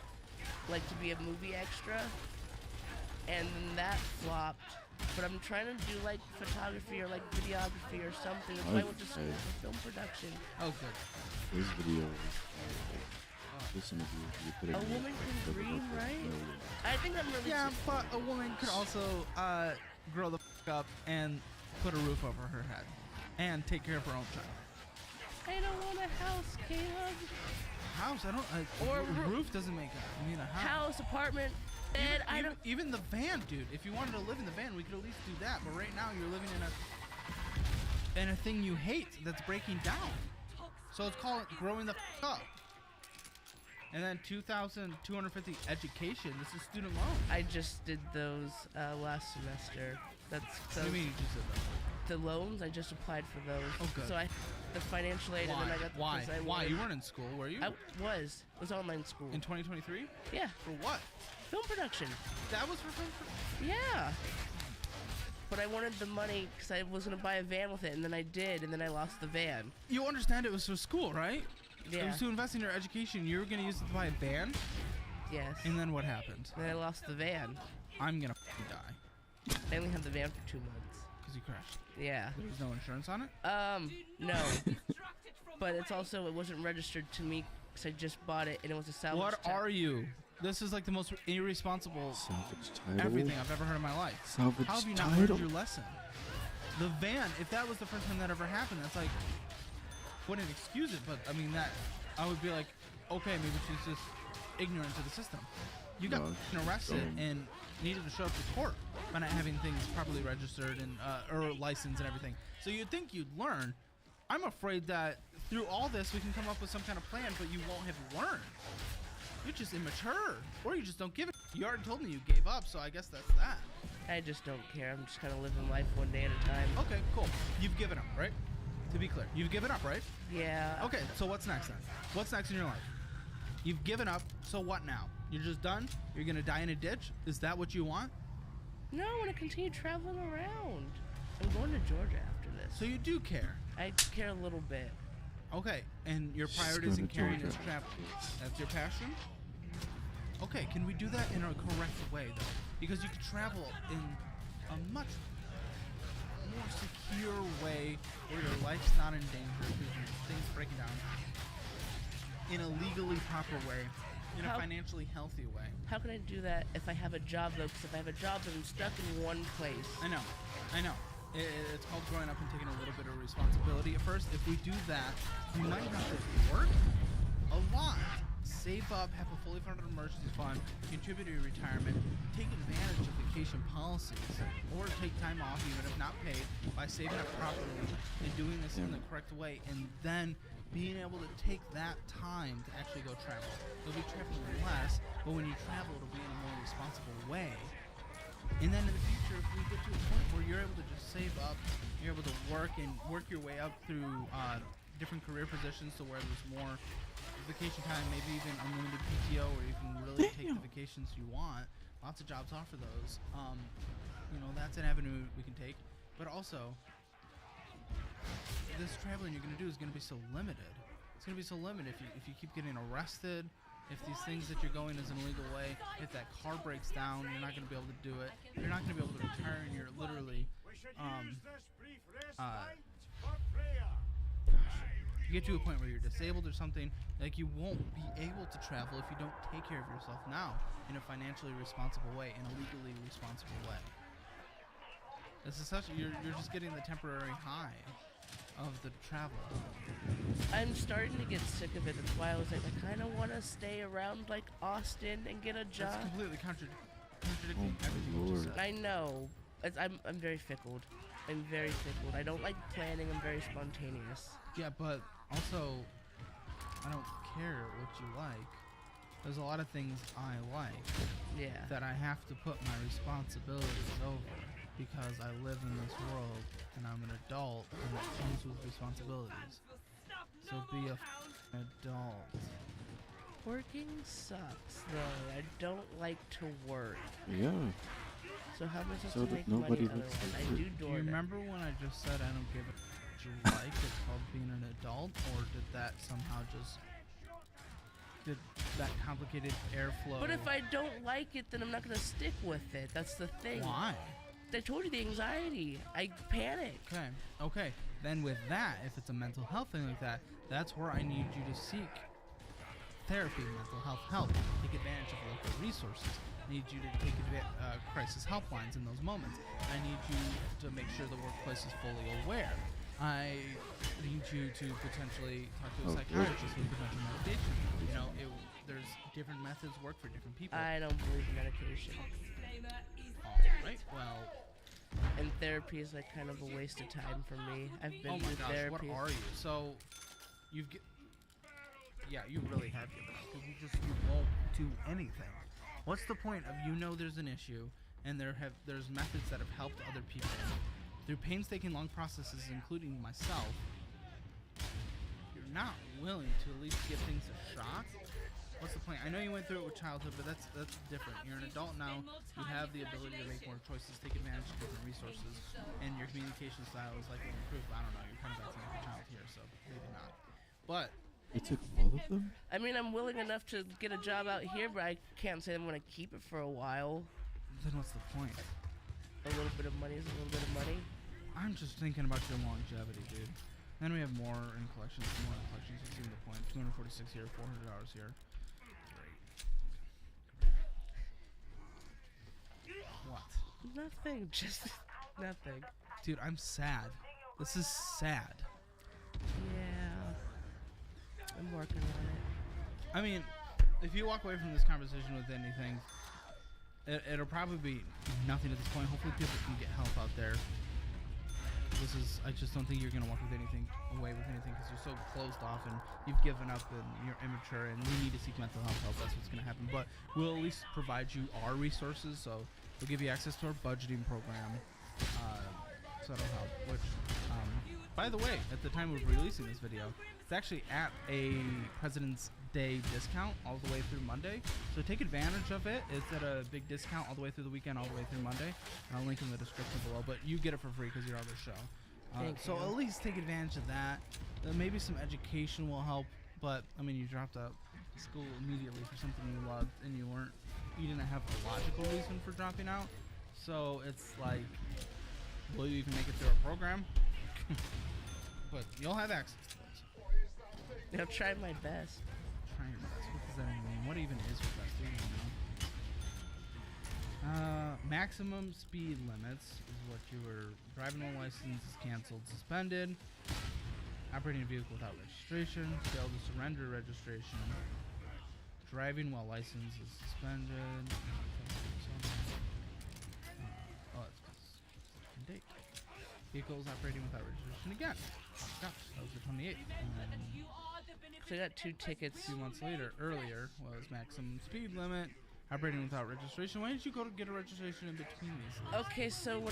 like to be a movie extra, and then that flopped. But I'm trying to do like photography or like videography or something. That's why I went to school for film production. Oh, good. This video is this interview, you put it A in woman like, can double dream, up, like, right? no, yeah. I think I'm really Yeah, but a woman could also grow the up and put a roof over her head and take care of her own child. I don't want a house, Caleb. House? I don't. Or a roof doesn't make a. I mean a house. House, apartment, bed. I don't. Even the van, dude. If you wanted to live in the van, we could at least do that. But right now, you're living in a thing you hate that's breaking down. So let's call it growing the up. And then 2,250 education. This is student loan. I just did those last semester. That's What so do you mean you just did that? the loans. I just applied for those. Oh, good. So I the financial aid, Why? and then I got the Why? because I Why? wanted- You weren't in school, were you? I was. It was online school. In 2023? Yeah, For what? film production. That was for film. Yeah. But I wanted the money because I was gonna buy a van with it, and then I did, and then I lost the van. You understand it was for school, right? It Yeah. was to invest in your education. You were gonna use it to buy a van, Yes. and then what happened? Then I lost the van. I'm gonna die I only had the van for 2 months. because you crashed. Yeah. There was no insurance on it. No. But it's also it wasn't registered to me because I just bought it and it was a salvage. What are you? This is like the most irresponsible Salvage title. everything I've ever heard in my life. Salvage How have you not title. learned your lesson? The van, if that was the first time that ever happened, that's like, wouldn't excuse it, but I mean that, I would be like, okay, maybe she's just ignorant to the system. You got No, arrested dumb. and needed to show up to court by not having things properly registered and or licensed and everything. So you'd think you'd learn. I'm afraid that through all this we can come up with some kind of plan, but you won't have learned. You're just immature, or you just don't give it. You already told me you gave up, so I guess that's that. I just don't care. I'm just kind of living life one day at a time. Okay, cool. You've given up, right? To be clear, you've given up, right? Yeah. Okay, so what's next then? What's next in your life? You've given up, so what now? You're just done? You're gonna die in a ditch? Is that what you want? No, I want to continue traveling around. I'm going to Georgia after this. So you do care. I care a little bit. Okay, and your She's priorities in going to caring is Georgia. travel. That's your passion? Okay, can we do that in a correct way though? Because you could travel in a much more secure way where your life's not in danger because things breaking down. In a legally proper way. In a How- financially healthy way. How can I do that if I have a job though? Because if I have a job, then I'm stuck in one place. I know. It's called growing up and taking a little bit of responsibility at first. If we do that, we might have to work a lot. Save up, have a fully funded emergency fund, contribute to your retirement, take advantage of vacation policies, or take time off, even if not paid, by saving up properly and doing this in the correct way, and then being able to take that time to actually go travel. You'll be traveling less, but when you travel, it'll be in a more responsible way. And then in the future, if we get to a point where you're able to just save up, you're able to work your way up through different career positions to where there's more vacation time, maybe even unlimited PTO, where you can really take the vacations you want. Lots of jobs offer those. That's an avenue we can take. But also, this traveling you're going to do is going to be so limited. It's going to be so limited if you keep getting arrested. If these things that you're going is an illegal way, if that car breaks down, you're not going to be able to do it. You're not going to be able to retire, and you're literally, you get to a point where you're disabled or something, like you won't be able to travel if you don't take care of yourself now in a financially responsible way, in a legally responsible way. This is you're just getting the temporary high of the travel. I'm starting to get sick of it. That's why I was like, I kind of want to stay around like Austin and get a job. That's completely contradicting Oh, everything you just Lord. said. I know. I'm very fickle. I'm very fickle. I don't like planning. I'm very spontaneous. Yeah, but also, I don't care what you like. There's a lot of things I like Yeah. that I have to put my responsibilities over because I live in this world and I'm an adult and that comes with responsibilities. So be a adult. Working sucks, though. I don't like to work. Yeah. So how am I supposed So to that make nobody money looks otherwise? like I it. do Do DoorDash. you remember when I just said I don't give a what you like? It's called being an adult, or did that somehow just did that complicated airflow? But if I don't like it, then I'm not gonna stick with it. That's the thing. Why? I told you the anxiety. I panic. Okay. Then with that, if it's a mental health thing like that, that's where I need you to seek therapy, mental health help. Take advantage of local resources. I need you to take crisis helplines in those moments. I need you to make sure the workplace is fully aware. I need you to potentially talk to a psychiatrist with potential medication. You know, there's different methods work for different people. I don't believe in medication. Alright, well, And therapy is like kind of a waste of time for me. I've been oh my through gosh, therapy. what are you? So, yeah, you really have given up because you won't do anything. What's the point of there's an issue and there's methods that have helped other people through painstaking long processes, including myself. You're not willing to at least give things a shot. What's the point? I know you went through it with childhood, but that's different. You're an adult now. You have the ability to make more choices, take advantage of different resources, and your communication style is likely improved. I don't know. You're kind of acting like a child here, so maybe not. But You took all of them? I mean, I'm willing enough to get a job out here, but I can't say I'm going to keep it for a while. then what's the point? A little bit of money is a little bit of money. I'm just thinking about your longevity, dude. Then we have more in collections. More in collections. You see the point. 246 here, $400 here. What? Nothing, just nothing. Dude, I'm sad. This is sad. Yeah. I'm working on it. I mean, if you walk away from this conversation with anything, it'll probably be nothing at this point. Hopefully people can get help out there. I just don't think you're going to walk away with anything because you're so closed off and you've given up and you're immature and we need to seek mental health help. That's what's going to happen. But we'll at least provide you our resources. So we'll give you access to our budgeting program. So that'll help. Which, by the way, at the time of releasing this video, it's actually at a President's Day discount all the way through Monday. So take advantage of it. It's at a big discount all the way through the weekend, all the way through Monday. And I'll link in the description below. But you get it for free because you're on the show. So at least take advantage of that. Maybe some education will help. But I mean, you dropped out of school immediately for something you loved, and you didn't have a logical reason for dropping out. So it's like, will you even make it through our program? But you'll have access to it. I'll try my best. Try your best. What does that even mean? What even is your best? Do you even know? Maximum speed limits is what you were driving while license is canceled, suspended. Operating a vehicle without registration. Failed to surrender registration. Driving while license is suspended. Oh, that's because date. Vehicles operating without registration again. Oh gosh, that was the 28th. So I got 2 tickets. 2 months earlier was maximum speed limit. Operating without registration. Why did you go to get a registration in between these? Okay, so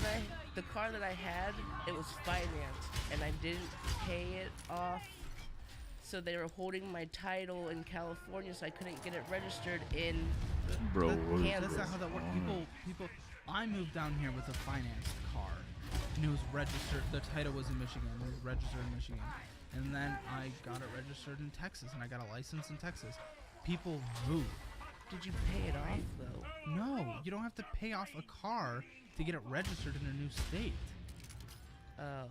the car that I had, it was financed, and I didn't pay it off. So they were holding my title in California, so I couldn't get it registered in Kansas. That's not how that works. People. I moved down here with a financed car, and it was registered. The title was in Michigan. It was registered in Michigan, and then I got it registered in Texas, and I got a license in Texas. People move. Did you pay it off though? No, you don't have to pay off a car to get it registered in a new state. Oh.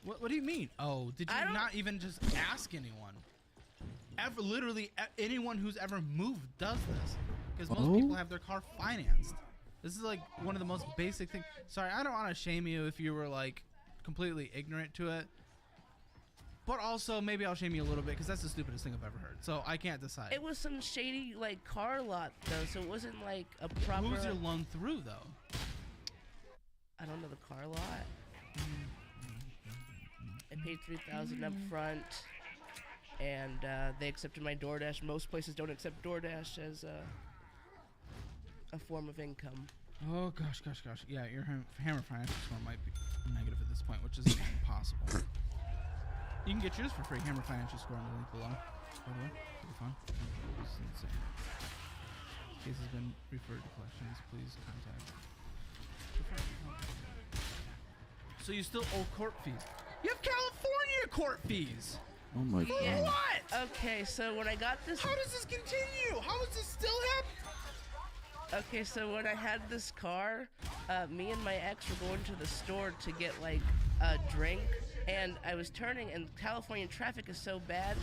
What do you mean? Oh, did you not even just ask anyone? Literally anyone who's ever moved does this, because most people have their car financed. This is like one of the most basic things. Sorry, I don't want to shame you if you were like completely ignorant to it. But also, maybe I'll shame you a little bit because that's the stupidest thing I've ever heard. So I can't decide. It was some shady like car lot though, so it wasn't like a proper. Who was your loan through though? I don't know the car lot. I paid $3,000 up front, and they accepted my DoorDash. Most places don't accept DoorDash as a form of income. Oh gosh. Yeah, your Hammer financial score might be negative at this point, which is impossible. You can get yours for free. Hammer financial score on the link below. by the way. Pretty fun. This is insane. Case has been referred to collections. Please contact. So you still owe court fees? You have California court fees. Oh my god. What? Okay, so when I got this, How does this continue? How is this still happening? okay, so when I had this car, me and my ex were going to the store to get like a drink, and I was turning, and California traffic is so bad,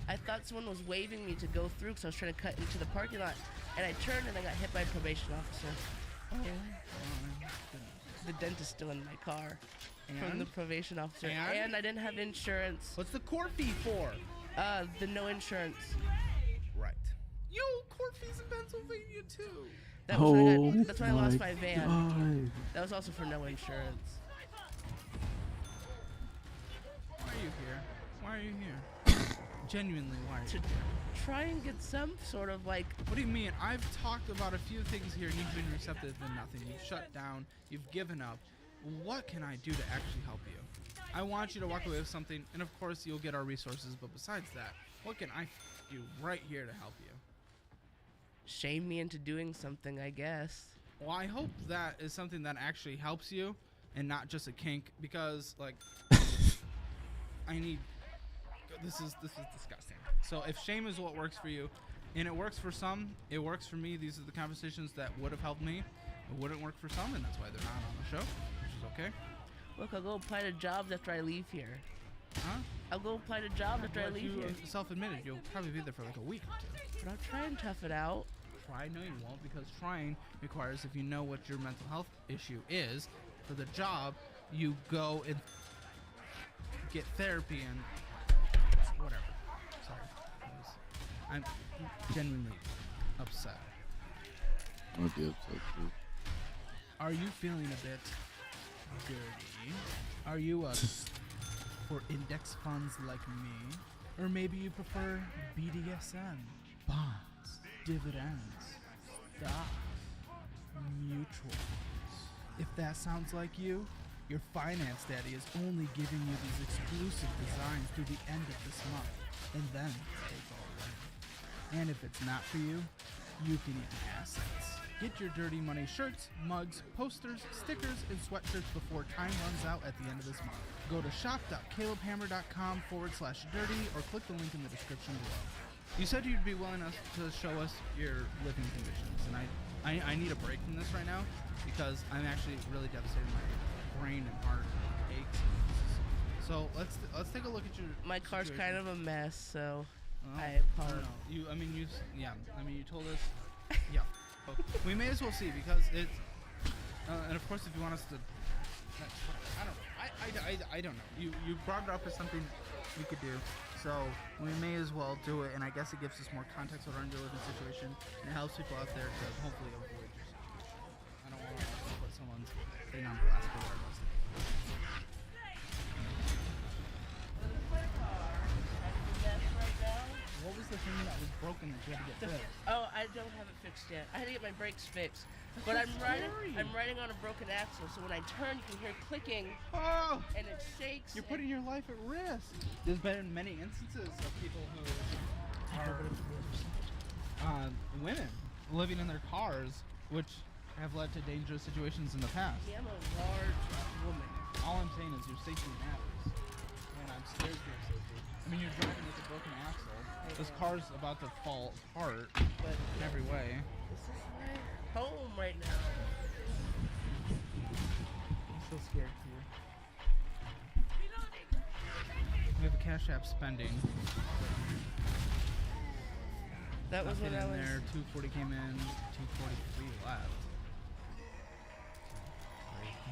I thought someone was waving me to go through because I was trying to cut into the parking lot, and I turned and I got hit by a probation officer. The dent is still in my car from the probation officer, and I didn't have insurance. What's the court fee for? The no insurance. Right. You owe court fees in Pennsylvania too. That was when that's when I lost my my van. God. That was also for no insurance. Why are you here? Why are you here? Genuinely, why? To try and get some sort of like. What do you mean? I've talked about a few things here and you've been receptive to nothing. You've shut down. You've given up. What can I do to actually help you? I want you to walk away with something, and of course you'll get our resources, but besides that, what can I do right here to help you? Shame me into doing something, I guess. Well, I hope that is something that actually helps you and not just a kink, because like I need this is disgusting. So if shame is what works for you, and it works for some, it works for me. These are the conversations that would have helped me. It wouldn't work for some, and that's why they're not on the show, which is okay. Look, I'll go apply to jobs after I leave here. Huh? I'll go apply to jobs after I leave you here. Self-admitted, you'll probably be there for like a week or two. But I'll try and tough it out. Try? No, you won't, because trying requires, if you know what your mental health issue is, for the job, you go and get therapy and whatever. Sorry. I'm genuinely upset. I'd be upset too. Are you feeling a bit dirty? Are you for index funds like me? Or maybe you prefer BDSM, bonds, dividends, stocks, mutuals. If that sounds like you, your finance daddy is only giving you these exclusive designs through the end of this month, and then take all in. And if it's not for you, you can eat assets. Get your dirty money shirts, mugs, posters, stickers, and sweatshirts before time runs out at the end of this month. Go to shop.calebhammer.com/dirty or click the link in the description below. You said you'd be willing to show us your living conditions, and I need a break from this right now because I'm actually really devastated. My brain and heart aches. So let's take a look at your. My car's situation. kind of a mess, so Well, I apologize. You told us. Yeah. Oh, we may as well see because it's. And of course, if you want us to. I don't know. I don't know. You brought it up as something we could do, so we may as well do it. And I guess it gives us more context around your living situation, and it helps people out there to hopefully avoid your situation. I don't want to put someone's thing on blast or whatever else. What was the thing that was broken that you had to get fixed? Oh, I don't have it fixed yet. I had to get my brakes fixed. But I'm riding on a broken axle, so when I turn, you can hear clicking, Oh! and it shakes. You're putting your life at risk. There's been many instances of people who are women living in their cars, which have led to dangerous situations in the past. Yeah, I'm a large woman. All I'm saying is your safety matters, and I'm scared for your safety. I mean, you're driving with a broken axle. This car's about to fall apart, but in every way. This is my home right now. I'm so scared for you. We have a Cash App spending. That was Nothing when I in was. there. 240 came in. 243 left.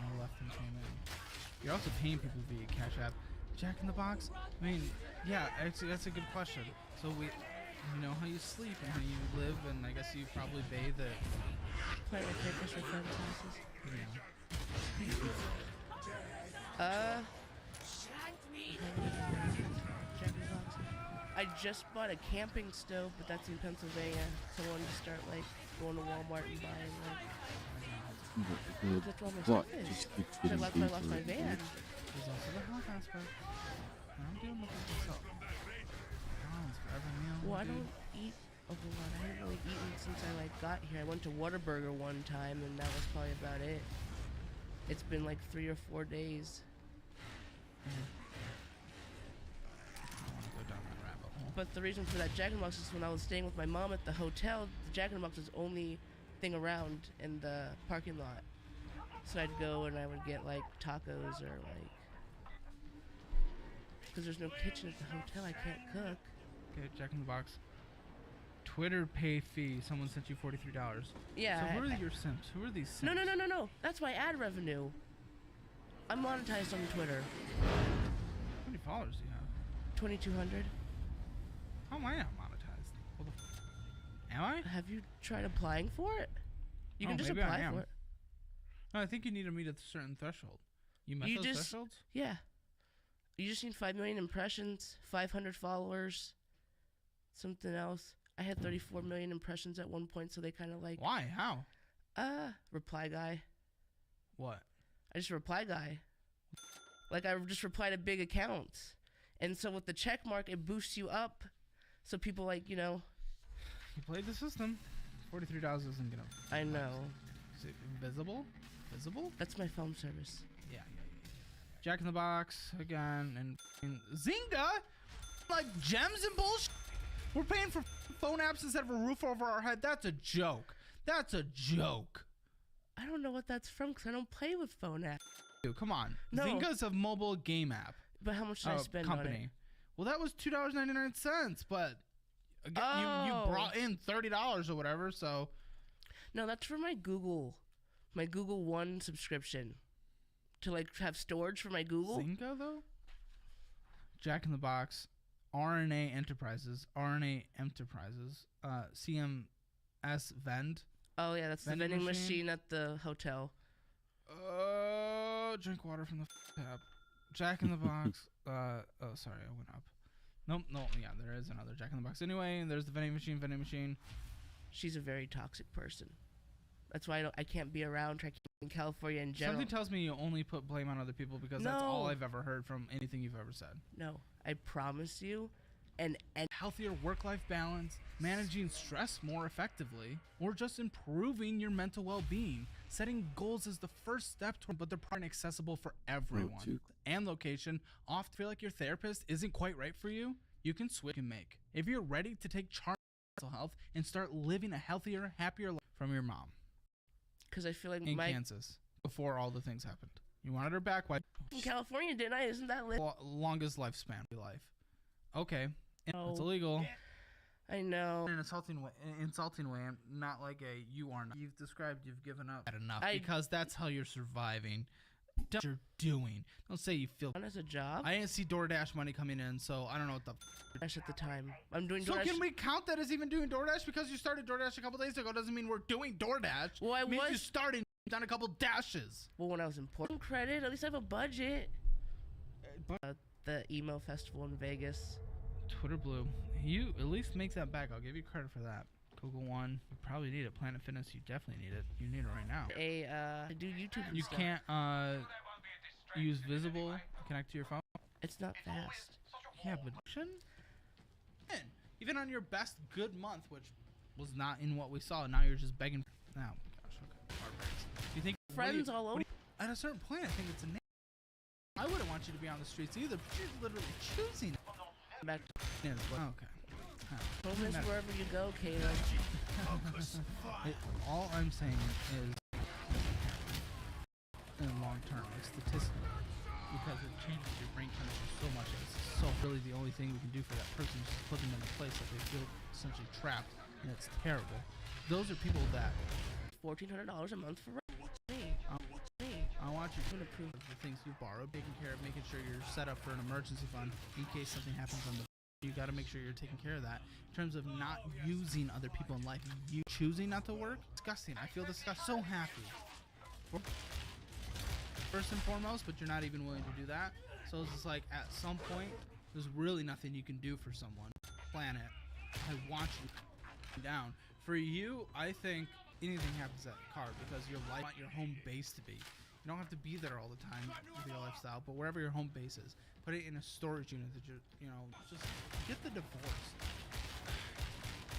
More left than came in. You're also paying people via Cash App. Jack in the Box? I mean, yeah, actually, that's a good question. So you know how you sleep and how you live, and I guess you probably bathe at. Play my papers for friends' houses. Yeah. I just bought a camping stove, but that's in Pennsylvania. So I wanted to start like going to Walmart and buying like. That's where all my What? stuff is. Just keep 'Cause I getting lost deeper. my van. There's also the health aspect. I'm dealing with it myself. Balance, every meal. Well, I dude. don't eat a whole lot. I haven't really eaten since I like got here. I went to Whataburger one time, and that was probably about it. It's been like 3 or 4 days. I don't want to go down that rabbit hole. But the reason for that Jack in the Box is when I was staying with my mom at the hotel, the Jack in the Box was the only thing around in the parking lot. So I'd go and I would get like tacos or like, because there's no kitchen at the hotel, I can't cook. Okay, Jack in the Box. Twitter pay fee. Someone sent you $43. Yeah. So who are your simps? Who are these simps? No. That's my ad revenue. I'm monetized on Twitter. How many followers do you have? 2,200. How am I not monetized? Well, am I? Have you tried applying for it? You can just maybe I apply am. for it. No, I think you need to meet a certain threshold. You met those thresholds? Yeah. You just need 5 million impressions, 500 followers, something else. I had 34 million impressions at one point, so they kind of like... Why? How? Reply guy. What? I just reply guy. Like, I just reply to big accounts. And so with the check mark, it boosts you up. So people like, you know... You played the system. $43 isn't gonna... I know. Is it visible? Visible? That's my phone service. Yeah. Jack in the Box again, and Zynga, like gems and bullshit. We're paying for phone apps instead of a roof over our head. That's a joke. That's a joke. I don't know what that's from because I don't play with phone apps. Dude, come on. No. Zynga's a mobile game app. But how much did I spend on it? Well, that was $2.99, but again, you brought in $30 or whatever, so. No, that's for my Google One subscription. To like have storage for my Google. Zynga though? Jack in the Box, RNA Enterprises, CMS Vend. Oh yeah, that's the vending machine at the hotel. Drink water from the tap. Jack in the Box. Oh, sorry, I went up. Nope, no, yeah, there is another Jack in the Box. Anyway, there's the vending machine. She's a very toxic person. That's why I can't be around in California in general. Something tells me you only put blame on other people because that's all I've ever heard from anything you've ever said. No, I promise you. And healthier work-life balance, managing stress more effectively, or just improving your mental well-being. Setting goals is the first step toward, but they're probably accessible for everyone. And location. Often feel like your therapist isn't quite right for you. You can switch and make. If you're ready to take charge of mental health and start living a healthier, happier life from your mom. Because I feel like in Kansas before all the things happened. You wanted her back. Why? In California, didn't I? Isn't that longest lifespan of your life? Okay, it's Oh. illegal. I know. In an insulting way, not like a you are not. You've described you've given up enough because that's how you're surviving. That's what you're doing. Don't say you feel. As a job. I didn't see DoorDash money coming in, so I don't know what the. DoorDash at the time. I'm doing So DoorDash. can we count that as even doing DoorDash because you started DoorDash a couple days ago? Doesn't mean we're doing DoorDash. Well, I it means was you started done a couple dashes. Well, when I was in Portland, credit. At least I have a budget. The emo festival in Vegas. Twitter Blue, you at least make that back. I'll give you credit for that. Google One, you probably need it. Planet Fitness, you definitely need it. You need it right now. I do YouTube and You stuff. can't use Visible connect to your phone. It's not fast. Yeah, but even on your best good month, which was not in what we saw, now you're just begging. Now, gosh, okay. Do you think Friends all over? At a certain point, I think it's a name. I wouldn't want you to be on the streets either, but you're literally choosing. Back to okay. Focus wherever you go, Caleb. All I'm saying is, in the long term, it's statistical because it changes your brain chemistry so much. It's so really the only thing we can do for that person is just put them in a place that they feel essentially trapped, and it's terrible. Those are people that $1,400 a month for rent. I want you to approve of the things you borrowed, taking care of, making sure you're set up for an emergency fund in case something happens on the. You got to make sure you're taking care of that. In terms of not using other people in life, you choosing not to work, disgusting. I feel disgusted. So happy. First and foremost, but you're not even willing to do that. So it's just like at some point, there's really nothing you can do for someone. Planet, I want you down. For you, I think anything happens at car because your life, want your home base to be. You don't have to be there all the time with your lifestyle, but wherever your home base is, put it in a storage unit that just get the divorce.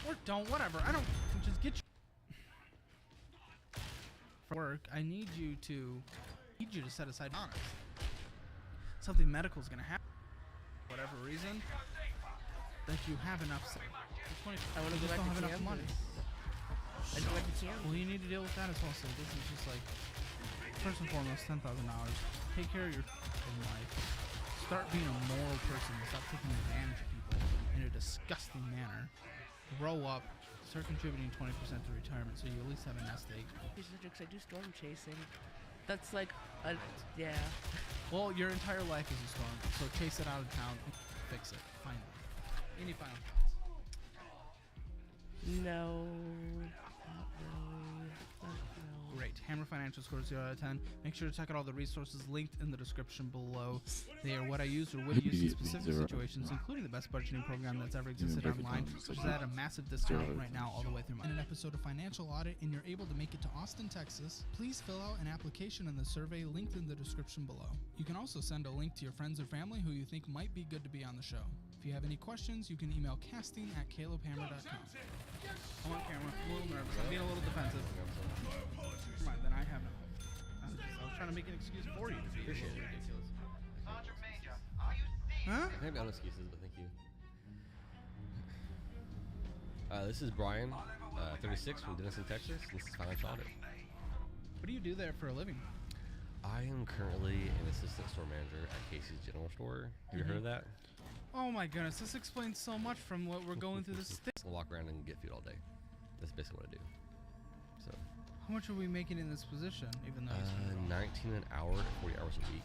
Or don't, whatever. I don't, just get for work. I need you to set aside honors. Something medical is gonna happen. Whatever reason, that you have enough. I want to go back don't to have enough Kansas. money. I go back to Kansas. Well, you need to deal with that as well. So this is just like, first and foremost, $10,000. Take care of your life. Start being a moral person. Stop taking advantage of people in a disgusting manner. Grow up. Start contributing 20% to retirement, so you at least have a nest egg. I do storm chasing. That's like a yeah. Well, your entire life is a storm, so chase it out of town and fix it. Finally. Any final thoughts? No. Not really. No. Great. Hammer Financial score 0 out of 10. Make sure to check out all the resources linked in the description below. They are what I use or would use in specific situations, including the best budgeting program that's ever existed online, which is at a massive discount right now all the way through. In an episode of Financial Audit and you're able to make it to Austin, Texas, please fill out an application in the survey linked in the description below. You can also send a link to your friends or family who you think might be good to be on the show. If you have any questions, you can email casting@calebhammer.com. I'm on camera. I'm a little nervous. I'm being a little defensive. Come on, then I have no hope. I was trying to make an excuse for you to be a little ridiculous. Huh? I have no excuses, but thank you. This is Brian, 36 from Denison, Texas. This is Financial Audit. What do you do there for a living? I am currently an assistant store manager at Casey's General Store. Have you heard of that? Oh my goodness, this explains so much from what we're going through this thing. I walk around and get food all day. That's basically what I do. So. How much are we making in this position, even though 19 an hour, 40 hours a week.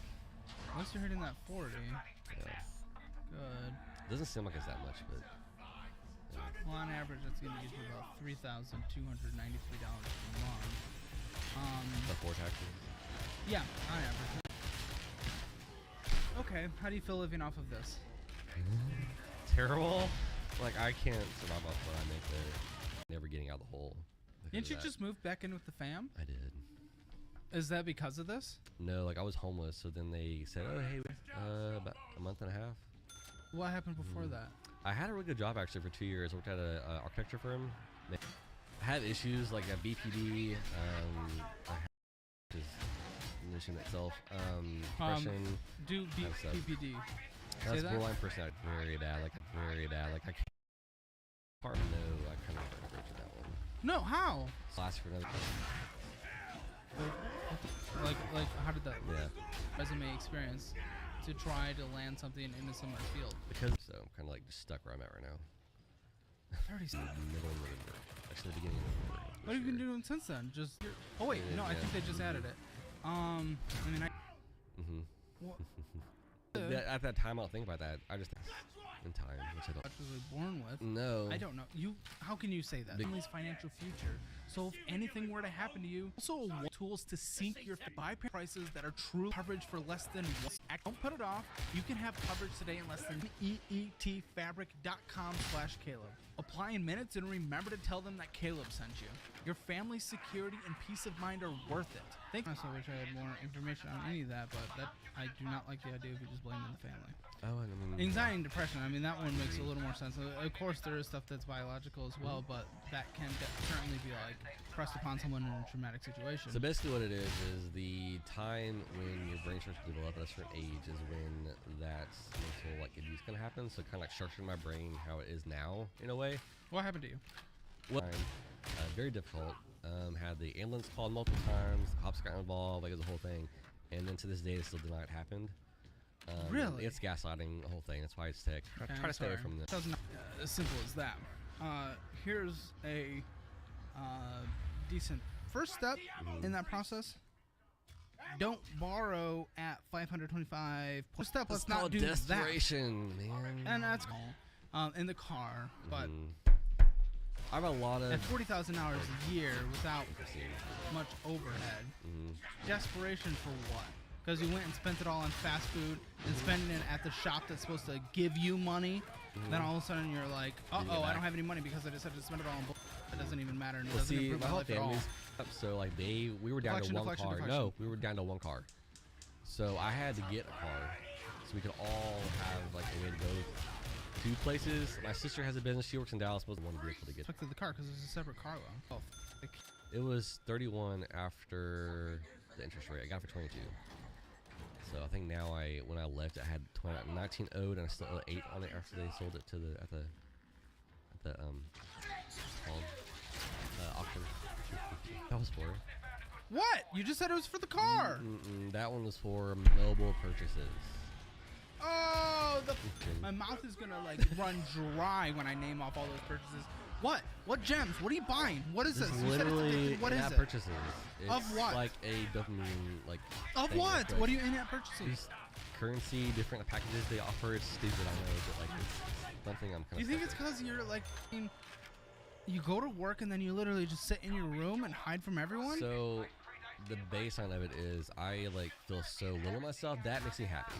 At least you're hitting that 40. Yeah. Good. Doesn't seem like it's that much, but. Yeah. Well, on average, that's going to get you about $3,293 per month. Before taxes? Yeah, on average. Okay, how do you feel living off of this? Terrible. Like, I can't survive off what I make there. Never getting out of the hole. Didn't you just move back in with the fam? I did. Is that because of this? No, like I was homeless, so then they said, oh, hey, about a month and a half. What happened before that? I had a really good job actually for 2 years. I worked at an architecture firm. I had issues like at BPD, which is an issue in itself. Depression. Do BPD. That's borderline personality. Very bad. Like very bad. Like I can't. No, I kind of regret that one. No, how? Last for another. Like how did that Yeah. resume experience to try to land something in a similar field? Because so I'm kind of like just stuck where I'm at right now. 30 Middle of November. Actually, the beginning of November. What have you been doing since then? Just oh wait, no, I think they just added it. I mean, What? At that time, I don't think about that. I just think in time, which I don't. Actually born with. No. I don't know. How can you say that? Family's financial future. So if anything were to happen to you, also tools to sink your buy prices that are true coverage for less than one. Don't put it off. You can have coverage today in less than eetfabric.com/Caleb. Apply in minutes and remember to tell them that Caleb sent you. Your family's security and peace of mind are worth it. I also wish I had more information on any of that, but I do not like the idea of you just blaming the family. Oh, I mean, anxiety and depression. I mean, that one makes a little more sense. Of course, there is stuff that's biological as well, but that can certainly be like pressed upon someone in a traumatic situation. So basically, what it is the time when your brain starts to develop at a certain age is when that mental like abuse can happen. So kind of like structuring my brain how it is now in a way. What happened to you? Well, very difficult. Had the ambulance called multiple times. Cops got involved. Like it was a whole thing. And then to this day, it still did not happen. Really? It's gaslighting, the whole thing. That's why it's sick. Try to stay away from this. Not as simple as that. Here's a decent first step in that process. Don't borrow at 525. First step, let's not do desperation, that. Man. And that's in the car, but I have a lot of at 40,000 hours a year without much overhead. Desperation for what? Because you went and spent it all on fast food and spending it at the shop that's supposed to give you money. Then all of a sudden you're like, I don't have any money because I decided to spend it all on It doesn't even matter. And it Well, doesn't see, improve my my whole life at all. family's up, so like we were down to one car. No, we were down to one car. So I had to get a car so we could all have like a way to go to places. My sister has a business. She works in Dallas. Was one vehicle to get. Took to the car because there's a separate car loan. Oh, It was 31 after the interest rate. I got it for 22. So I think now when I left, I had 19 owed, and I still owe 8 on it after they sold it to at the auction. That was for it. What? You just said it was for the car. That one was for mobile purchases. Oh, my mouth is gonna like run dry when I name off all those purchases. What? What gems? What are you buying? What is this? You said it's addictive. What is it? Purchases. It's Of what? Like a dopamine like. Of thing what? What are you in at purchasing? These currency, different packages they offer. It's stupid, I know, but like it's something I'm kind of. Do you think it's because you're like, you go to work and then you literally just sit in your room and hide from everyone? So, the baseline of it is I like feel so little myself. That makes me happy.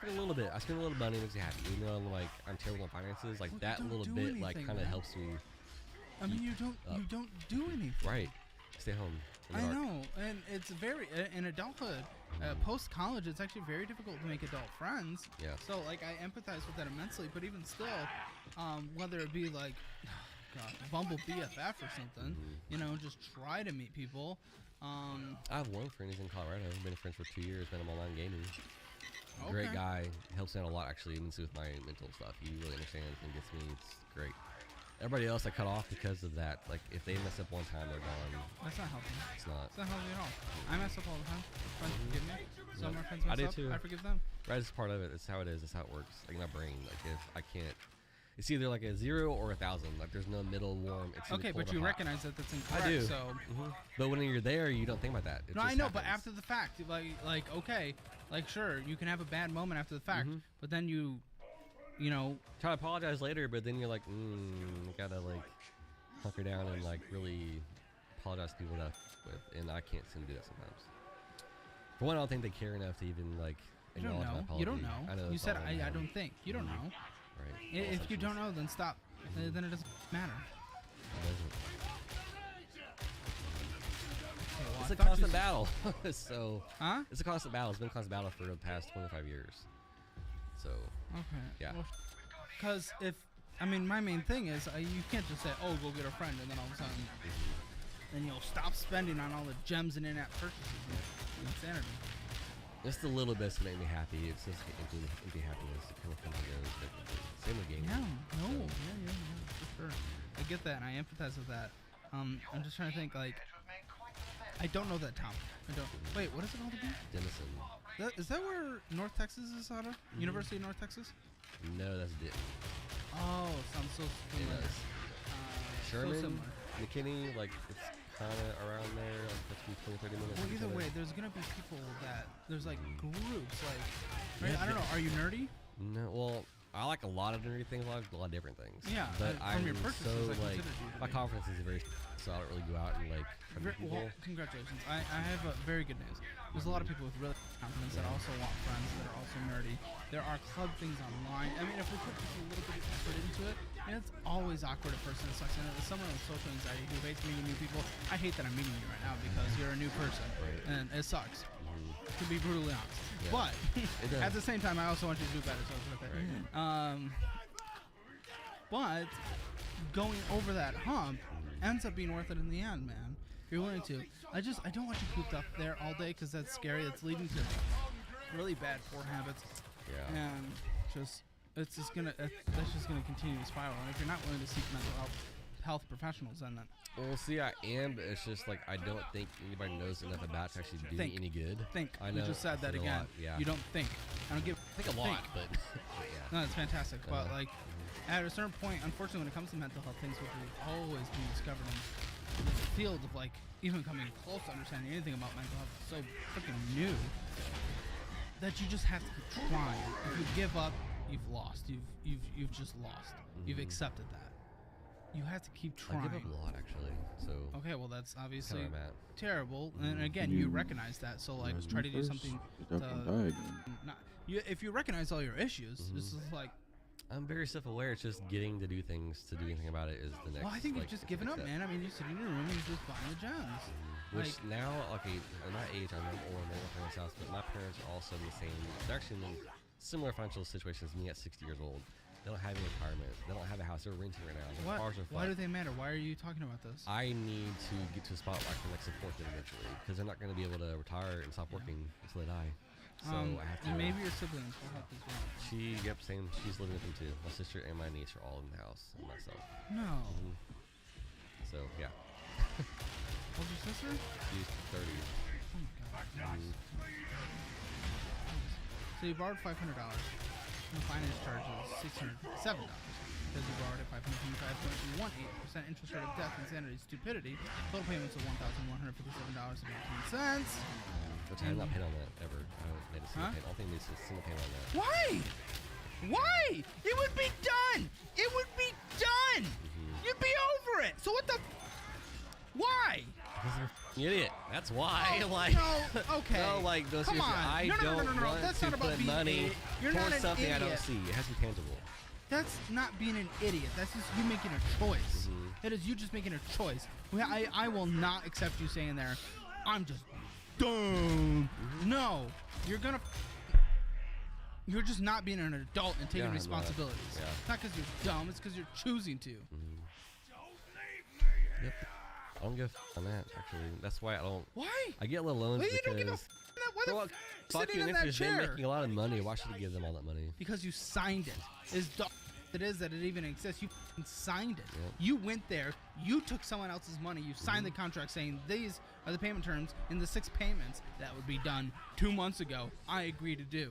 A little bit. I spend a little money, makes me happy. Even though like I'm terrible in finances, like Well, that little bit like kind of helps me. I mean, you don't do anything. Right. Stay home. I know, and it's very in adulthood, post college. It's actually very difficult to make adult friends. Yeah. So like I empathize with that immensely, but even still, whether it be like, God, Bumble BFF or something, you know, just try to meet people. I have one friend. He's in Colorado. We've been friends for 2 years. Been online gaming. Okay. Great guy. Helps me out a lot actually, even with my mental stuff. He really understands and gets me. It's great. Everybody else I cut off because of that. Like if they mess up one time, they're gone. That's not healthy. It's not. It's not healthy at all. I mess up all the time. Friends forgive me. Some of my friends I mess do up. too. I forgive them. Right, it's part of it. It's how it is. It's how it works. Like my brain. Like if I can't, it's either like a 0 or 1,000. Like there's no middle warm. It's Okay, but you recognize that that's incorrect. I do. So. But when you're there, you don't think about that. It No, just I know, but happens. after the fact, like okay, like sure, you can have a bad moment after the fact, but then you know, try to apologize later, but then you're like, gotta like hunker down and like really apologize to people that with, and I can't seem to do that sometimes. For one, I don't think they care enough to even like you don't acknowledge my know. apology. You don't know. I know. You it's said all I in them. don't think. You don't know. Right. If you don't know, then stop. Then it doesn't matter. It doesn't. Okay, well, It's I a thought constant you- battle. So. Huh? It's a constant battle. It's been a constant battle for the past 25 years. So. Okay. Yeah. Because if I mean, my main thing is you can't just say, "Oh, go get a friend," and then all of a sudden, then you'll stop spending on all the gems and in-app purchases. Insanity. Just a little bit to make me happy. It's just empty happiness. It kind of comes and goes. Same with gaming. Yeah. No. Yeah. For sure. I get that, and I empathize with that. I'm just trying to think. Like, I don't know that town. I don't. Wait, what is it called again? Denison. Is that where North Texas is out of? University of North Texas? No, that's Denton. Oh, sounds so similar. Sherman, so similar. McKinney, like it's kind of around there. Like that's 20, 30 minutes. Well, from each either other. way, there's gonna be people that there's like groups, like right? Yeah, I don't know. Are you nerdy? No, well, I like a lot of nerdy things. I like a lot of different things. Yeah, but from I'm your purchases, so I like considered you to my be. conference is very, so I don't really go out and like try to meet people. Well, congratulations. I have very good news. There's a lot of people with really confidence that also want friends that are also nerdy. There are club things online. I mean, if we put just a little bit of effort into it, and it's always awkward at first and it sucks. And as someone with social anxiety who hates meeting new people, I hate that I'm meeting you right now because you're a new person, and it sucks. To be brutally honest. Yeah. But It does. at the same time, I also want you to do better. So it's worth it. But going over that hump ends up being worth it in the end, man. If you're willing to. I don't want you cooped up there all day because that's scary. It's leading to really bad poor habits. Yeah. And that's just gonna continue to spiral. And if you're not willing to seek mental health professionals, then Well, see, I am, but it's just like I don't think anybody knows enough about it to actually do me any good. Think. I You know. just said that I think a again. lot, yeah. You don't think. I don't give. I think a lot, but yeah. No, it's fantastic. But Uh-huh. like, at a certain point, unfortunately, when it comes to mental health, things which will always be discovered in the field of like even coming close to understanding anything about mental health is so freaking new that you just have to keep trying. If you give up, you've lost. You've just lost. You've accepted that. You have to keep trying. I give up a lot actually. So okay, well that's obviously kinda where I'm at. terrible. And again, you recognize that, so like As try me to do first, something get up and die again. not. If you recognize all your issues, this is like I'm very self-aware. It's just getting to do things. To do anything about it is the next. Well, I think like, you've just it's the given next up, step. man. I mean, you sit in your room and you're just buying the gems. Which Like- now, okay, at my age, I'm older than my parents' house, but my parents are also in the same. They're actually in similar financial situations as me at 60 years old. They don't have any retirement. They don't have a house. They're renting right now. Their cars are Why do fucked. they matter? Why are you talking about this? I need to get to a spot where I can like support them eventually, because they're not going to be able to retire and stop working until they die. So I have to. And maybe your siblings will help as well. Yep, same. She's living with them too. My sister and my niece are all in the house, and myself. No. So yeah. What's your sister? She's 30. Oh my god. So you borrowed $500. And the finance charge is $607 because you borrowed at 525.18% interest rate of death, insanity, stupidity. Total payments of $1,157.18. Which I have not paid on that ever. I haven't made a single payment. I don't think I made a single payment on that. Why? Why? It would be done. It would be done. You'd be over it. So what the? Why? Because you're an idiot. That's why. Oh, like, no, okay. No, like, no, Come seriously, on. I No, don't no. want That's to not about put being money idiot. You're not towards an something I don't idiot. see. It has to be tangible. That's not being an idiot. That's just you making a choice. That is you just making a choice. I will not accept you saying there, I'm just dumb. No, you're just not being an adult and taking Yeah, I'm not. responsibilities. Yeah. It's not because you're dumb. It's because you're choosing to. Yep. I don't give a on that, actually. That's why I don't. Why? I get little loans Well, you because. don't give a why the Well, f fuck sitting you, in and that if they're chair? making a lot of money, why should I give them all that money? Because you signed it. As dumb it is that it even exists, you f***ing signed it. Yep. You went there, you took someone else's money, you signed the contract saying these are the payment terms in the 6 payments that would be done 2 months ago. I agree to do.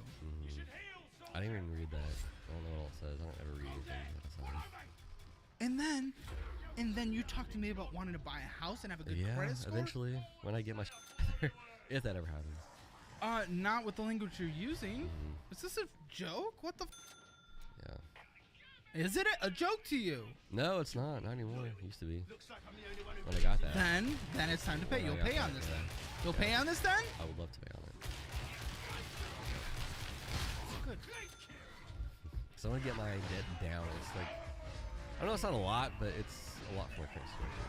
I didn't even read that. I don't know what it says. I don't ever read anything that I sign. And then you talk to me about wanting to buy a house and have a good Yeah, credit score? eventually, when I get my together, if that ever happens. Not with the language you're using. Is this a joke? What the Yeah. Is it a joke to you? No, it's not. Not anymore. It used to be. When I got that. Then it's time to pay. When I You'll got pay that, on this yeah. then. You'll pay on this then? I would love to pay on it. Good. So I want to get my debt down. It's like, I know it's not a lot, but it's a lot for my current situation.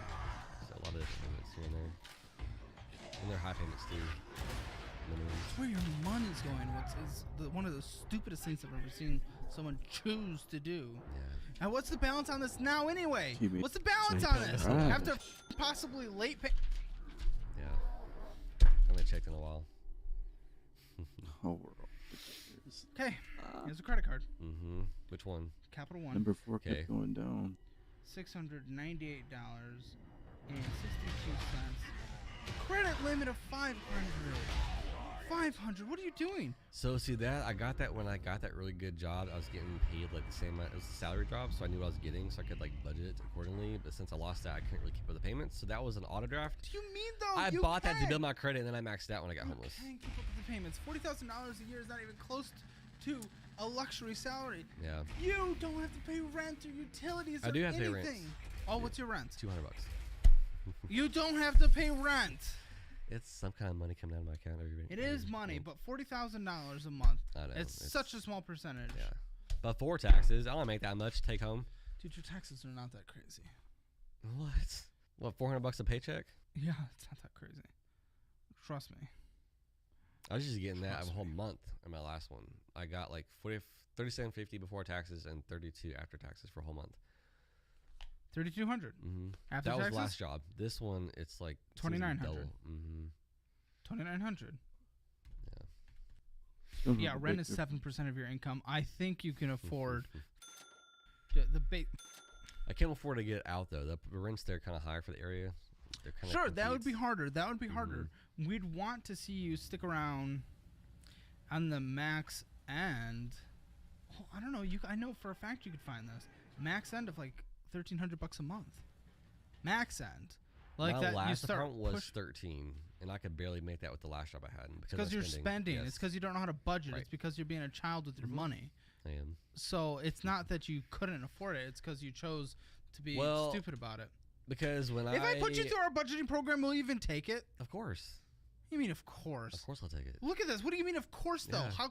So a lot of different payments here and there. And they're high payments too. Minimums. That's where your money's going. Which is one of the stupidest things I've ever seen someone choose to do. Yeah. And what's the balance on this now anyway? Keep it What's the balance safe. on this? Alright. After possibly late pay. Yeah. I haven't checked in a while. Oh, we're all Okay. Here's a credit card. Which one? Capital One. Number 4 Okay. kept going down. $698.62. Credit limit of 500. 500. What are you doing? So see that I got that when I got that really good job. I was getting paid like the same amount. It was a salary job, so I knew what I was getting, so I could like budget accordingly. But since I lost that, I couldn't really keep up with the payments. So that was an auto draft. What do you mean though? I You bought that to can. build my credit, and then I maxed out when I got homeless. You can't keep up with the payments. $40,000 a year is not even close to a luxury salary. Yeah. You don't have to pay rent or utilities I or do have to pay anything. rent. Oh, what's your rent? $200. You don't have to pay rent. It's some kind of money coming out of my account every. It is money, but $40,000 a month. I know. It's such a small percentage. Yeah. Before taxes, I don't make that much take home. Dude, your taxes are not that crazy. What? What? $400 a paycheck? Yeah, it's not that crazy. Trust me. I was just getting that a whole month in my last one. I got like $37.50 before taxes and $32 after taxes for a whole month. $3,200. After that was taxes? the last job. This one, it's like $2,900. $2,900. Still Yeah, not a rent big is difference. 7% of your income. I think you can afford the bait. I can't afford to get out though. The rents there kind of high for the area. They're kind of Sure, that would be harder. That would be harder. We'd want to see you stick around on the max end. Oh, I don't know. I know for a fact you could find this max end of like $1,300 a month. Max end, like my that. last You start account was push 13, and I could barely make that with the last job I had. because you're spending. Yes. It's because you don't know how to budget. Right. It's because you're being a child with your money. I am. So it's not that you couldn't afford it. It's because you chose to be stupid about it. Because when If I put you through our budgeting program, will you even take it? Of course. You mean of course? Of course I'll take it. Look at this. What do you mean of course though? Yeah.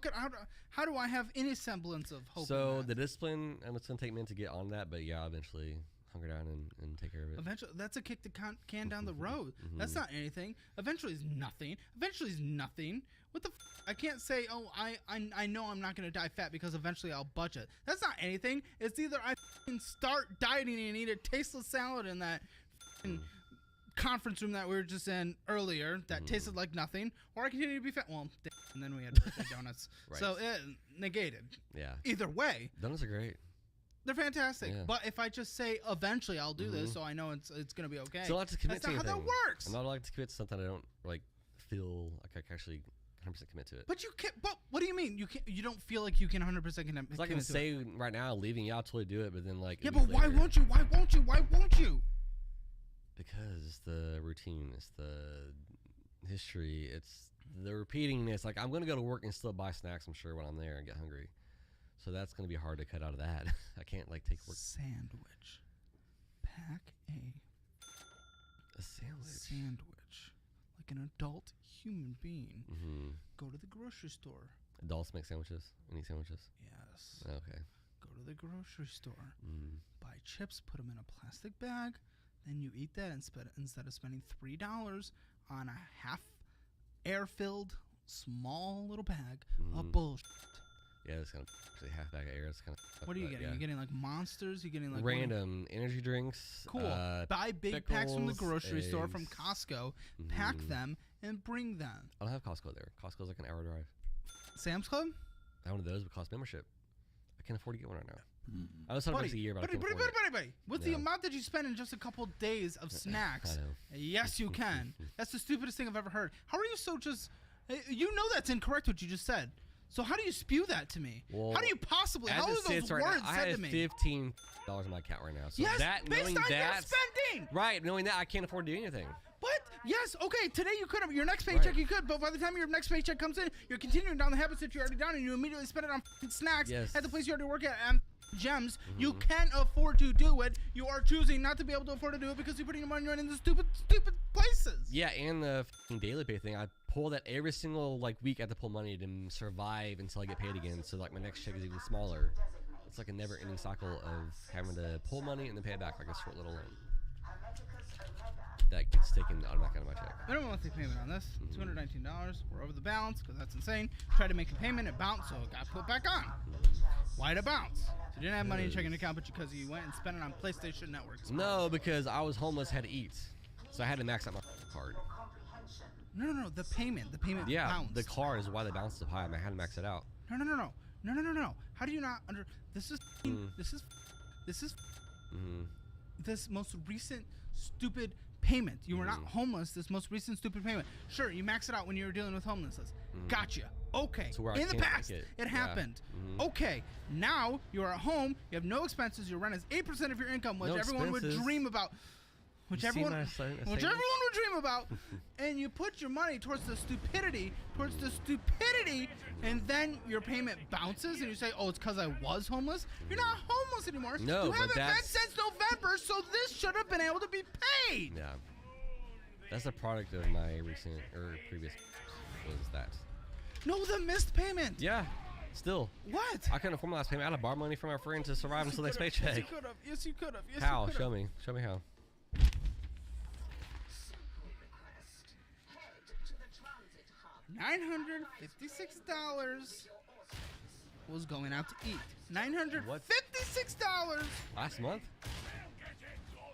How do I have any semblance of hope? So in that? the discipline, and it's gonna take me to get on that, but yeah, I'll eventually hunker down and take care of it. Eventually, that's a kick the can down the road. That's not anything. Eventually is nothing. Eventually is nothing. What the? I can't say. Oh, I know I'm not gonna die fat because eventually I'll budget. That's not anything. It's either I start dieting and eat a tasteless salad in that conference room that we were just in earlier that tasted like nothing, or I continue to be fat. Well, and then we had birthday donuts, Right. so it negated. Yeah. Either way, Donuts are great. they're fantastic. Yeah. But if I just say eventually I'll do this, so I know it's gonna be okay. So I like to commit That's to not how anything. that works. I'm not allowed to commit to something I don't like feel like I can actually 100% commit to it. But you can't. But what do you mean? You can't. You don't feel like you can 100% commit. Cause I can say right now, leaving, yeah, I'll totally do it, but then like yeah, but why won't you? Why won't you? Why won't you? Because it's the routine, it's the history, it's the repeatingness. Like I'm gonna go to work and still buy snacks, I'm sure, when I'm there and get hungry. So that's gonna be hard to cut out of that. I can't like take work. Sandwich. Pack a sandwich. Sandwich. Like an adult human being. Go to the grocery store. Adults make sandwiches. Any sandwiches? Yes. Okay. Go to the grocery store. Buy chips. Put them in a plastic bag. Then you eat that instead of spending $3 on a half air-filled small little bag of bullshit. Yeah, it's kind of actually half bag of air. It's kind of. What are you getting? Yeah. You getting like Monsters? You getting like random energy drinks? Cool. Buy big packs from the grocery store from eggs. Costco. Pack them and bring them. I don't have Costco there. Costco's like an hour drive. Sam's Club? I have one of those, but cost membership. I can't afford to get one right now. I was $100 a year, but I can't afford it. With the amount that you spend in just a couple days of snacks, I know. yes, you can. That's the stupidest thing I've ever heard. How are you so just? You know that's incorrect what you just said. So how do you spew that to me? Well, how do you possibly? How are those right words now, said I to me? have $15 in my account right now. So yes, that, based knowing on your that, spending. Right, knowing that I can't afford to do anything. What? Yes. Okay. Today you could have your next paycheck. You could, but by the time your next paycheck comes in, you're continuing down the habits that you're already down, and you immediately spend it on snacks at the place you already work at. Gems. You can afford to do it. You are choosing not to be able to afford to do it because you're putting your money right in the stupid places. Yeah, and the daily pay thing. I pull that every single week. I have to pull money to survive until I get paid again. So my next check is even smaller. It's like a never-ending cycle of having to pull money and then pay it back like a short little loan. That gets taken automatically out of my check. Minimum monthly payment on this, $219. We're over the balance because that's insane. Tried to make a payment, it bounced, so it got put back on. Why'd it bounce? So you didn't have money in your checking account, but because you went and spent it on PlayStation Networks. No, because I was homeless, had to eat, so I had to max out my card. No. The payment bounced. The card is why they bounced so high. I had to max it out. No. How do you not under? This is this most recent stupid payment. You were not homeless. This most recent stupid payment. Sure, you max it out when you were dealing with homelessness. Gotcha. Okay. So in the past, it happened. Okay. Now you're at home. You have no expenses. Your rent is 8% of your income, which everyone would dream about. Which everyone would dream about. And you put your money towards the stupidity, and then your payment bounces, and you say, "Oh, it's because I was homeless." You're not homeless anymore. No, you haven't but been since November, so this should have been able to be paid. Yeah, that's a product of my recent or previous. Was that? No, the missed payment. Yeah. Still. What? I couldn't afford my last payment. I had to borrow money from my friend to survive until next paycheck. Yes, you could have. How? Show me. Show me how. $956 was going out to eat. $956 last month.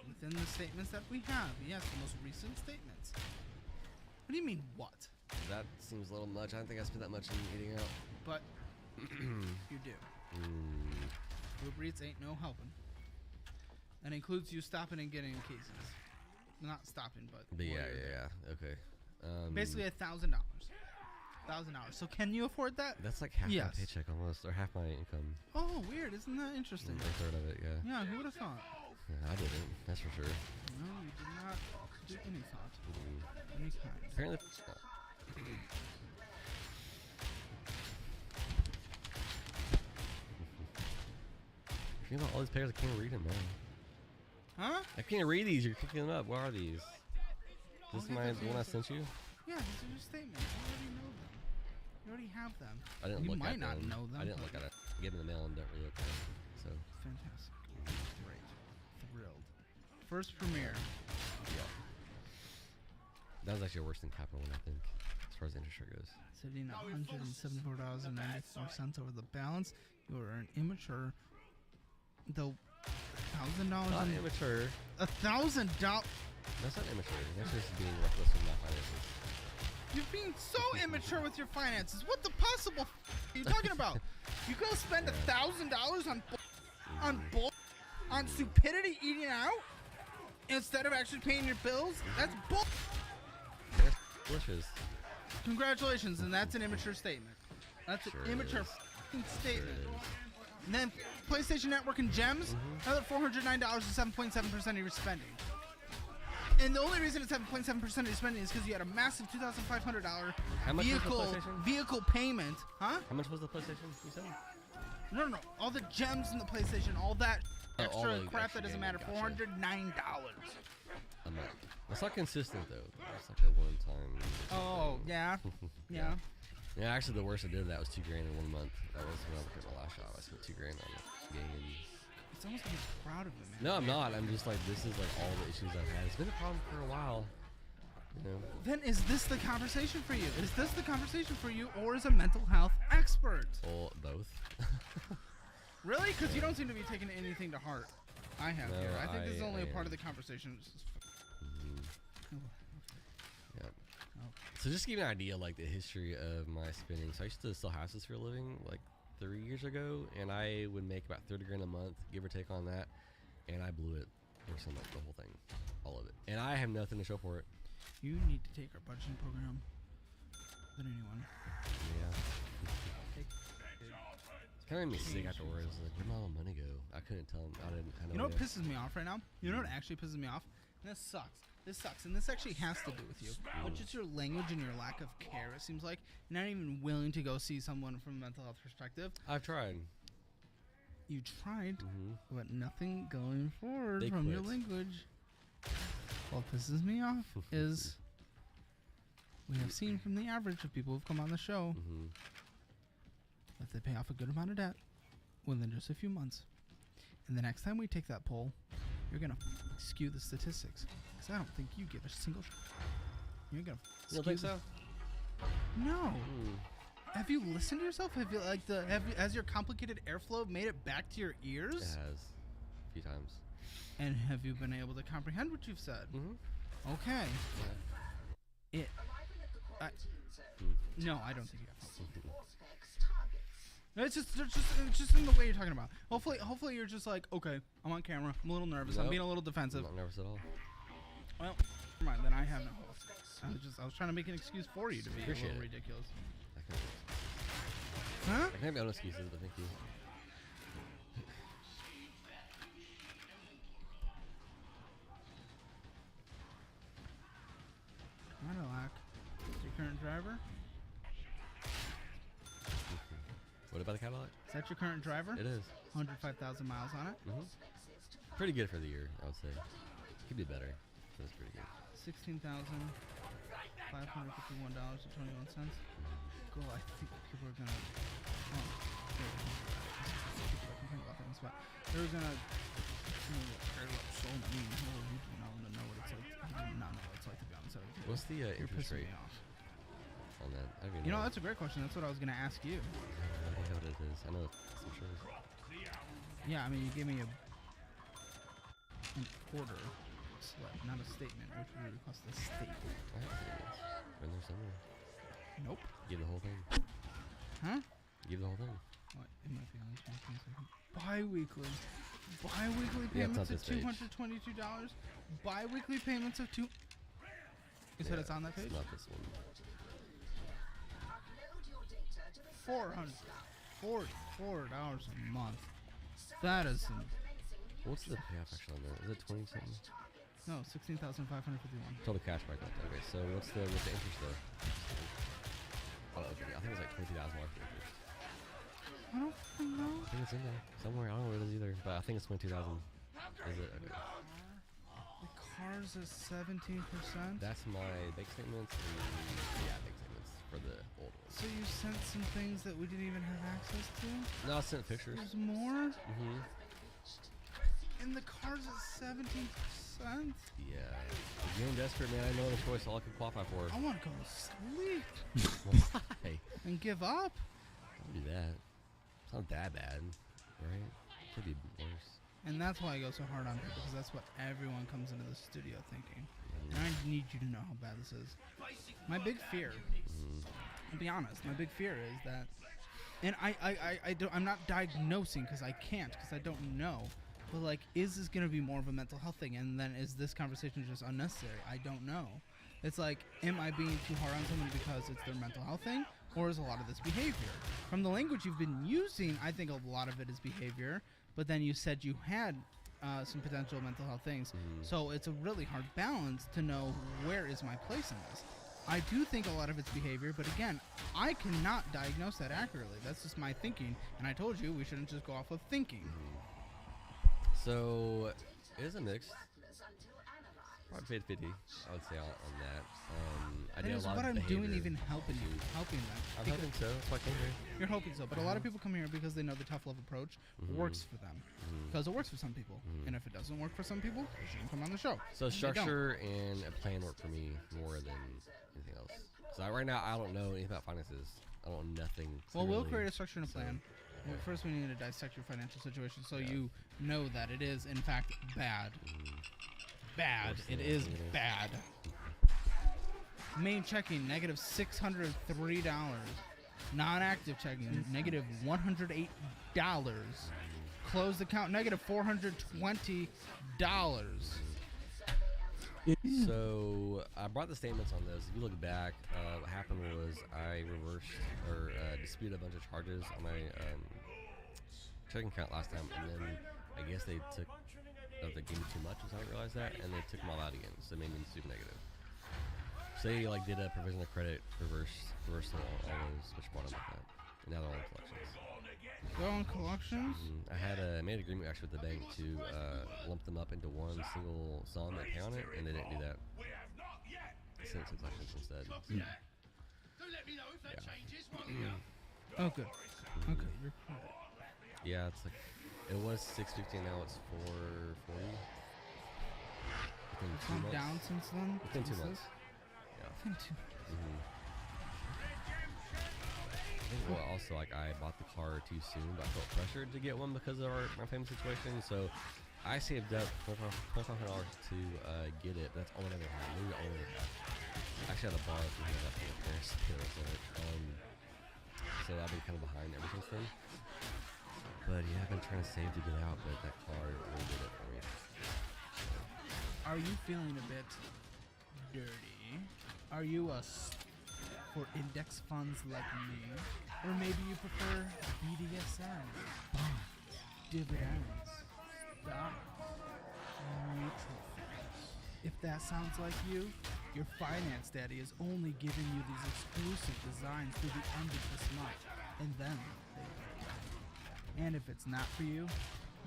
Within the statements that we have, yes, the most recent statements. What do you mean, what? That seems a little much. I don't think I spent that much in eating out. But you do. Uber Eats ain't no helping. That includes you stopping and getting cases. Not stopping, but yeah. Okay. Basically $1,000. $1,000. So can you afford that? That's like half my paycheck almost, or half my income. Oh, weird. Isn't that interesting? A third of it, yeah. Yeah, who would have thought? Yeah, I didn't. That's for sure. No, you did not do any thought. Any kind. Apparently. You know, all these players, I can't read them, man. Huh? I can't read these. You're picking them up. What are these? Is this the one I sent you? Yeah, Yeah, these are your statements. You already know them. You already have them. I didn't you look might at not them. know them. I didn't look at it. I gave them the mail and don't really look at it. So. Fantastic. Great. Thrilled. First premiere. Yeah. That was actually worse than Capital One, I think, as far as the interest rate goes. Sitting at $174.94 over the balance. You are an immature. Though $1,000. Not immature. $1,000. That's not immature. That's just being reckless with my finances. You're being so immature with your finances. What the possible are you talking about? You go spend $1,000 on stupidity eating out instead of actually paying your bills? That's bull. That's delicious. Congratulations, and that's an immature statement. That's an immature statement. And then PlayStation Network and Gems, another $409 is 7.7% of your spending. And the only reason it's 7.7% of your spending is because you had a massive $2,500 vehicle payment. Huh? How much was the PlayStation you said? No. All the gems in the PlayStation, all that extra crap that doesn't matter. $409 a month. That's not consistent though. It's like a one-time. Oh yeah. Yeah. Yeah, actually, the worst I did of that was $2,000 in 1 month. That was when I looked at my last job. I spent $2,000 on games. It's almost like you're proud of it, man. No, I'm not. I'm just like, this is like all the issues I've had. It's been a problem for a while. You know. Then is this the conversation for you? Is this the conversation for you, or is a mental health expert? Well, both. Really? Because you don't seem to be taking anything to heart. I have here. I think this is only a part of the conversation. Yep. So just to give you an idea, like the history of my spending. So I used to sell houses for a living, like 3 years ago, and I would make about $30,000 a month, give or take on that, and I blew it or something, like the whole thing, all of it, and I have nothing to show for it. You need to take our budgeting program than anyone. Yeah. It's kind of made me sick afterwards. Like, where'd my all money go? I couldn't tell them. I didn't. You know what pisses me off right now? You know what actually pisses me off? And this sucks. This sucks, and this actually has to do with you. But just your language and your lack of care, it seems like. You're not even willing to go see someone from a mental health perspective. I've tried. You tried, but nothing going forward from your language. What pisses me off is we have seen from the average of people who've come on the show that they pay off a good amount of debt within just a few months. And the next time we take that poll, you're going to skew the statistics. Because I don't think you give a single You're going to You don't think so? No. Have you listened to yourself? Have you has your complicated airflow made it back to your ears? It has. A few times. And have you been able to comprehend what you've said? Okay. No, I don't think you have. It's just in the way you're talking about. Hopefully you're just like, okay, I'm on camera. I'm a little nervous. I'm being a little defensive. I'm not nervous at all. Well, never mind. Then I have no hope. I was trying to make an excuse for you to be a little ridiculous. Huh? I can't be on excuses, but thank you. Cadillac. Is your current driver? What about the Cadillac? Is that your current driver? It is. 105,000 miles on it? Pretty good for the year, I would say. Could be better, but it's pretty good. $16,551.21. Cool, I think people are gonna. People are complaining about things, but they're gonna. So mean. Oh, you do not want to know what it's like. You do not know what it's like to be on the side of the What's the interest rate on that? I don't even know. That's a great question. That's what I was gonna ask you. I don't know what it is. I know it's some sure. Yeah, I mean, you gave me an order slip, not a statement, which would request a statement. I have statements. In there somewhere. Nope. Give the whole thing. Huh? Give the whole thing. What? It might be on this one. Bi-weekly. Bi-weekly payments of $222. Bi-weekly payments of $2. You said it's on that page? It's not this one. $444 a month. That is some. What's the payoff actually on that? Is it 20 something? No, 16,551. Total cash back left. Okay, so what's the interest though? Oh, okay. I think it's like $22,000 for interest. I don't know. I think it's in there somewhere. I don't know where it is either, but I think it's 22,000. Is it? Okay. The cars is 17%. That's my bank statements. And, yeah, bank statements for the old ones. So you sent some things that we didn't even have access to? No, I sent pictures. There's more? Mm-hmm. And the cars is 17%? Yeah. I'm getting desperate, man. I know the choice all I can qualify for. I want to go to sleep. Why? And give up? Don't do that. It's not that bad, right? Could be worse. And that's why I go so hard on people, because that's what everyone comes into the studio thinking. And I need you to know how bad this is. My big fear, I'll be honest, my big fear is that, and I'm not diagnosing because I can't, because I don't know, but like, is this going to be more of a mental health thing, and then is this conversation just unnecessary? I don't know. It's like, am I being too hard on someone because it's their mental health thing, or is a lot of this behavior? From the language you've been using, I think a lot of it is behavior, but then you said you had some potential mental health things. So it's a really hard balance to know where is my place in this. I do think a lot of it's behavior, but again, I cannot diagnose that accurately. That's just my thinking, and I told you we shouldn't just go off of thinking. So it is a mix. Probably paid 50, I would say, on that. I did a lot what of I'm doing, behavior even helping you, helping them. I'm hoping so. That's why I came here. You're hoping so, but a lot of people come here because they know the tough love approach works for them. Because it works for some people, and if it doesn't work for some people, they shouldn't come on the show. So structure and a plan work for me more than anything else. So right now, I don't know anything about finances. I don't know nothing. Well, we'll create a structure and a plan. Well, first, we need to dissect your financial situation so you know that it is, in fact, bad. Bad. It is bad. Main checking, negative $603. Non-active checking, negative $108. Closed account, negative $420. So I brought the statements on this. If you look back, what happened was I reversed or disputed a bunch of charges on my checking account last time, and then I guess they took, they gave me too much, so I didn't realize that, and they took them all out again, so it made me super negative. So they like did a provision of credit reversal all those, which brought them like that, and now they're all in collections. Go on collections? I made an agreement actually with the bank to lump them up into one single sum and pay on it, and they didn't do that. They sent it to collections instead. So. Yeah. Oh, good. Okay, you're correct. Yeah, it's like it was $650, now it's $440. Within It's 2 gone months. down since then? Within 2 months. Yeah. Within 2 months. I think also like I bought the car too soon, but I felt pressured to get one because of my family situation. So I saved up $2,500 to get it. But that's all I ever had. Maybe all I ever had. I actually had to borrow from that from my parents to pay for it. So I've been kind of behind ever since then. But yeah, I've been trying to save to get out, but that car really did it for me. Are you feeling a bit dirty? Are you for index funds like me? Or maybe you prefer BDSM, bonds, dividends, stocks, mutual funds. If that sounds like you, your finance daddy is only giving you these exclusive designs through the end of this month. And then they go down. And if it's not for you,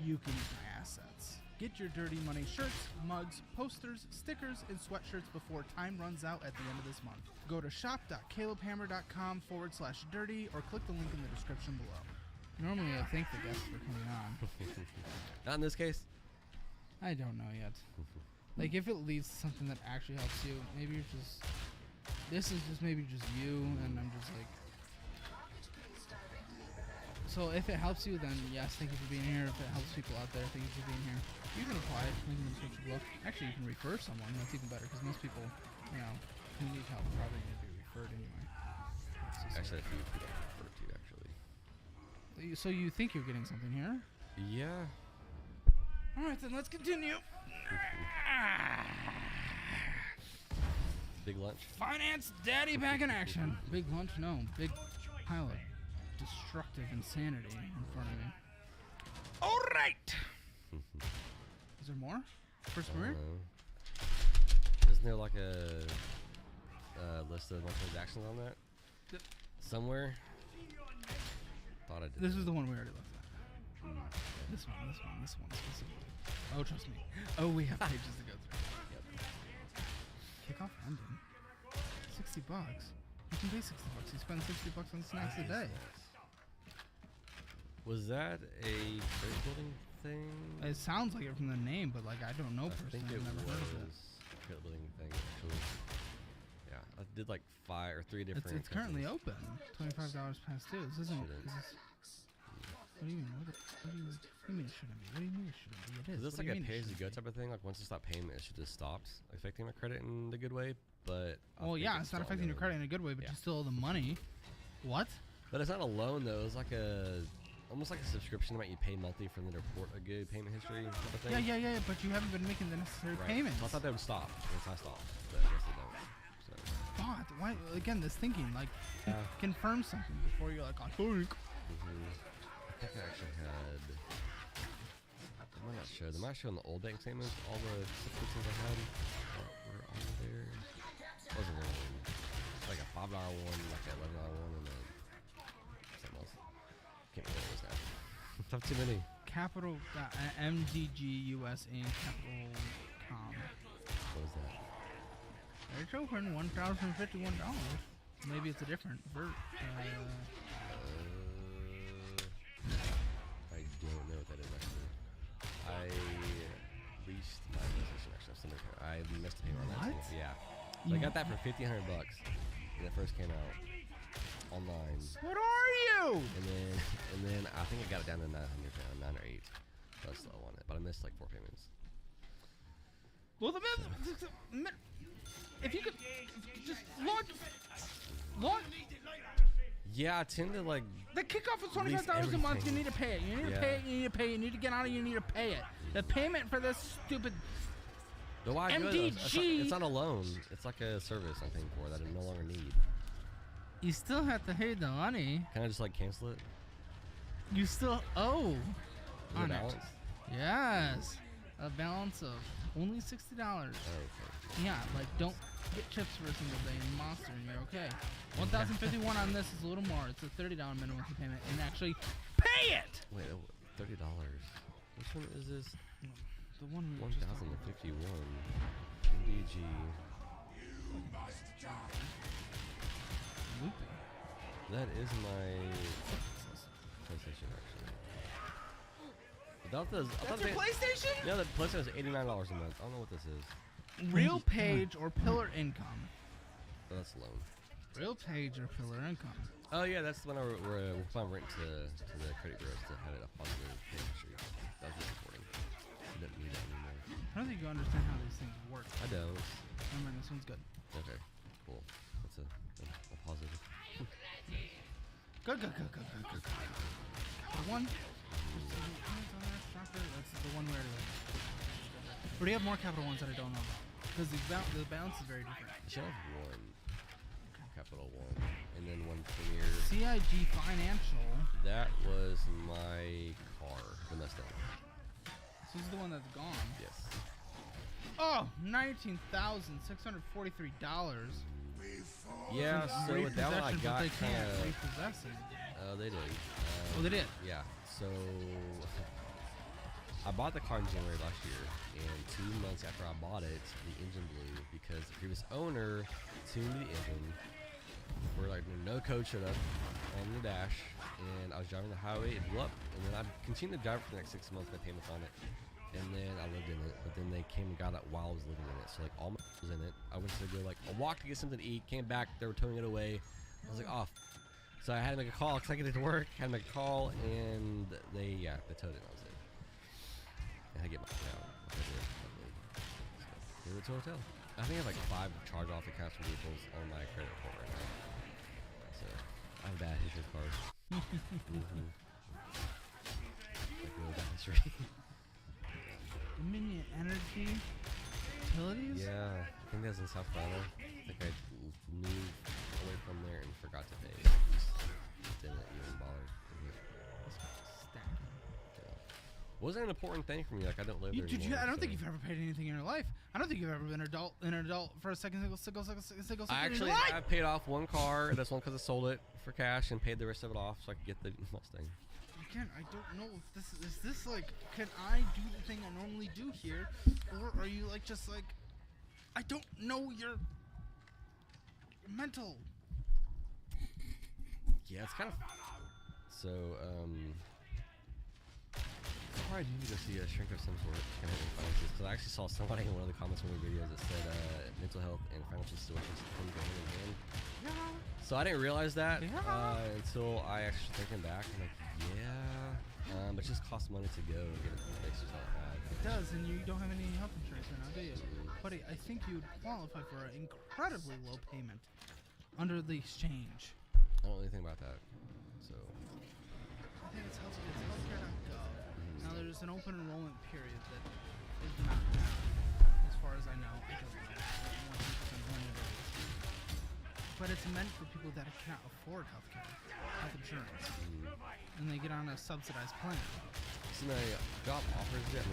you can use my assets. Get your dirty money shirts, mugs, posters, stickers, and sweatshirts before time runs out at the end of this month. Go to shop.calebhammer.com/dirty or click the link in the description below. Normally I thank the guests for coming on. Not in this case. I don't know yet. Like if it leads to something that actually helps you, maybe you're just, this is just maybe just you, and I'm just like, so if it helps you, then yes, thank you for being here. If it helps people out there, thank you for being here. You can apply it, link in the description below. Actually, you can refer someone, that's even better, because most people, you know, who need help probably need to be referred anyway. Actually, a few people I refer to, actually. So you think you're getting something here? Yeah. Alright, then let's continue. Big lunch. Finance daddy back in action. Big lunch? No. Big pile of destructive insanity in front of me. Alright! Is there more? First mirror? Isn't there like a list of my transactions on that? Yep. Somewhere? Thought I did. This is the one we already looked at. This one specifically. Oh, trust me. Oh, we have pages to go through. Yep. Kickoff ending. $60. You can pay $60. You spend $60 on snacks a day. Was that a crate building thing? It sounds like it from the name, but like I don't know I personally. think it I've never heard of it. was a crate building thing actually. Yeah, I did like 5 or 3 different. It's currently open. $25 past due. This isn't. Shouldn't. What do you mean? What do you mean it shouldn't be? What do you mean it shouldn't be? It is. Is this What like do you a mean it pay as you shouldn't go type of thing? Like once you stop paying, it should just stops affecting my credit in the good way. But I Well, think yeah, it's not still affecting your ongoing. credit in a good way, but Yeah. you still owe the money. What? But it's not a loan though. It's like almost like a subscription amount you pay monthly for them to report a good payment history type of thing. Yeah, but you haven't been making the necessary Right. payments. So I thought they would stop. Once I stopped, but I guess they don't. So. God, why? Again, this thinking, like, confirm something before you're like, I think. I think I actually had. I might not show. They might show in the old bank statements all the subscriptions I had were on there. Wasn't really like a $5 one, like an $11 one, and then something else. Can't remember what it was now. Have too many. Capital MDGUS Inc. Capital.com. What was that? It's open $1,051. Maybe it's a different I don't know what that is actually. I leased my PlayStation actually. I missed a payment on that. What? Too. Yeah. So I got that for $1,500 when it first came out online. What are you? And then I think I got it down to 900 now, 9 or 8. So I still want it, but I missed like 4 payments. Well, if you could just launch. Yeah, I tend to like. The kickoff is lease $25 a month. You everything. need to pay it. You need to Yeah. pay it. You need to pay it. You need to get on it. You need to pay it. The payment for this stupid No, why do it? MDG. It's not a loan. It's like a service I'm paying for that I no longer need. You still have to pay the money. Can I just like cancel it? You still owe Is on it it. balance? Yes. A balance of only $60. Oh, okay. Yeah, like don't get chips for a single day in Monster and you're okay. 1,051 on this is a little more. It's a $30 minimum payment and actually pay it. Wait, $30. Which one is this? The one we were just talking about. 1,051. MDG. Looping. That is my PlayStation actually. That's your PlayStation? Yeah, the PlayStation is $89 a month. I don't know what this is. Real page or pillar income. Oh, that's a loan. Real page or pillar income. Oh yeah, that's the one we're planning rent to the credit bureaus to have it up on the payment history. That was just recording. We don't need that anymore. I don't think you understand how these things work. I don't. Never mind, this one's good. Okay, cool. That's a positive. Good. The one. That's the one we already read. Or do you have more Capital ones that I don't know about? Because the balance is very different. I should have one. Capital One. And then one Premier. CIG Financial. That was my car, the Mustang. This is the one that's gone. Yes. Oh, $19,643. Yeah, so with that one I Repossession, but got they can't kinda. repossess it. They did. Oh, they did? Yeah. So I bought the car in January last year, and 2 months after I bought it, the engine blew because the previous owner tuned the engine where like no code showed up on the dash, and I was driving the highway, it blew up, and then I continued to drive it for the next 6 months, my payments on it, and then I lived in it, but then they came and got it while I was living in it, so like all my was in it. I went to go like a walk to get something to eat, came back, they were towing it away. I was like, oh. So I had to make a call because I get to work, had to make a call, and they towed it, and that was it. I had to get my account. So, it to a hotel. I think I have like 5 charge-off accounts for vehicles on my credit report right now. So I have bad history of cars. Like really bad history. Dominion Energy Utilities? Yeah, I think that's in South Carolina. I think I moved away from there and forgot to pay. Just didn't even bother. Wasn't an important thing for me. Like I don't live there anymore. I don't think you've ever paid anything in your life. I don't think you've ever been an adult for a single second in your Actually, life. I paid off one car. That's one because I sold it for cash and paid the rest of it off so I could get the Mustang. Again, I don't know if this is this like, can I do the thing I normally do here, or are you like just like I don't know your mental. Yeah, it's kind of. So, I do need to see a shrink of some sort kind of finances, because I actually saw somebody in one of the comments from the videos that said mental health and financial situations can go hand in hand. Yeah. So I didn't realize that Yeah. until I actually thinking back. I'm like, yeah, but it just costs money to go and get it fixed. It's not bad. It does, and you don't have any health insurance right now, do you? Buddy, I think you'd qualify for an incredibly low payment under the exchange. I don't know anything about that. So. I think it's healthcare.gov. Now there's an open enrollment period that is not now, as far as I know. I don't know 100% when it is. But it's meant for people that cannot afford health insurance. And they get on a subsidized plan. So my job offers it.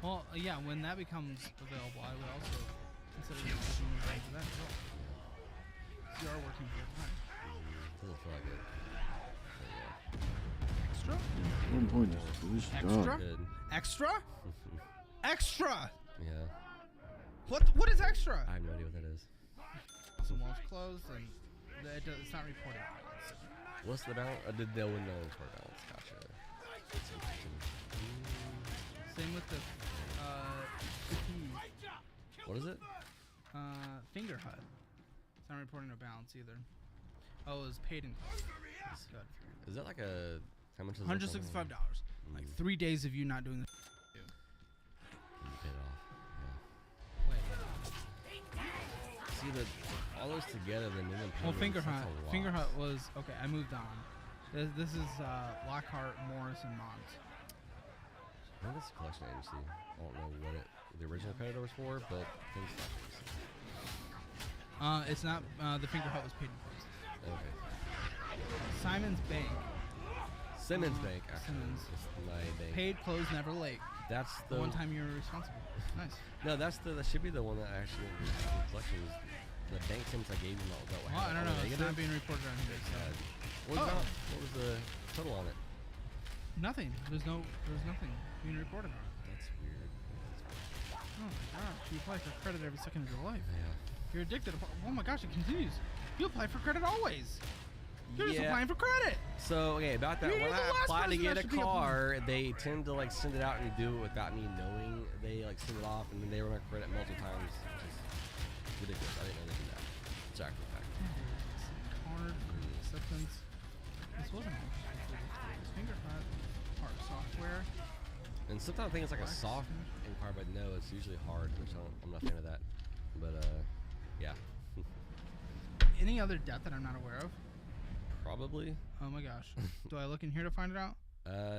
Well, yeah, when that becomes available, I would also consider you looking into that as well. You are working full time. Doesn't feel like it. Extra? One point is do his job. Extra? Extra! Yeah. What is extra? I have no idea what that is. Some walls closed and it's not reported. What's the balance? I did know when no one's for balance. Gotcha. Same with the what is it? Finger Hut. It's not reporting a balance either. Oh, it was paid in full. That's good. Is that like a how much is it? $165. Like 3 days of you not doing this. You paid it off. Yeah. Wait. See the all those together, the minimum payment. Well, Finger Hut was okay. I moved on. This is Lockhart, Morris, and Mont. I think it's a collection agency. I don't know what the original creditor was for, but I think it's not agency. It's not. The Finger Hut was paid in post. Okay. Simon's Bank. Simmons Bank, actually. Simmons. It's my bank. Paid, closed, never late. That's the one time you were responsible. Nice. No, that should be the one that actually went to collections. The bank since I gave you about what Well, I don't know. It's not being reported on here. So. What was the total on it? Nothing. There's nothing being reported on it. That's weird. Oh my gosh, you apply for credit every second of your life. Yeah. You're addicted. Oh my gosh, it continues. You apply for credit always. You're just applying for credit. So, okay, about that, when I apply to get a car, they tend to like send it out and do it without me knowing. They like send it off and then they run my credit multiple times, which is ridiculous. I didn't know they did that. It's actually a fact. Card acceptance. This wasn't Finger Hut, hard software. And sometimes I think it's like a soft inquiry, but no, it's usually hard, which I'm not a fan of that. But yeah. Any other debt that I'm not aware of? Probably. Oh my gosh. Do I look in here to find it out?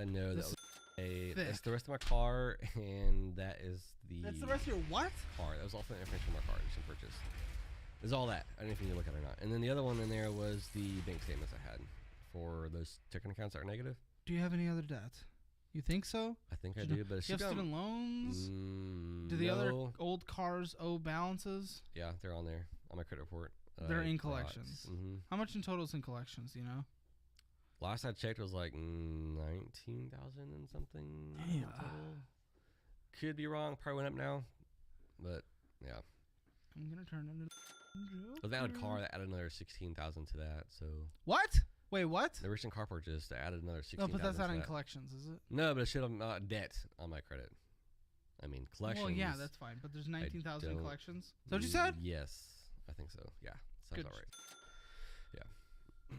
No, that's the rest of my car, and that is the. That's the rest of your what? Car. That was also the information of my car. You should purchase. There's all that. I don't know if you need to look at it or not. And then the other one in there was the bank statements I had for those checking accounts that are negative. Do you have any other debt? You think so? I think I do, but do you have student loans? Do the other old cars owe balances? Yeah, they're on there on my credit report. They're in collections. How much in total is in collections? Do you know? Last I checked was like 19,000 and something. Damn. Could be wrong. Probably went up now, but yeah. I'm gonna turn into. With that car, that added another 16,000 to that. So. What? Wait, what? The recent car purchase added another 16,000. No, but that's not in collections, is it? No, but it should have debt on my credit. I mean, collections. Well, yeah, that's fine. But there's 19,000 in collections. Is that what you said? Yes, I think so. Yeah, sounds Good. all right. Yeah.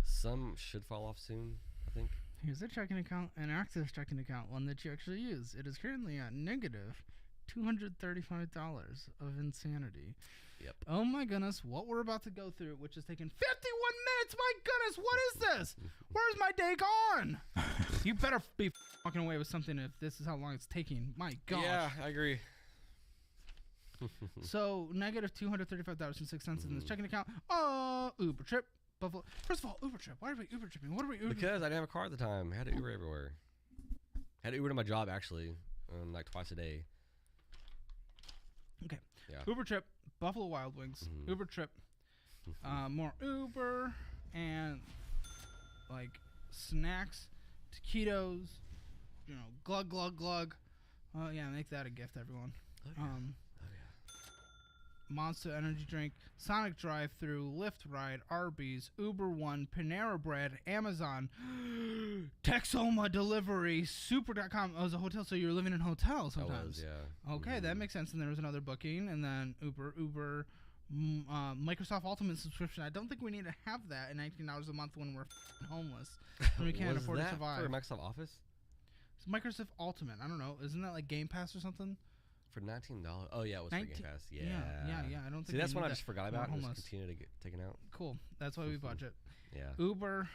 Some should fall off soon, I think. Here's a checking account, an Access checking account, one that you actually use. It is currently at negative $235 of insanity. Yep. Oh my goodness, what we're about to go through, which has taken 51 minutes. My goodness, what is this? Where's my day gone? You better be walking away with something if this is how long it's taking. My gosh. Yeah, I agree. So negative $235.06 in this checking account. Uber trip. Buffalo. First of all, Uber trip. Why are we Uber tripping? What are we Uber? Because I didn't have a car at the time. I had to Uber everywhere. I had to Uber to my job actually, like twice a day. Okay. Yeah. Uber trip. Buffalo Wild Wings. Uber trip. More Uber and like snacks, taquitos. You know, glug glug glug. Yeah, make that a gift, everyone. Monster Energy Drink, Sonic Drive-Thru, Lyft Ride, Arby's, Uber One, Panera Bread, Amazon, Texoma Delivery, Super.com. Oh, it was a hotel, so you were living in hotels sometimes. I was, yeah. Okay, that makes sense. And there was another booking, and then Uber, Microsoft Ultimate subscription. I don't think we need to have that at $19 a month when we're homeless and we can't afford to survive. For Microsoft Office? It's Microsoft Ultimate. I don't know. Isn't that like Game Pass or something? For $19? Oh, yeah, it was for Game Pass. Yeah. Yeah. I don't think. See, that's one I just forgot about and just homeless. continue to get taken out. Cool. That's why we budget. Yeah. Uber.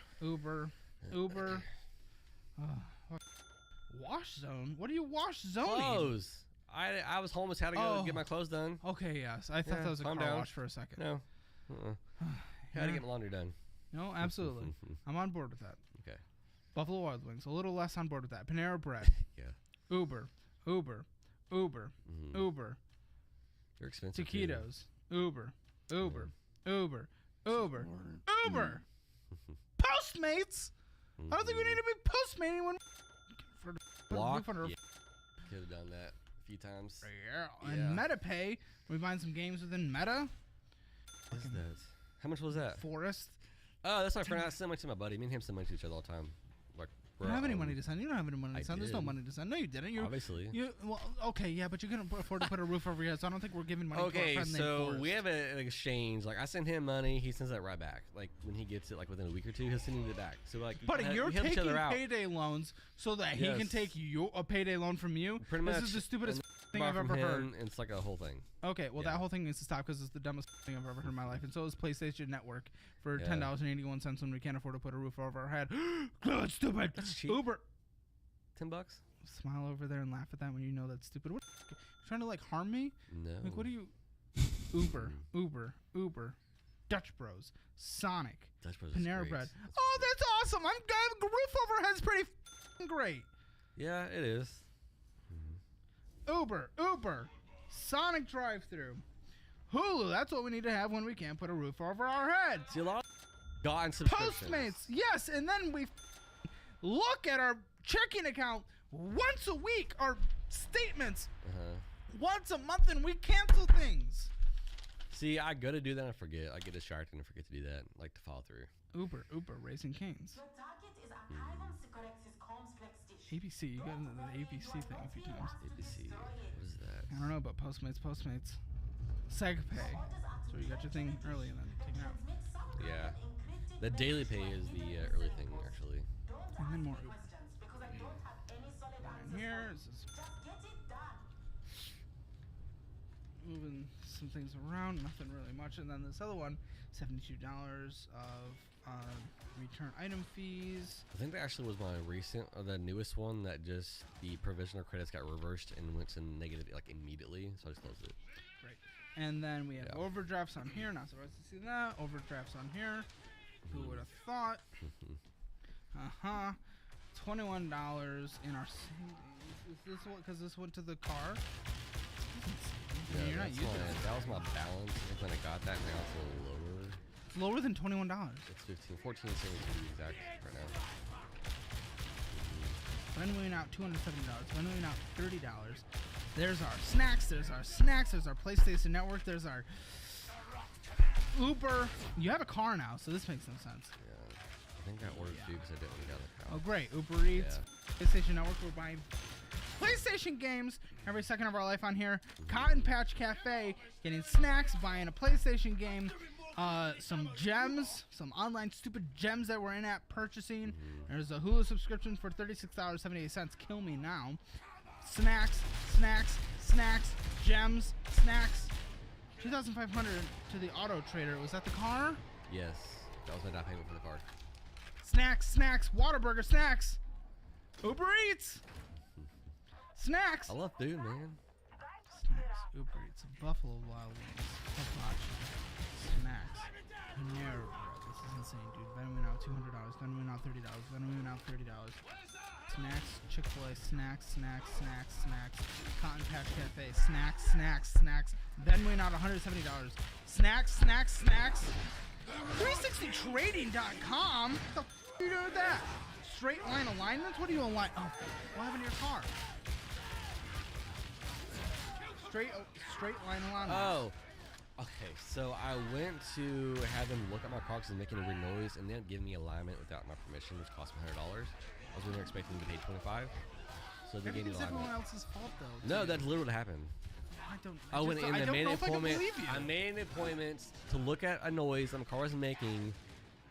Wash Zone? What are you wash zoning? Clothes. I was homeless, had to go get my clothes done. Okay, yes. I thought that was a car wash for a second. No. Had to get my laundry done. No, absolutely. I'm on board with that. Okay. Buffalo Wild Wings, a little less on board with that. Panera Bread. Yeah. Uber. They're expensive. Taquitos. Uber. Postmates? I don't think we need to be Postmating when for Block? Yeah. Could have done that a few times. Yeah. And MetaPay. We buying some games within Meta. What is that? How much was that? Forest. Oh, that's my friend. I send money to my buddy. Me and him send money to each other all the time. Like, you don't have any money to send. You don't have any money to send. There's no money to send. No, you didn't. Obviously. Well, okay, yeah, but you couldn't afford to put a roof over your head, so I don't think we're giving money to our friend named so Forrest. we have an exchange. Like, I send him money. He sends that right back. Like, when he gets it, like, within a week or two, he'll send me it back. So, like, but you're we help each taking other out. payday loans so that he can take a payday loan from you? Pretty much. This is the stupidest thing Buy I've from ever him, heard. And it's like a whole thing. Okay, well, that whole thing needs to stop because it's the dumbest thing I've ever heard in my life. And so is PlayStation Network for $10.81 when we can't afford to put a roof over our head. God, stupid. That's cheap. Uber. $10? Smile over there and laugh at that when you know that's stupid. What? You're trying to, like, harm me? No. Like, what are you... Uber. Dutch Bros. Sonic. Dutch Bros Panera Bread. Oh, that's awesome. I'm good. Roof over head's pretty great. Yeah, it is. Uber. Sonic drive-thru. Hulu. That's what we need to have when we can't put a roof over our head. See, a lot of gotten subscriptions. Postmates. Yes, and then we look at our checking account once a week, our statements once a month, and we cancel things. See, I go to do that and I forget. I get distracted and forget to do that. I like to follow through. Uber, Raising Cane's. ABC, you got into the ABC thing a few times. ABC, what is that? I don't know, but Postmates. SegPay. So you got your thing early and then take it out. Yeah. The daily pay is the early thing, actually. And then more Uber. And here is this. Moving some things around, nothing really much. And then this other one, $72 of return item fees. I think that actually was my recent, or the newest one that just the provisional credits got reversed and went to negative like immediately, so I just closed it. Great. And then we have overdrafts on here. Not surprised to see that. Overdrafts on here. Who would have thought? $21 in our savings. Is this what? Because this went to the car. Yeah, you're not using it. That was my balance. I think when I got that, now it's a little lower. It's lower than $21. It's 15, 14, 17 to be exact right now. Renewing out $270. Renewing out $30. There's our snacks. There's our PlayStation Network. There's our Uber. You have a car now, so this makes no sense. Yeah, I think that worked too because I didn't got a car. Oh, great. Uber Eats, PlayStation Network. We're buying PlayStation games every second of our life on here. Cotton Patch Cafe, getting snacks, buying a PlayStation game, some gems, some online stupid gems that we're in-app purchasing. There's a Hulu subscription for $36.78. Kill me now. Snacks, gems, snacks. $2,500 to the Auto Trader. Was that the car? Yes, that was my down payment for the car. Snacks, Whataburger snacks. Uber Eats. Snacks. I love food, man. Snacks, Uber Eats, Buffalo Wild Wings, Hibachi, snacks, Panera Bread. This is insane, dude. Venoming out $200, Venoming out $30, Venoming out $30. Snacks, Chick-fil-A, snacks, Cotton Patch Cafe, snacks, Venoming out $170. Snacks. 360trading.com? What the f*** are you doing with that? Straight line alignments? What do you align? Oh, what happened to your car? straight line alignment. Oh. Okay, so I went to have them look at my car because it's making a weird noise, and they didn't give me alignment without my permission, which cost me $100. I was really expecting to get paid $25. So they gave me Everything's alignment. everyone else's fault, though. No, that's literally what happened. I went in and made an appointment. I made an appointment to look at a noise that my car was making,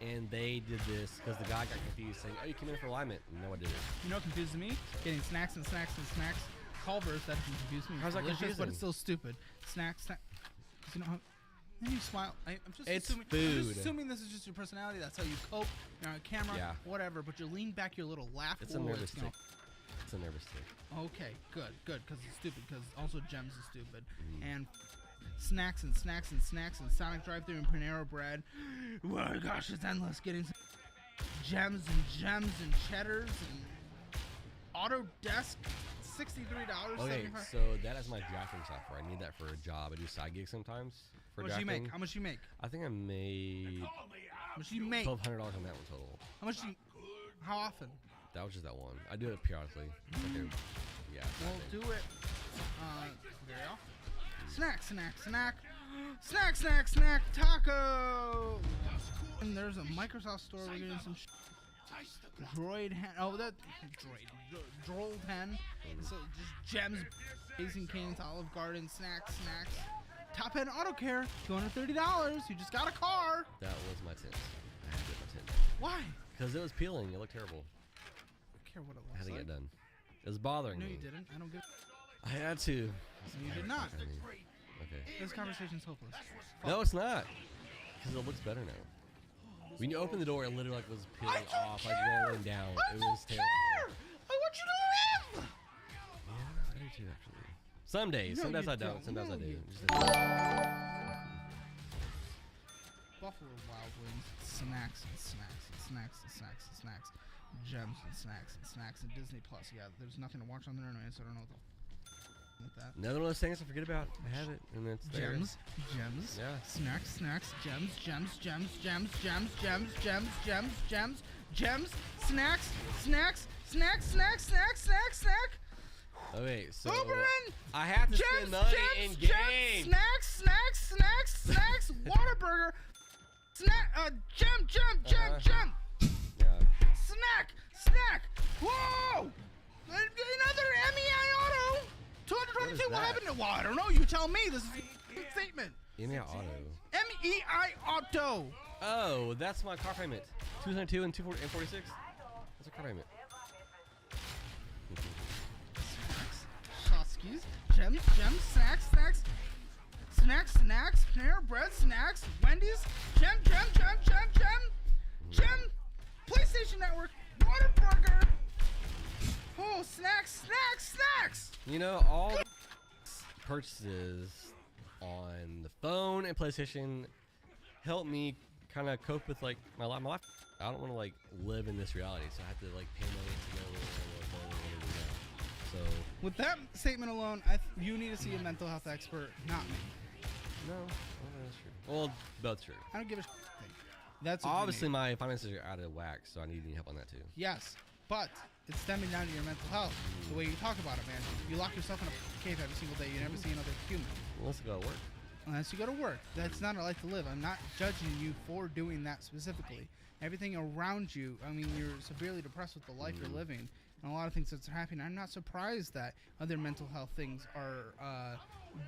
and they did this because the guy got confused, saying, "Oh, you came in for alignment." No, I didn't. You know what confuses me? Getting snacks and snacks and snacks. Culver's, that doesn't confuse me. How's that confusing? But it's still stupid. Snacks. You know how? Then you smile. I'm just It's assuming. food. I'm just assuming this is just your personality. That's how you cope. You're on camera, whatever. But you lean back your little laugh. It's a nervous tick. It's a nervous tick. Okay, good, because it's stupid. Because also Gems is stupid. And snacks and snacks and snacks and Sonic drive-thru and Panera bread. Oh my gosh, it's endless. Getting some gems and cheddars and Autodesk. $63. Okay, $75. so that is my drafting software. I need that for a job. I do side gigs sometimes for How much drafting. you make? How much you make? I think I made How much you make? $1,200 on that one total. How much you? How often? That was just that one. I do it periodically. Okay. Yeah. We'll do it. Very often. Snack. Taco. And there's a Microsoft store. We're getting some. Droid hen. Oh, that droid hen. So just Gems, Amazing Canes, Olive Garden, snacks. Top End Auto Care, $230. You just got a car. That was my tint. I had to get my tint. Why? Because it was peeling. It looked terrible. I don't care what it looks I had to like. get it done. It was bothering me. No, you didn't. I don't give. I had to. You did not. Okay. This conversation's hopeless. No, it's not. Because it looks better now. When you open the door, it literally was peeling off, like rolling down. It was terrible. I want you to live. Yeah, I do too, actually. Some days. No, Some days you I don't. don't. Some days No, I do. you Just Buffalo Wild Wings, snacks. Gems and snacks and Disney Plus. Yeah, there's nothing to watch on there anyway, so I don't know what the with that. Another one of those things I forget about. I have it, and it's there. Gems. Yeah. Snacks. Gems. Snack. Okay, so Oberyn! I have to spend money in games. Snacks. Whataburger. Gem. Yeah. Snack. Whoa! Another MEI Auto. 222. What happened to? Well, I don't know. You tell me. This is a statement. MEI Auto. MEI Auto. Oh, that's my car payment. 202 and 246. That's a car payment. Shotskis. Gems. Snacks. Panera bread. Snacks. Wendy's. Gem. PlayStation Network. Whataburger. Oh, snacks. You know, all purchases on the phone and PlayStation help me kind of cope with like my life. I don't want to like live in this reality, so I have to like pay money to go So with that statement alone, you need to see a mental health expert, not me. No, that's true. Well, both true. I don't give a shit. That's obviously my finances are out of whack, so I need help on that too. Yes, but it's stemming down to your mental health. The way you talk about it, man. You lock yourself in a cave every single day. You never see another human. Unless you go to work. Unless you go to work. That's not a life to live. I'm not judging you for doing that specifically. Everything around you, I mean, you're severely depressed with the life you're living and a lot of things that's happening. I'm not surprised that other mental health things are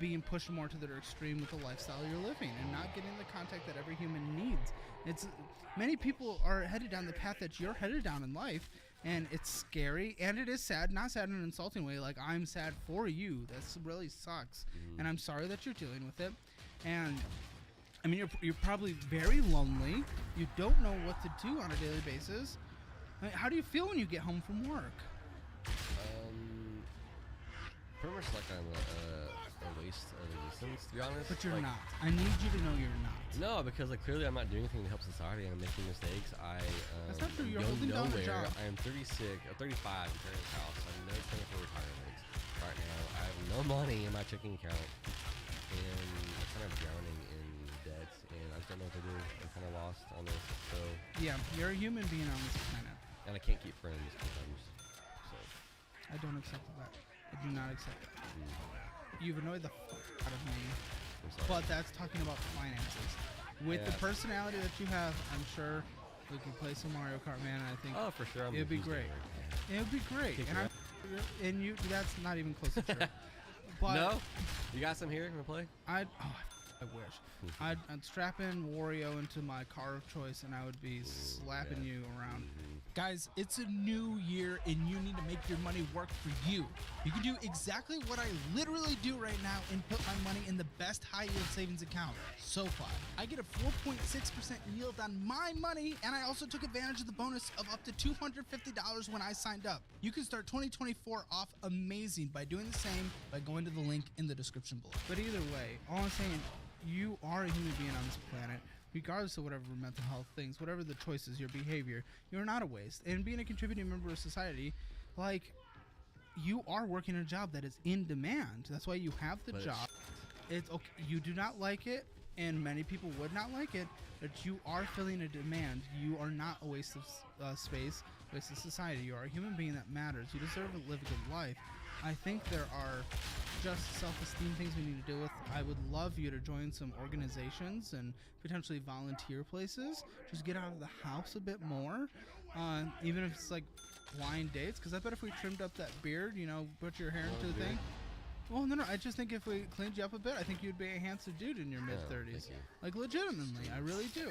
being pushed more to their extreme with the lifestyle you're living and not getting the contact that every human needs. Many people are headed down the path that you're headed down in life, and it's scary and it is sad. Not sad in an insulting way, like I'm sad for you. That really sucks, and I'm sorry that you're dealing with it. And I mean, you're probably very lonely. You don't know what to do on a daily basis. I mean, how do you feel when you get home from work? Pretty much like I'm a waste of existence, to be honest. But you're like, not. I need you to know you're not. No, because like clearly I'm not doing anything to help society. I'm making mistakes. That's not true. You're go holding down a nowhere. job. I am 35 in parents' house. I have no plan for retirement right now. I have no money in my checking account, and I'm kind of drowning in debt, and I just don't know what to do. I'm kind of lost on this. So yeah, you're a human being on this planet, and I can't keep friends sometimes. So I don't accept that. I do not accept that. you've annoyed the out of me. I'm sorry. But that's talking about finances. With the personality that you have, I'm sure we could play some Mario Kart, man. I think Oh, for sure. it'd be great. It would be great. And that's not even close to true. But no? You got some here? You want to play? I wish. I'd strap in Wario into my car of choice, and I would be slapping you around. Guys, it's a new year, and you need to make your money work for you. You can do exactly what I literally do right now and put my money in the best high-yield savings account, SoFi. I get a 4.6% yield on my money, and I also took advantage of the bonus of up to $250 when I signed up. You can start 2024 off amazing by doing the same by going to the link in the description below. But either way, all I'm saying, you are a human being on this planet. Regardless of whatever mental health things, whatever the choices, your behavior, you're not a waste. And being a contributing member of society, like, you are working a job that is in demand. That's why you have the job. It's okay. You do not like it, and many people would not like it, but you are filling a demand. You are not a waste of space, waste of society. You are a human being that matters. You deserve to live a good life. I think there are just self-esteem things we need to deal with. I would love you to join some organizations and potentially volunteer places. Just get out of the house a bit more, even if it's like blind dates. Because I bet if we trimmed up that beard, you know, put your hair into the thing. Well, no, I just think if we cleaned you up a bit, I think you'd be a handsome dude in your mid-30s. Like, legitimately, I really do.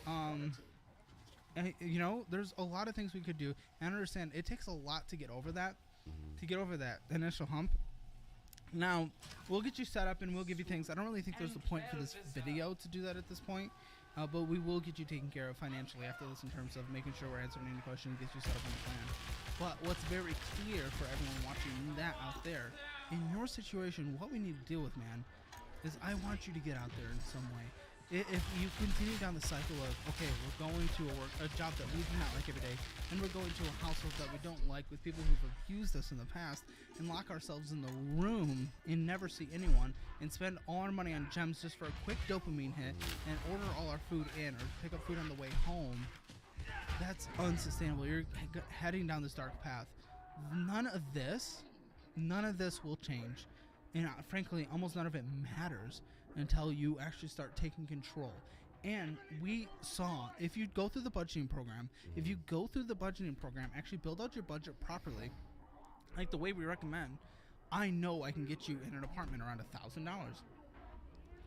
And, you know, there's a lot of things we could do. And understand, it takes a lot to get over that. To get over that initial hump. Now, we'll get you set up and we'll give you things. I don't really think there's a point for this video to do that at this point, but we will get you taken care of financially after this in terms of making sure we're answering any questions, get you set up on the plan. But what's very clear for everyone watching that out there, in your situation, what we need to deal with, man, is I want you to get out there in some way. If you continue down the cycle of, okay, we're going to a job that we do not like every day, and we're going to a household that we don't like with people who've abused us in the past, and lock ourselves in the room and never see anyone, and spend all our money on gems just for a quick dopamine hit, and order all our food in, or pick up food on the way home, that's unsustainable. You're heading down this dark path. None of this will change. And frankly, almost none of it matters until you actually start taking control. And we saw, if you go through the budgeting program, actually build out your budget properly, like the way we recommend, I know I can get you in an apartment around $1,000.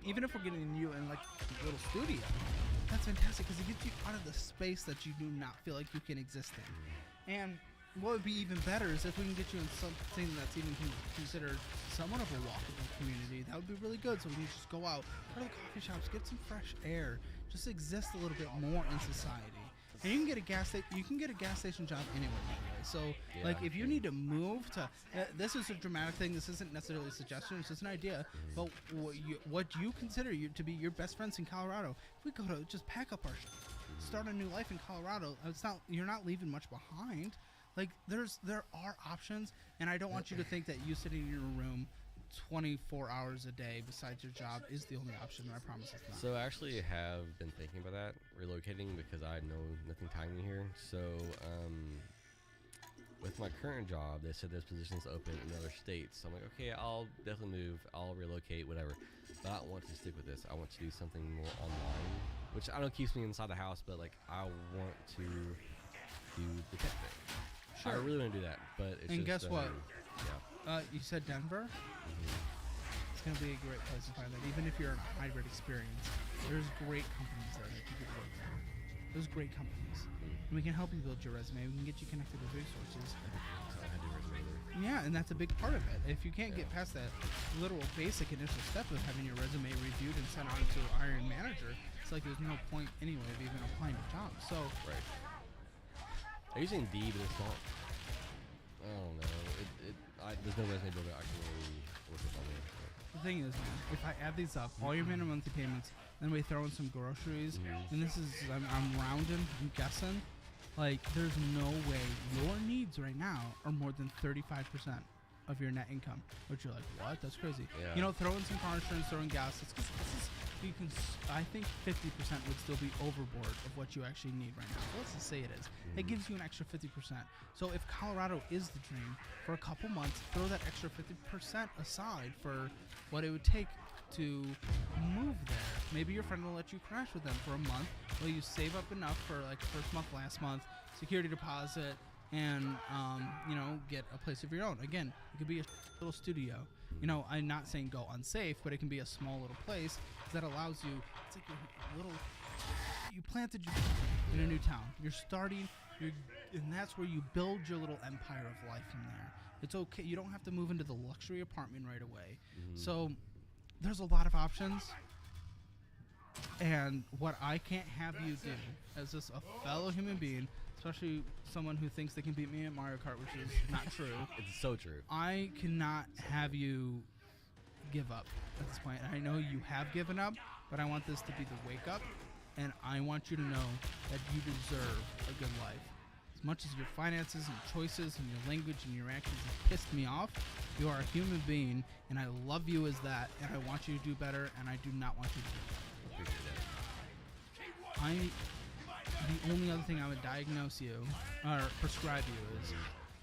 Even if we're getting you in like a little studio, that's fantastic because it gets you out of the space that you do not feel like you can exist in. And what would be even better is if we can get you in something that's even considered somewhat of a walkable community. That would be really good. So we can just go out, go to the coffee shops, get some fresh air, just exist a little bit more in society. And you can get a gas station job anywhere, by the way. So, like, if you need to move to, this is a dramatic thing. This isn't necessarily a suggestion. It's just an idea. But what you consider to be your best friends in Colorado, if we go to just pack up our start a new life in Colorado, you're not leaving much behind. Like, there are options, and I don't want you to think that you sitting in your room 24 hours a day besides your job is the only option. I promise it's not. So I actually have been thinking about that, relocating, because I know nothing tying me here. So with my current job, they said there's positions open in other states. So I'm like, okay, I'll definitely move, I'll relocate, whatever. But I don't want to stick with this. I want to do something more online, which I know keeps me inside the house, but like I want to do the tech thing. Sure. I really want to do that, but it's and just, guess what? Yeah. You said Denver? It's going to be a great place to find that. Even if you're in a hybrid experience, there's great companies there that you could work for. There's great companies. And we can help you build your resume. We can get you connected with resources. Yeah, and that's a big part of it. If you can't get past that literal basic initial step of having your resume reviewed and sent on to a hiring manager, it's like there's no point anyway of even applying to jobs. So, right. I use Indeed, but it's not. I don't know. There's no resume builder I can really work with on there. The thing is, man, if I add these up, all your minimum monthly payments, then we throw in some groceries, and this is, I'm rounding, I'm guessing, like, there's no way your needs right now are more than 35% of your net income. Which you're like, what? That's crazy. Yeah. You know, throw in some car insurance, throw in gas. This is, you can. I think 50% would still be overboard of what you actually need right now. So let's just say it is. It gives you an extra 50%. So if Colorado is the dream, for a couple months, throw that extra 50% aside for what it would take to move there. Maybe your friend will let you crash with them for a month. Well, you save up enough for like first month, last month, security deposit, and you know, get a place of your own. Again, it could be a little studio. You know, I'm not saying go unsafe, but it can be a small little place that allows you. It's like a little. You planted your in a new town. You're starting. And that's where you build your little empire of life from there. It's okay. You don't have to move into the luxury apartment right away. So there's a lot of options. And what I can't have you do as just a fellow human being, especially someone who thinks they can beat me at Mario Kart, which is not true. It's so true. I cannot have you give up at this point. And I know you have given up, but I want this to be the wake up. And I want you to know that you deserve a good life. As much as your finances and choices and your language and your actions have pissed me off, you are a human being, and I love you as that, and I want you to do better, and I do not want you to do that. The only other thing I would diagnose you, or prescribe you, is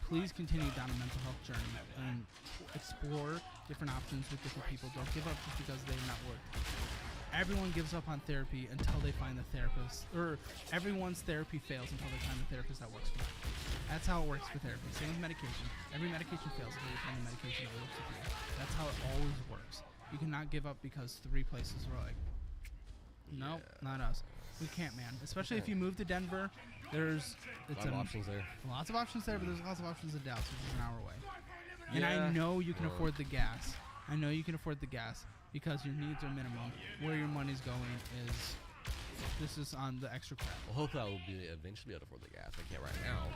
please continue down a mental health journey and explore different options with different people. Don't give up just because they're not working. Everyone gives up on therapy until they find the therapist, or everyone's therapy fails until they find the therapist that works for them. That's how it works for therapy. Same with medication. Every medication fails until you find the medication that works for you. That's how it always works. You cannot give up because 3 places were like, nope, not us. We can't, man. Especially if you move to Denver, there's lots of options there. Lots of options there, but there's lots of options in Dallas, which is an hour away. And I know you can afford the gas. I know you can afford the gas because your needs are minimum. Where your money's going is, this is on the extra crap. Well, hopefully I will be eventually able to afford the gas. I can't right now.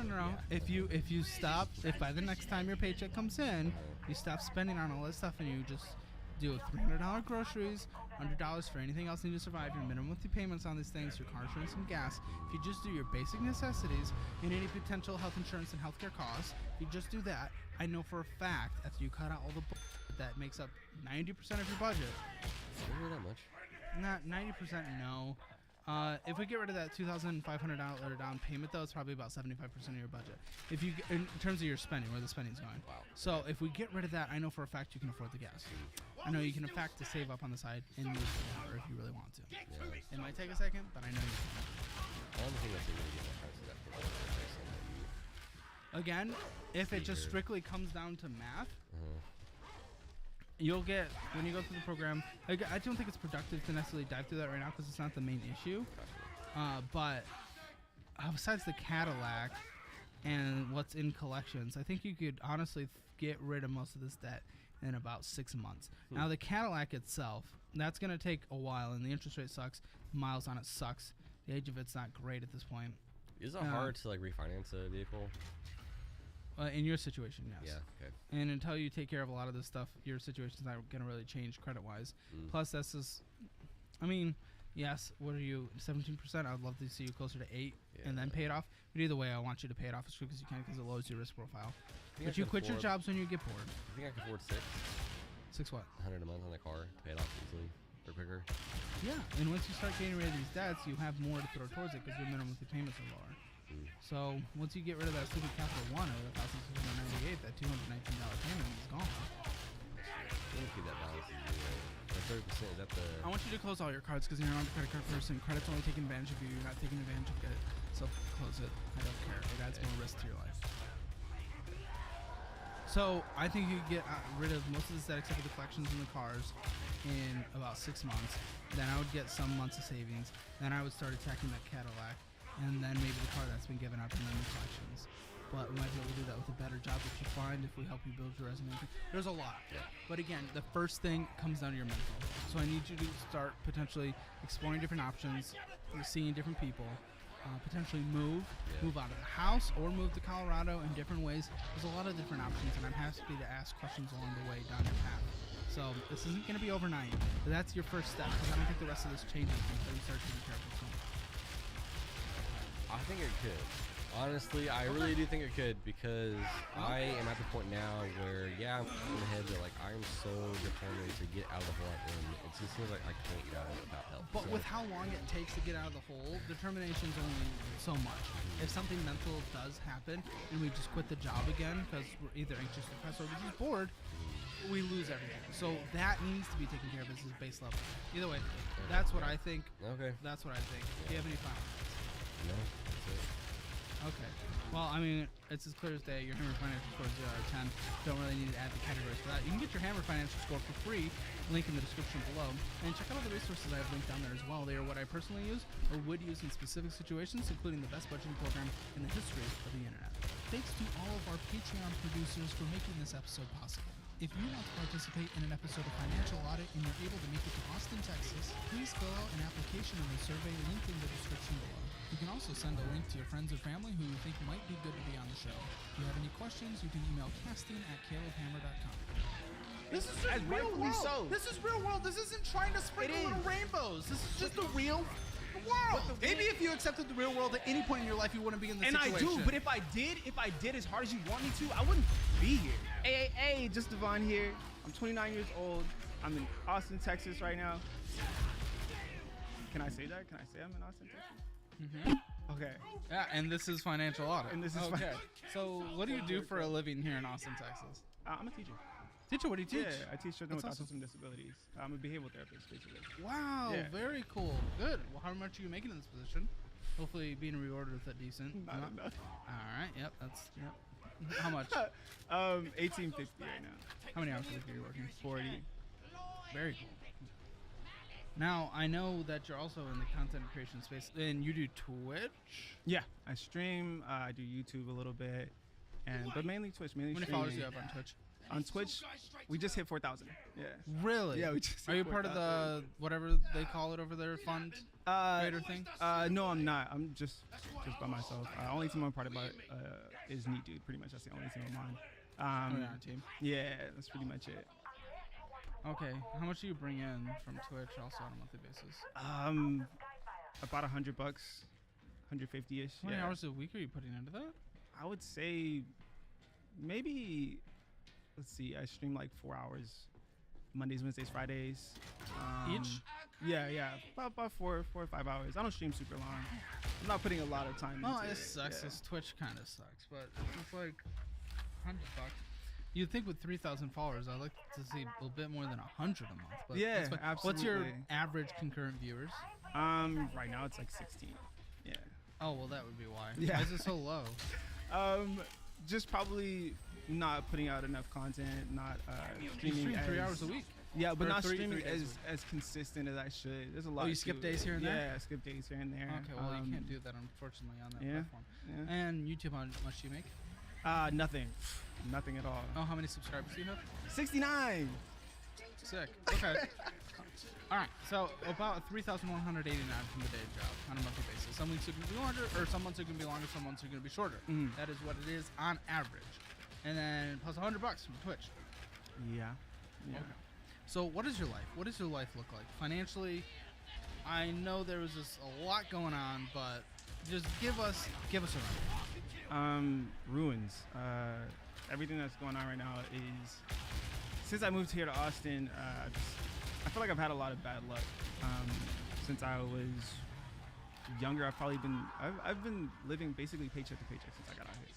No. Yeah. If you stop, if by the next time your paycheck comes in, you stop spending on all this stuff and you just do $300 groceries, $100 for anything else you need to survive, your minimum monthly payments on these things, your car insurance and gas. If you just do your basic necessities and any potential health insurance and healthcare costs, if you just do that, I know for a fact after you cut out all the that makes up 90% of your budget. Really that much? Not 90%, no. If we get rid of that $2,500 down payment, though, it's probably about 75% of your budget. If you, in terms of your spending, where the spending's going. Wow. So if we get rid of that, I know for a fact you can afford the gas. I know you can, in fact, to save up on the side and move forward if you really want to. Yeah. It might take a second, but I know you can. I don't think that's really good price of that for Again, if it just strictly comes down to math, you'll get, when you go through the program, I don't think it's productive to necessarily dive through that right now because it's not the main issue. But besides the Cadillac and what's in collections, I think you could honestly get rid of most of this debt in about 6 months. Now the Cadillac itself, that's going to take a while, and the interest rate sucks. Miles on it sucks. The age of it's not great at this point. Is it hard to like refinance a vehicle? In your situation, yes. Yeah, okay. And until you take care of a lot of this stuff, your situation's not going to really change credit-wise. Plus, that's just, I mean, yes, what are you, 17%? I'd love to see you closer to 8 and then pay it off. But either way, I want you to pay it off as quick as you can because it lowers your risk profile. But you quit your jobs when you get bored. I think I can afford 6. 6 what? 100 a month on the car to pay it off easily or quicker. Yeah, and once you start getting rid of these debts, you have more to throw towards it because your minimum monthly payments are lower. So once you get rid of that stupid Capital One of $1,698, that $219 payment is gone. Keep that balance is zero. 30%, is that the... I want you to close all your cards because you're not a credit card person. Credit's only taking advantage of you. You're not taking advantage of it. So close it. I don't care. It adds more risk to your life. So I think you could get rid of most of this debt except for the collections and the cars in about 6 months. Then I would get some months of savings. Then I would start attacking that Cadillac. And then maybe the car that's been given up and then the collections. But we might be able to do that with a better job that you find if we help you build your resume. There's a lot. Yeah. But again, the first thing comes down to your mental. So I need you to start potentially exploring different options, seeing different people, potentially move out of the house or move to Colorado in different ways. There's a lot of different options, and I'm happy to ask questions along the way down your path. So this isn't going to be overnight, but that's your first step because I don't think the rest of this changes until you start taking care of yourself. I think it could. Honestly, I really do think it could, because I am at the point now where, yeah, I'm in the head, but like I'm so determined to get out of the hole I'm in. It just seems like I can't get out of it without help. But with how long it takes to get out of the hole, determination's only so much. If something mental does happen and we just quit the job again because we're either anxious, depressed, or we're just bored, we lose everything. So that needs to be taken care of as his base level. Either way, that's what I think. Okay. That's what I think. Do you have any final thoughts? No, that's it. Okay. Well, I mean, it's as clear as day. Your Hammer Financial Score is 0 out of 10. Don't really need to add the categories for that. You can get your Hammer Financial Score for free. Link in the description below. And check out all the resources I have linked down there as well. They are what I personally use or would use in specific situations, including the best budgeting program in the history of the internet. Thanks to all of our Patreon producers for making this episode possible. If you want to participate in an episode of Financial Audit and you're able to make it to Austin, Texas, please fill out an application in the survey linked in the description below. You can also send a link to your friends or family who you think might be good to be on the show. If you have any questions, you can email casting@calebhammer.com. This is just real world. So. This is real world. This isn't trying to sprinkle little rainbows. This is just the real world. Maybe if you accepted the real world at any point in your life, you wouldn't be in this situation. And I do, but if I did as hard as you want me to, I wouldn't be here. Hey, just Devon here. I'm 29 years old. I'm in Austin, Texas right now. Can I say that? Can I say I'm in Austin, Texas? Okay. Yeah, and this is Financial Audit. And this is okay. So what do you do for a living here in Austin, Texas? I'm a teacher. Teacher, what do you teach? Yeah, I teach children with autism disabilities. I'm a behavioral therapist, basically. Wow, Yeah. very cool. Good. Well, how much are you making in this position? Hopefully being rewarded with a decent. Not enough. All right. Yep. That's. Yep. How much? 1850 right now. How many hours a week are you working? 40. Very cool. Now I know that you're also in the content creation space, and you do Twitch. Yeah, I stream. I do YouTube a little bit, but mainly Twitch. Mainly. How many followers do you have on Twitch? On Twitch, we just hit 4,000. Yeah. Really? Yeah, we just. Are hit you part of 4,000. the whatever they call it over there, fund creator thing? No, I'm not. I'm just by myself. Only team I'm part of is Neat Dude. Pretty much, that's the only team I'm on. On a team. Yeah, that's pretty much it. Okay. How much do you bring in from Twitch also on a monthly basis? About $100, 150-ish. How many hours a week are you putting into that? I would say maybe. Let's see. I stream like 4 hours, Mondays, Wednesdays, Fridays. Each? Yeah. About 4 or 5 hours. I don't stream super long. I'm not putting a lot of time into it. It sucks. Yeah. This Twitch kind of sucks, but it's like $100. You'd think with 3,000 followers, I'd like to see a bit more than 100 a month. But Yeah, that's fine. absolutely. What's your average concurrent viewers? Right now it's like 16. Yeah. Oh well, that would be why. Yeah. Why is it so low? Just probably not putting out enough content, not You streaming. stream 3 hours a week. Yeah, but Or not three streaming days a week. as consistent as I should. There's a lot. Oh, you to skip it. days here and there? Yeah, I skip days here and there. Okay, well you can't do that unfortunately on that yeah, platform. yeah. And YouTube, how much do you make? Nothing. Nothing at all. Oh, how many subscribers do you have? 69. Sick. Okay. All right. So about 3,189 from the day job on a monthly basis. Some weeks are going to be longer, or some months are going to be longer, some months are going to be shorter. That is what it is on average. And then plus $100 from Twitch. Yeah. Yeah. Okay. So what is your life? What does your life look like financially? I know there was just a lot going on, but just give us a run. Ruins. Everything that's going on right now is, since I moved here to Austin, I feel like I've had a lot of bad luck. Since I was younger, I've been living basically paycheck to paycheck since I got out here.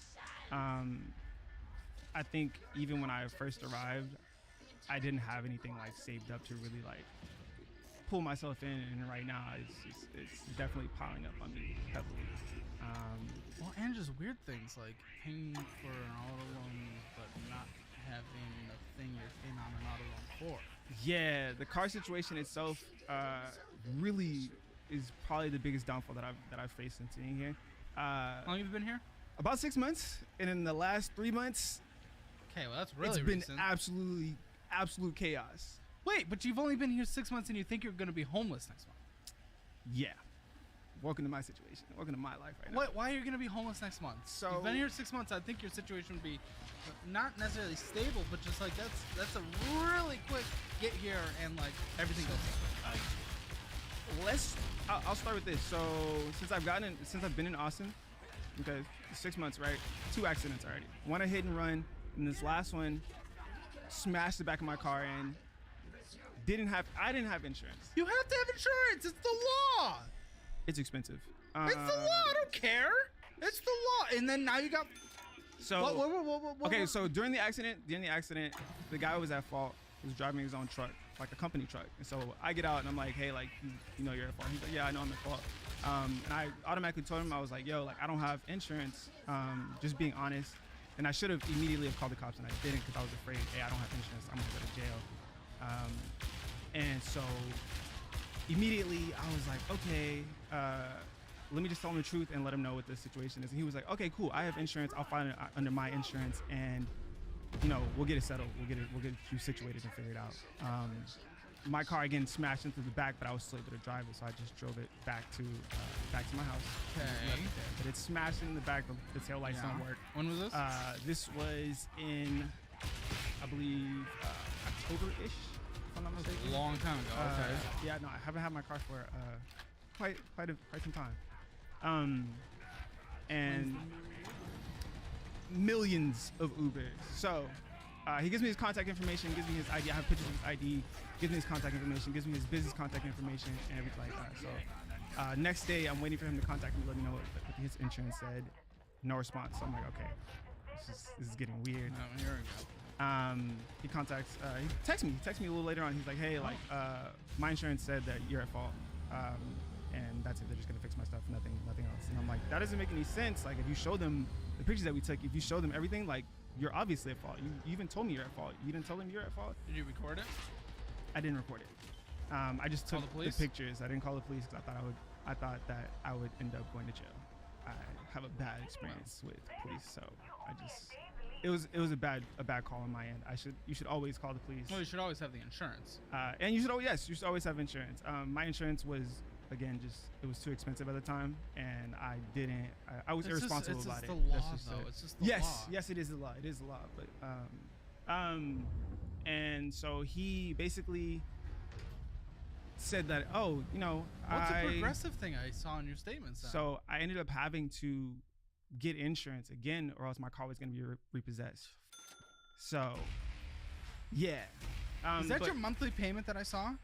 I think even when I first arrived, I didn't have anything like saved up to really like pull myself in, and right now it's definitely piling up on me heavily. Well, and just weird things like paying for an auto loan but not having the thing you're paying on an auto loan for. Yeah, the car situation itself really is probably the biggest downfall that I've faced since being here. How long have you been here? About 6 months, and in the last 3 months, okay, well that's really it's recent. been absolute chaos. Wait, but you've only been here 6 months, and you think you're going to be homeless next month? Yeah. Welcome to my situation. Welcome to my life right now. Why are you going to be homeless next month? So you've been here 6 months. I think your situation would be not necessarily stable, but just like that's a really quick get here and like everything goes up. I'll start with this. So since I've been in Austin, Okay, 6 months, right? 2 accidents already. One a hit and run, and this last one smashed the back of my car and I didn't have insurance. You have to have insurance. It's the law. It's expensive. It's the law. I don't care. It's the law. And then now you got. So what, okay, so during the accident, the guy was at fault. He was driving his own truck, like a company truck. And so I get out and I'm like, hey, like, you know you're at fault. He's like, yeah, I know I'm at fault. And I automatically told him, I was like, yo, like, I don't have insurance. Just being honest. And I should have immediately have called the cops, and I didn't because I was afraid, hey, I don't have insurance. I'm gonna go to jail. And so immediately I was like, okay, let me just tell him the truth and let him know what the situation is. And he was like, okay, cool. I have insurance. I'll file it under my insurance, and you know, we'll get it settled. We'll get you situated and figured out. My car again smashed into the back, but I was still able to drive it, so I just drove it back to my house. Okay. But it's smashed in the back. The tail lights don't work. When was this? This was in, I believe, October-ish, if I'm not mistaken. A long time ago. Okay. Yeah, no, I haven't had my car for quite some time. And millions of Ubers. So he gives me his contact information, gives me his ID. I have pictures of his ID. Gives me his contact information, gives me his business contact information, and everything like that. So next day, I'm waiting for him to contact me, let me know what his insurance said. No response. So I'm like, okay, this is getting weird. Here we go. He contacts. He texts me a little later on. He's like, hey, like my insurance said that you're at fault, and that's it. They're just gonna fix my stuff, nothing else. And I'm like, that doesn't make any sense. Like, if you show them the pictures that we took, if you show them everything, like, you're obviously at fault. You even told me you're at fault. You didn't tell them you're at fault. Did you record it? I didn't record it. I just took the pictures. I didn't call the police because I thought that I would end up going to jail. I have a bad experience with police, so it was a bad call on my end. You should always call the police. Well, you should always have the insurance. And you should always have insurance. My insurance was, again, it was too expensive at the time, and I was irresponsible about it. It's just the law, though. It's just the law. Yes, it is the law. It is the law. But and so he basically said that, oh, you know, what's a progressive thing I saw in your statements? So I ended up having to get insurance again, or else my car was going to be repossessed. So, yeah. Is that your monthly payment that I saw?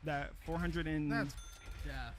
That 400 and. That's death.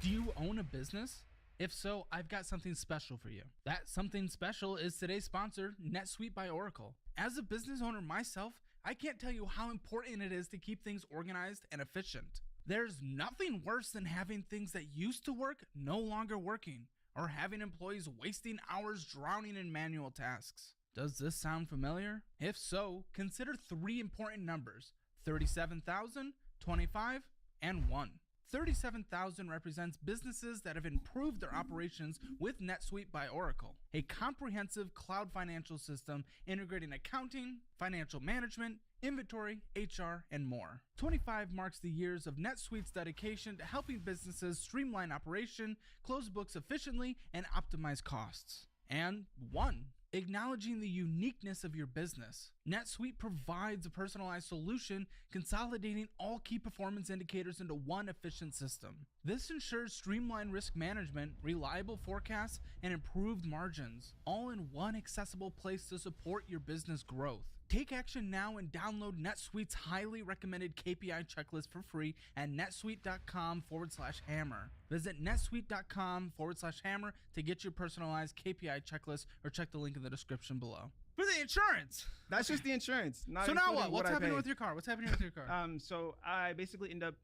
Do you own a business? If so, I've got something special for you. That something special is today's sponsor, NetSuite by Oracle. As a business owner myself, I can't tell you how important it is to keep things organized and efficient. There's nothing worse than having things that used to work no longer working, or having employees wasting hours drowning in manual tasks. Does this sound familiar? If so, consider 3 important numbers: 37,000, 25, and 1. 37,000 represents businesses that have improved their operations with NetSuite by Oracle, a comprehensive cloud financial system integrating accounting, financial management, inventory, HR, and more. 25 marks the years of NetSuite's dedication to helping businesses streamline operation, close books efficiently, and optimize costs. And 1, acknowledging the uniqueness of your business. NetSuite provides a personalized solution, consolidating all key performance indicators into one efficient system. This ensures streamlined risk management, reliable forecasts, and improved margins, all in one accessible place to support your business growth. Take action now and download NetSuite's highly recommended KPI checklist for free at netsuite.com/hammer. Visit netsuite.com/hammer to get your personalized KPI checklist, or check the link in the description below. For the insurance! That's just the insurance. So now what? What's happening with your car? What's happening with your car? So I basically end up,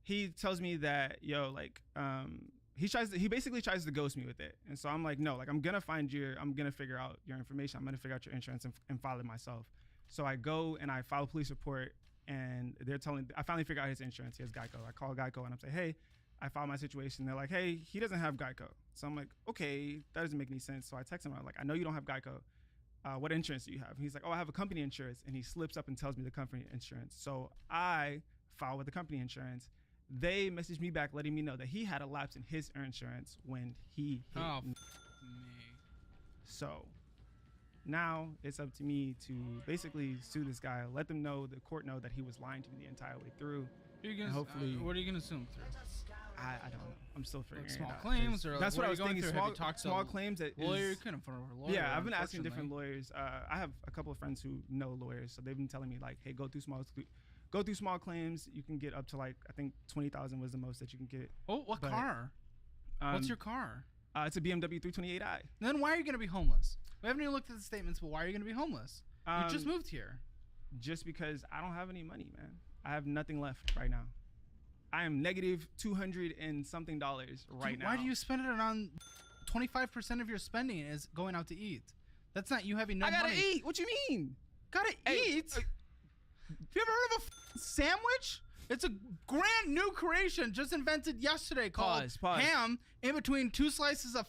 he tells me that, yo, like, he basically tries to ghost me with it. And so I'm like, no, like, I'm gonna figure out your information. I'm gonna figure out your insurance and file it myself. So I go and I file a police report, and I finally figure out his insurance. He has Geico. I call Geico and I'm say, hey, I filed my situation. They're like, hey, he doesn't have Geico. So I'm like, okay, that doesn't make any sense. So I text him. I'm like, I know you don't have Geico. What insurance do you have? And he's like, oh, I have a company insurance. And he slips up and tells me the company insurance. So I file with the company insurance. They messaged me back letting me know that he had a lapse in his insurance when he hit me. So now it's up to me to basically sue this guy, let the court know that he was lying to me the entire way through. Hopefully, what are you gonna sue him through? I don't know. I'm still figuring Like it small out. claims, or That's what what I are was you going thinking. through? Have Small, you talked to small a claims. That lawyer? You is- couldn't afford a lawyer. Yeah, I've been asking different unfortunately. lawyers. I have a couple of friends who know lawyers, so they've been telling me like, hey, go through small claims. You can get up to like I think 20,000 was the most that you can get. Oh, what But, car? What's your car? It's a BMW 328i. Then why are you going to be homeless? We haven't even looked at the statements, but why are you going to be homeless? You just moved here. Just because I don't have any money, man. I have nothing left right now. I am negative $200 and something right now. Why do you spend it on 25% of your spending is going out to eat? That's not you having no money. I gotta eat. What you mean? Gotta eat? Have you ever heard of a sandwich? It's a brand new creation just invented yesterday called Pause. ham in between two slices of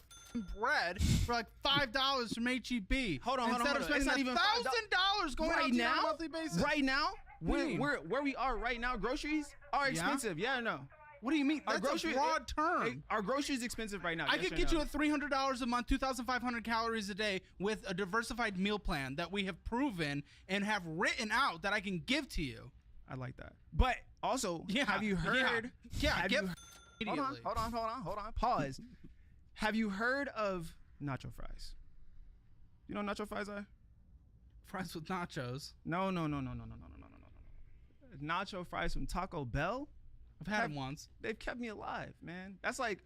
bread for like $5 from HEB. Hold on. Instead of It's not spending even $1,000 going out to eat on a monthly basis. Right now? What do you mean? Where we are right now, groceries are expensive. Yeah, or no? What do you mean? That's a broad term. Are groceries expensive right now? I could get you at $300 a month, 2,500 calories a day with a diversified meal plan that we have proven and have written out that I can give to you. I like that. But also, have you heard? Immediately. Hold on. Pause. Have you heard of nacho fries? You know what nacho fries are? Fries with nachos. No. Nacho fries from Taco Bell. I've had them once. They've kept me alive, man. That's like,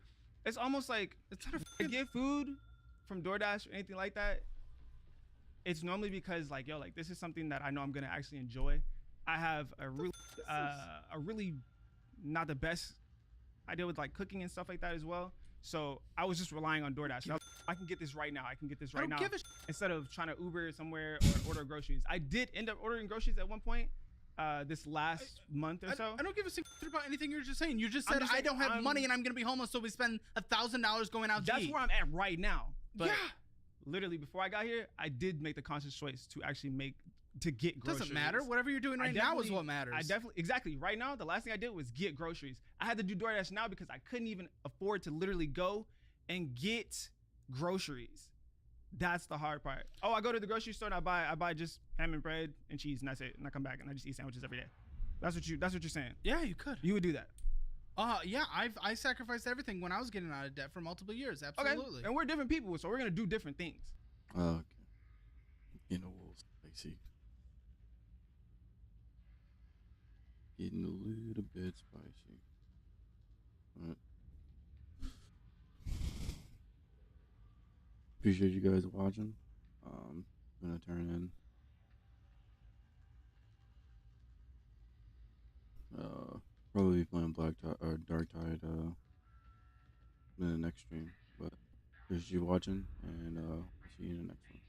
it's almost like it's not I get food from DoorDash or anything like that. It's normally because like, yo, like this is something that I know I'm gonna actually enjoy. I have a really not the best idea with like cooking and stuff like that as well. So I was just relying on DoorDash. I can get this right now. I can get this right now. Instead of trying to Uber somewhere or order groceries. I did end up ordering groceries at one point. This last month or so. I don't give a shit about anything you're just saying. You just said I don't have money and I'm gonna be homeless, so we spend $1,000 going out to eat. That's where I'm at right now. But yeah. Literally before I got here, I did make the conscious choice to actually get groceries. Doesn't matter. Whatever you're doing right now is what matters. Exactly. Right now, the last thing I did was get groceries. I had to do DoorDash now because I couldn't even afford to literally go and get groceries. That's the hard part. Oh, I go to the grocery store and I buy just ham and bread and cheese and that's it. And I come back and I just eat sandwiches every day. That's what you're saying. Yeah, you could. You would do that. Yeah, I sacrificed everything when I was getting out of debt for multiple years. Absolutely. Okay. And we're different people, so we're gonna do different things. Okay. Getting a little spicy. Getting a little bit spicy. Alright. Appreciate you guys watching. I'm gonna turn in. Probably playing Black Tide or Dark Tide in the next stream. But appreciate you watching, and we'll see you in the next one.